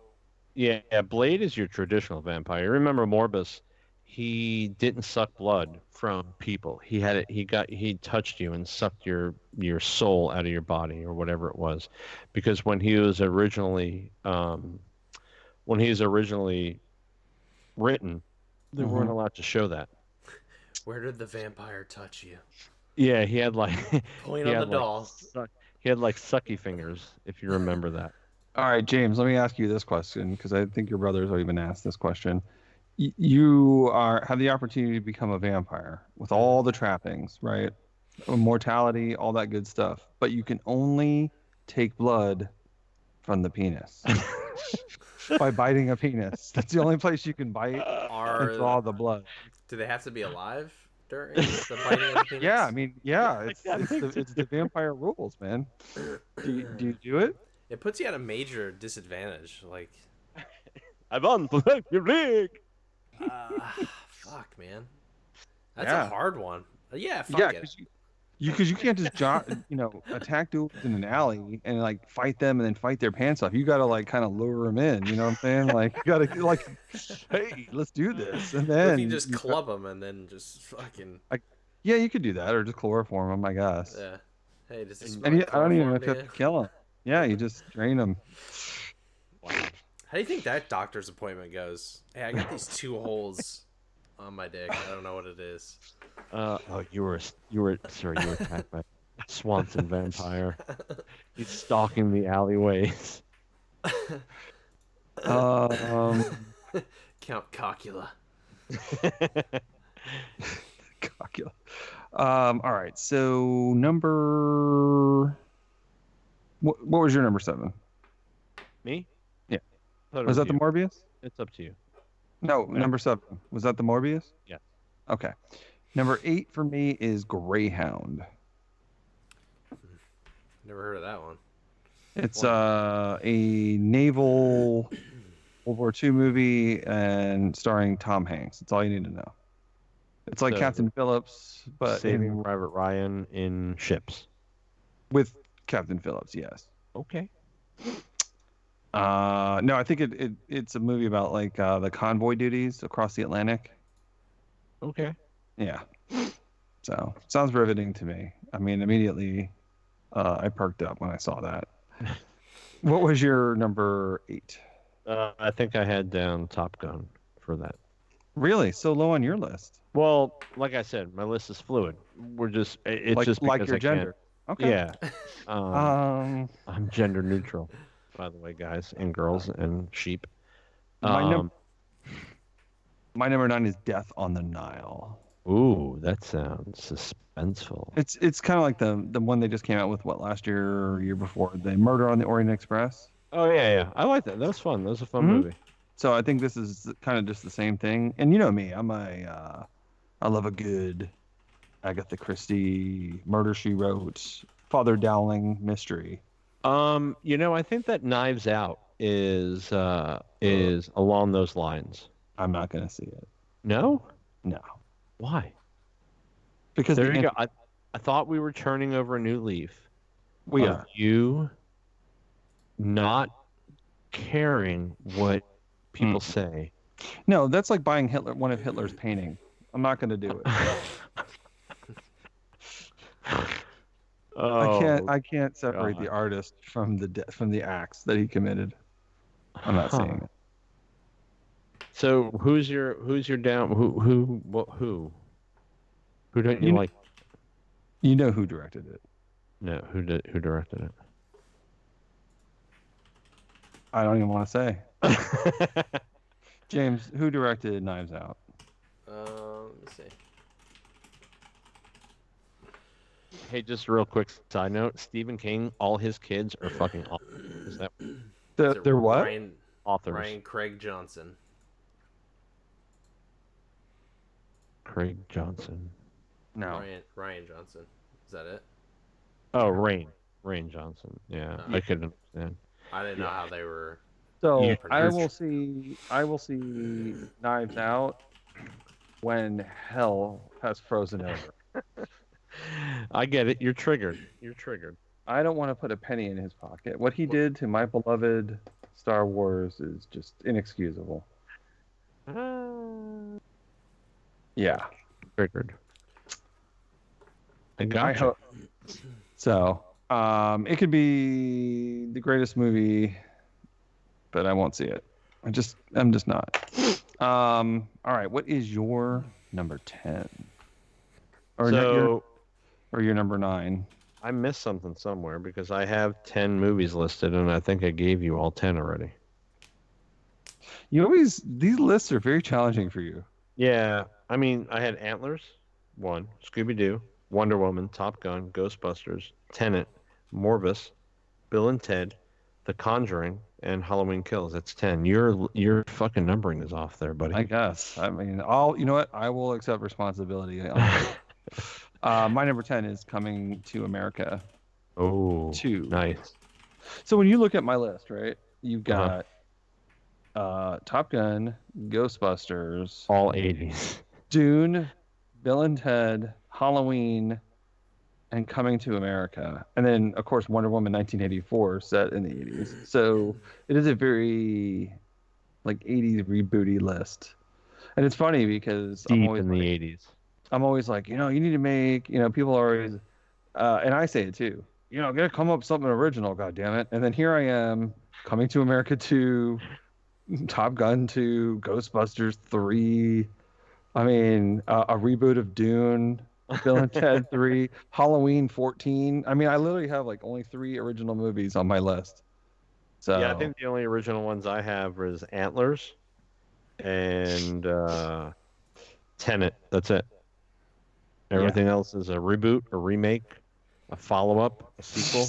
yeah, Blade is your traditional vampire. Remember Morbus? He didn't suck blood from people. He had it. He touched you and sucked your soul out of your body or whatever it was, because when he was originally written, they weren't allowed to show that. Where did the vampire touch you? Yeah, he had like Point he on the had, like, doll. he had like sucky fingers, if you remember that. All right, James, let me ask you this question because I think your brothers have even asked this question. You have the opportunity to become a vampire with all the trappings, right? Immortality, all that good stuff, but you can only take blood from the penis by biting a penis. That's the only place you can bite and draw the blood. Do they have to be alive during the biting of the penis? Yeah, I mean, yeah, it's the vampire rules, man. Do you do it? It puts you at a major disadvantage. Like, I'm on the league. fuck, man. That's Yeah. a hard one. Yeah, fuck Yeah, it. because you can't just attack dudes in an alley and like fight them and then fight their pants off. You gotta like kind of lure them in. You know what I'm saying? Like you gotta like, hey, let's do this, and What then if you just club them and then just fucking... yeah, you could do that or just chloroform them, I guess. Yeah. Hey, does this And I don't even chloroform have to to you? kill them. Yeah, you just drain them. How do you think that doctor's appointment goes? Hey, I got these 2 holes on my dick. I don't know what it is. You were attacked by a Swanson vampire. He's stalking the alleyways. Count Cocula. Cockula. All right. So what was your number 7? Me? Yeah. Thought it Was that the you. Morbius? It's up to you. No, number 7. Was that the Morbius? Yeah. Okay. Number 8 for me is Greyhound. Never heard of that one. It's a naval World War II movie and starring Tom Hanks. That's all you need to know. It's like So, Captain Phillips, but Saving Private Ryan in ships. with Captain Phillips, yes. Okay. No, I think it's a movie about like the convoy duties across the Atlantic. Okay. Yeah. So sounds riveting to me. I mean, immediately I perked up when I saw that. What was your number 8? I think I had down Top Gun for that. Really? So low on your list? Well, like I said, my list is fluid. It's just like because your I gender. Can't. Okay. Yeah. Um, I'm gender neutral, by the way, guys, and girls and sheep. my number 9 is Death on the Nile. Ooh, that sounds suspenseful. It's kind of like the one they just came out with last year or year before, the Murder on the Orient Express. Oh yeah. I like that. That was fun. That was a fun Mhm. movie. So I think this is kind of just the same thing. And you know me, I love a good Agatha Christie, Murder She Wrote, Father Dowling mystery. I think that Knives Out is along those lines. I'm not gonna see it. No? No, Why? because There you go. I thought we were turning over a new leaf we of are. you not caring what people say. No, that's like buying one of Hitler's painting. I'm not gonna do it. Oh, I can't separate the God. artist from the acts that he committed. I'm not Huh. seeing it. So who's your down who don't you You like? you know who directed it? No, who directed it? I don't even want to say. James, who directed Knives Out? Let me see. Hey, just a real quick side note: Stephen King, all his kids are fucking authors. Is that Is it They're what? authors? Ryan Craig Johnson. Craig Johnson. No. Ryan Johnson. Is that it? Oh, Rain Johnson. Yeah, Oh. I couldn't understand. I didn't know how they were. So You- I you're- will see Knives Out when hell has frozen over. I get it. You're triggered. You're triggered. I don't want to put a penny in his pocket. What he did to my beloved Star Wars is just inexcusable. Yeah. Triggered. I I got you. hope. So, it could be the greatest movie, but I won't see it. I'm just not. All right. What is your number 10? Or So your number 9? I missed something somewhere because I have 10 movies listed, and I think I gave you all 10 already. These lists are very challenging for you. Yeah, I mean, I had Antlers, 1, Scooby Doo, Wonder Woman, Top Gun, Ghostbusters, Tenet, Morbius, Bill and Ted, The Conjuring, and Halloween Kills. That's 10. Your fucking numbering is off there, buddy. I guess. I mean, you know what? I will accept responsibility. My number 10 is Coming to America Oh, 2. nice. So when you look at my list, right, you've Uh-huh. got Top Gun, Ghostbusters, All 80s. Dune, Bill and Ted, Halloween, and Coming to America. And then, of course, Wonder Woman 1984 set in the 80s. So it is a very, 80s rebooty list. And it's funny because Deep in the 80s. I'm always like, you need to make, people are always, and I say it too, gotta come up with something original, God damn it. And then here I am, Coming to America 2, Top Gun 2, Ghostbusters 3. I mean, a reboot of Dune, Bill and Ted 3, Halloween 14. I mean, I literally have only 3 original movies on my list. So Yeah, I think the only original ones I have is Antlers and Tenet. That's it. Everything else is a reboot, a remake, a follow-up, a sequel.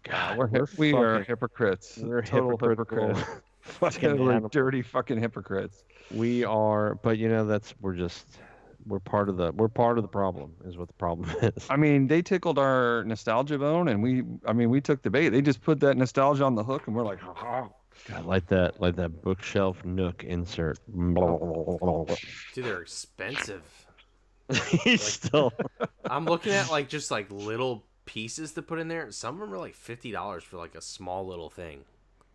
God, we are fucking- hypocrites. We're Total hypocritical. hypocrites. Fucking Totally animals. dirty fucking hypocrites. We are, but we're part of the problem. Is what the problem is. I mean, they tickled our nostalgia bone, and we took the bait. They just put that nostalgia on the hook, and we're like, ha. God, like that bookshelf nook insert. Dude, they're expensive. He's still. I'm looking at just little pieces to put in there. Some of them are like $50 for a small little thing.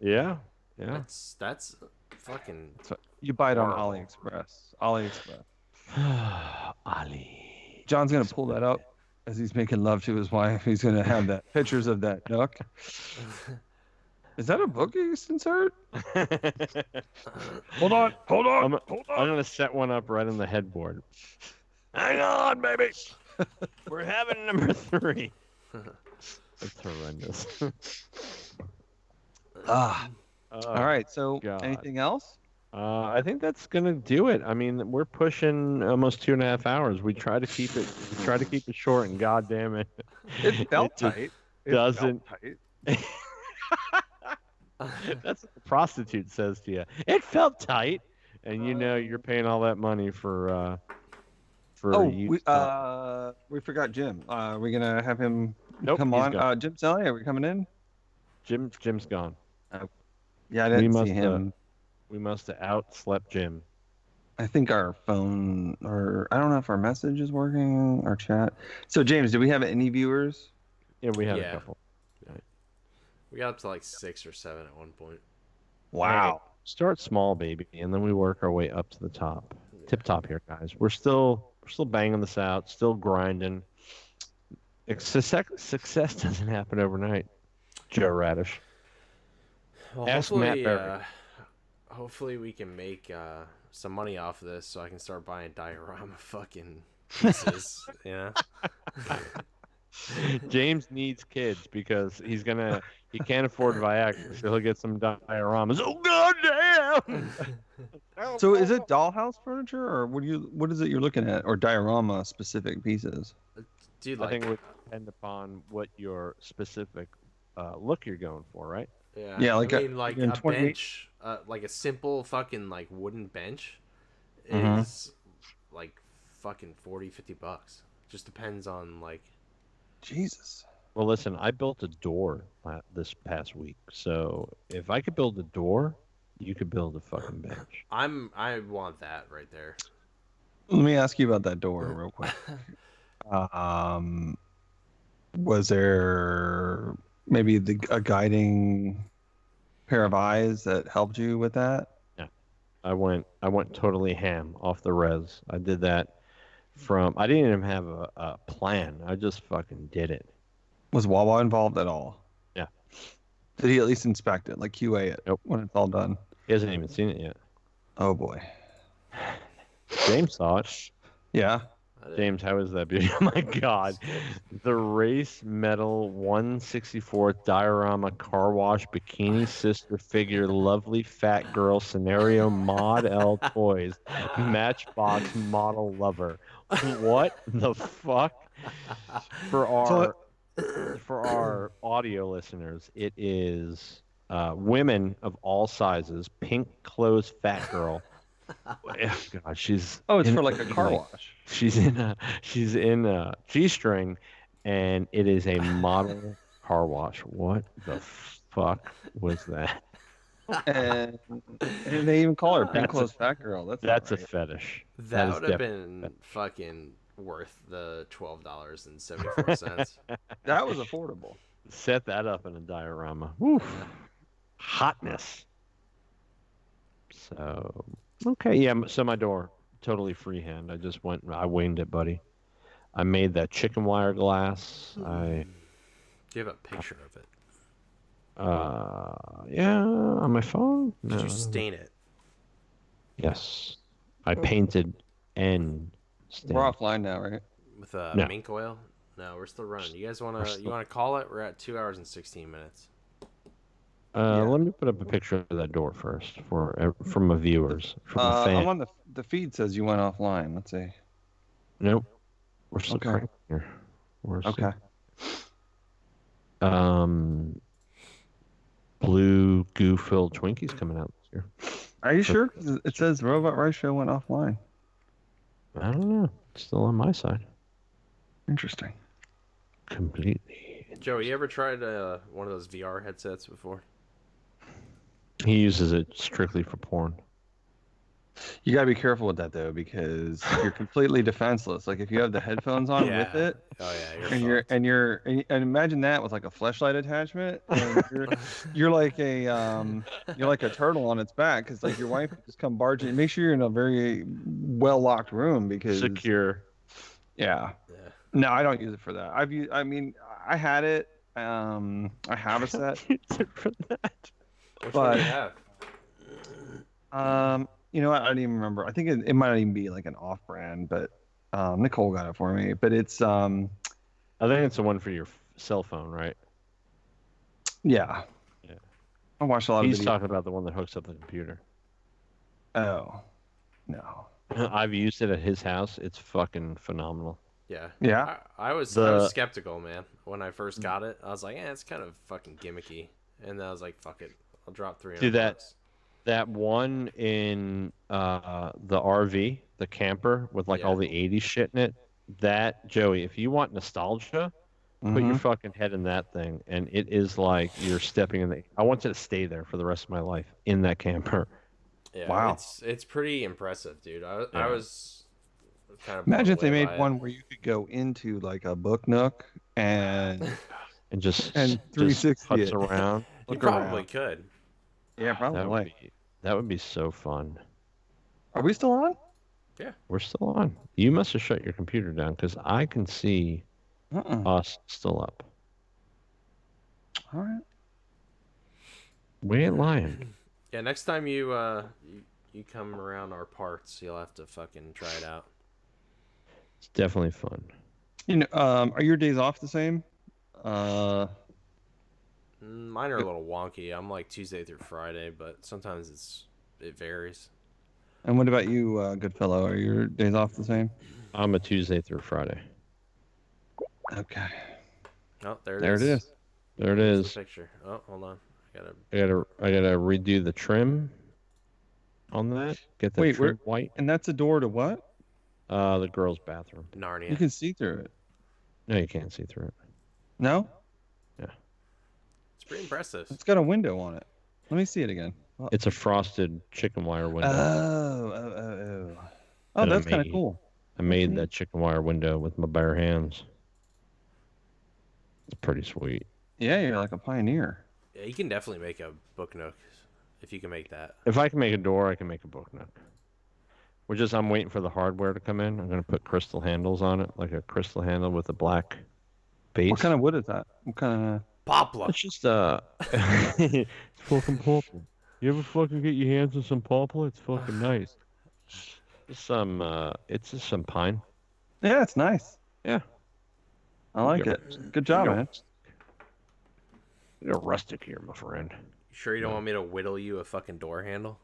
Yeah. That's fucking. You buy it on Horrible. AliExpress. Ali. John's gonna pull that up as he's making love to his wife. He's gonna have that pictures of that nook. Is that a bookies insert? Hold on. I'm gonna set one up right on the headboard. Hang on, baby. We're having number 3. That's horrendous. All right. So, God. anything else? I think that's gonna do it. I mean, we're pushing almost 2.5 hours. We try to keep it short, and goddamn it, It felt just tight. doesn't- Tight. That's what the prostitute says to you. It felt tight, and you know you're paying all that money for Oh, you. we forgot Jim. Are we gonna have him Nope, come he's on? gone. Jim Selly, are we coming in? Jim's gone. Yeah, I We didn't must see him. We must have outslept Jim. I think our phone, or I don't know if our message is working, our chat. So James, do we have any viewers? Yeah, we had Yeah. a couple. We got up to like 6 or 7 at one point. Wow. Start small, baby, and then we work our way up to the top. Tip top here, guys. We're still banging this out, still grinding. Success doesn't happen overnight. Joe Radish. Well, Ask Matt hopefully, Berry. hopefully we can make some money off of this, so I can start buying diorama fucking pieces. You know. James needs kids because he can't afford Viagra, so he'll get some dioramas. Oh goddamn! So is it dollhouse furniture, or what is it you're looking at, or diorama specific pieces? Dude, I like, think it would depend upon what your specific look you're going for, right? Yeah, like I a- mean, like in a 28 bench, like a simple fucking like wooden bench, Mhm. is like fucking $40-$50. Just depends on like. Jesus. Well, listen, I built a door this past week, so if I could build a door, you could build a fucking bench. I want that right there. Let me ask you about that door real quick. Was there maybe a guiding pair of eyes that helped you with that? I went totally ham off the res. I did that I didn't even have a plan. I just fucking did it. Was Wawa involved at all? Yeah. Did he at least inspect it, like QA it Nope. when it's all done? He hasn't even seen it yet. Oh boy. James saw it. Yeah. James, how is that beauty? Oh my god. The Race Metal 164th Diorama Car Wash Bikini Sister Figure Lovely Fat Girl Scenario Mod L Toys Matchbox Model Lover. What the fuck? For our audio listeners, it is women of all sizes, pink clothes fat girl. God, she's Oh, it's in- for like a car wash. She's in a G-string, and it is a model car wash. What the fuck was that? And they even call her pink That's a- clothes fat girl. That's a right. fetish. That is would have definitely- been fucking worth the $12.74. That was affordable. Set that up in a diorama. Woo. Hotness. So okay, yeah. So my door totally freehand. I just went. I winged it, buddy. I made that chicken wire glass. I Do you have a picture of it? yeah, on my phone. Did No. you stain it? Yes, I painted and stained. We're offline now, right? With No. mink oil? No, we're still running. You guys wanna call it? We're at 2 hours and 16 minutes. Yeah. Let me put up a picture of that door first from my viewers, from a fan. I'm on the feed says you went offline. Let's see. Nope, we're still Okay. cranking here. We're still- Okay. Blue goo-filled Twinkies coming out this year. Are you sure? 'Cause it says Robot Rice Show went offline. I don't know. It's still on my side. Interesting. Completely. Joe, you ever tried one of those VR headsets before? He uses it strictly for porn. You gotta be careful with that though, because you're completely defenseless. Like if you have the headphones on with it, Oh yeah, and and imagine that with like a fleshlight attachment, and you're like a turtle on its back, because like your wife would just come barging. Make sure you're in a very well locked room, because Secure. yeah. Yeah. No, I don't use it for that. I mean, I had it. I have a set. for that. Which one But- do you have? You know what? I don't even remember. I think it might not even be like an off-brand, but Nicole got it for me. But it's I think it's the one for your cell phone, right? yeah. Yeah. I watched a lot He's of videos. talking about the one that hooks up the computer. Oh, no. I've used it at his house. It's fucking phenomenal. Yeah. Yeah. I was skeptical, man. When I first got it, I was like, it's kind of fucking gimmicky. And then I was like, fuck it. I'll drop 300. Dude, bucks. that one in the RV, the camper with like all Yeah. the 80s shit in it. That, Joey, if you want nostalgia, put your Mhm. fucking head in that thing, and it is like you're stepping in the. I want to stay there for the rest of my life in that camper. Yeah, Wow. it's pretty impressive, dude. I Yeah. was kind of blown Imagine if they away made by it. one where you could go into like a book nook and And just And just 360 putz it. around. You Look probably around. could. yeah, That would probably. be so fun. Are we still on? We're still on. You must have shut your computer down because I can see us still up. All right. We ain't lying. Yeah, next time you come around our parts, you'll have to fucking try it out. It's definitely fun. You know, are your days off the same? Mine are a little wonky. I'm like Tuesday through Friday, but sometimes it varies. And what about you, Goodfellow? Are your days off the same? I'm a Tuesday through Friday. Okay. Oh, there There it is. There it There's is. the picture. Oh, hold on. I gotta. I gotta redo the trim on that. Get the Wait, trim white. And that's a door to what? The girls' bathroom. Narnia. You can see through it. No, you can't see through it. No? It's pretty impressive. It's got a window on it. Let me see it again. Oh, It's a frosted chicken wire window. oh. Oh, That I that's kind of made. cool. I made that chicken wire window with my bare hands. It's pretty sweet. Yeah, you're like a pioneer. Yeah, you can definitely make a book nook if you can make that. If I can make a door, I can make a book nook. I'm waiting for the hardware to come in. I'm gonna put crystal handles on it, like a crystal handle with a black base. What kind of wood is that? What kind of? Poplar. It's just it's fucking poplar. You ever fucking get your hands on some poplar? It's fucking nice. It's just some pine. Yeah, it's nice. Yeah. I like Yeah. it. Good job, man. You're rustic here, my friend. You sure you don't want me to whittle you a fucking door handle?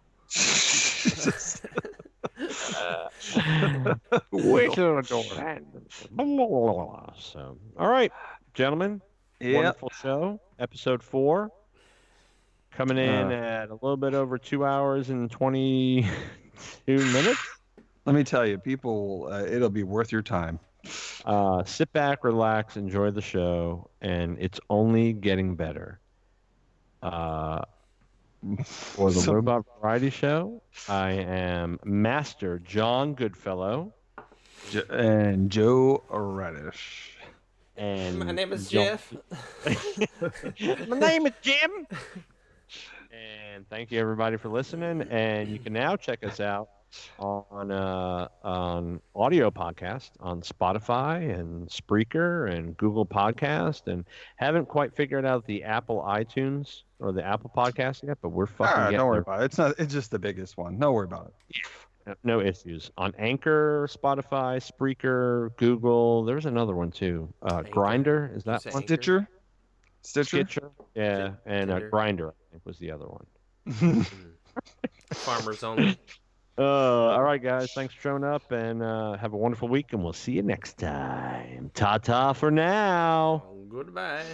Wait till the door handle. So, all right, gentlemen. Yeah. Wonderful show. Episode 4. Coming in at a little bit over 2 hours and 22 minutes. Let me tell you, people, it'll be worth your time. Sit back, relax, enjoy the show, and it's only getting better. For the Robot Variety Show, I am Master John Goodfellow. And Joe Radish. And My name is John- Jeff. My name is Jim. And thank you everybody for listening. And you can now check us out on audio podcast on Spotify and Spreaker and Google Podcast. And haven't quite figured out the Apple iTunes or the Apple Podcast yet, but we're fucking getting Don't worry there. about it. It's not. It's just the biggest one. Don't worry about it. No issues on Anchor, Spotify, Spreaker, Google. There's another one too. Grinder, is that say one? Anchor? Stitcher. Stitcher, yeah, and Tinder. Grinder, I think was the other one. Farmers only. All right, guys, thanks for showing up, and have a wonderful week, and we'll see you next time. Ta ta for now. Goodbye.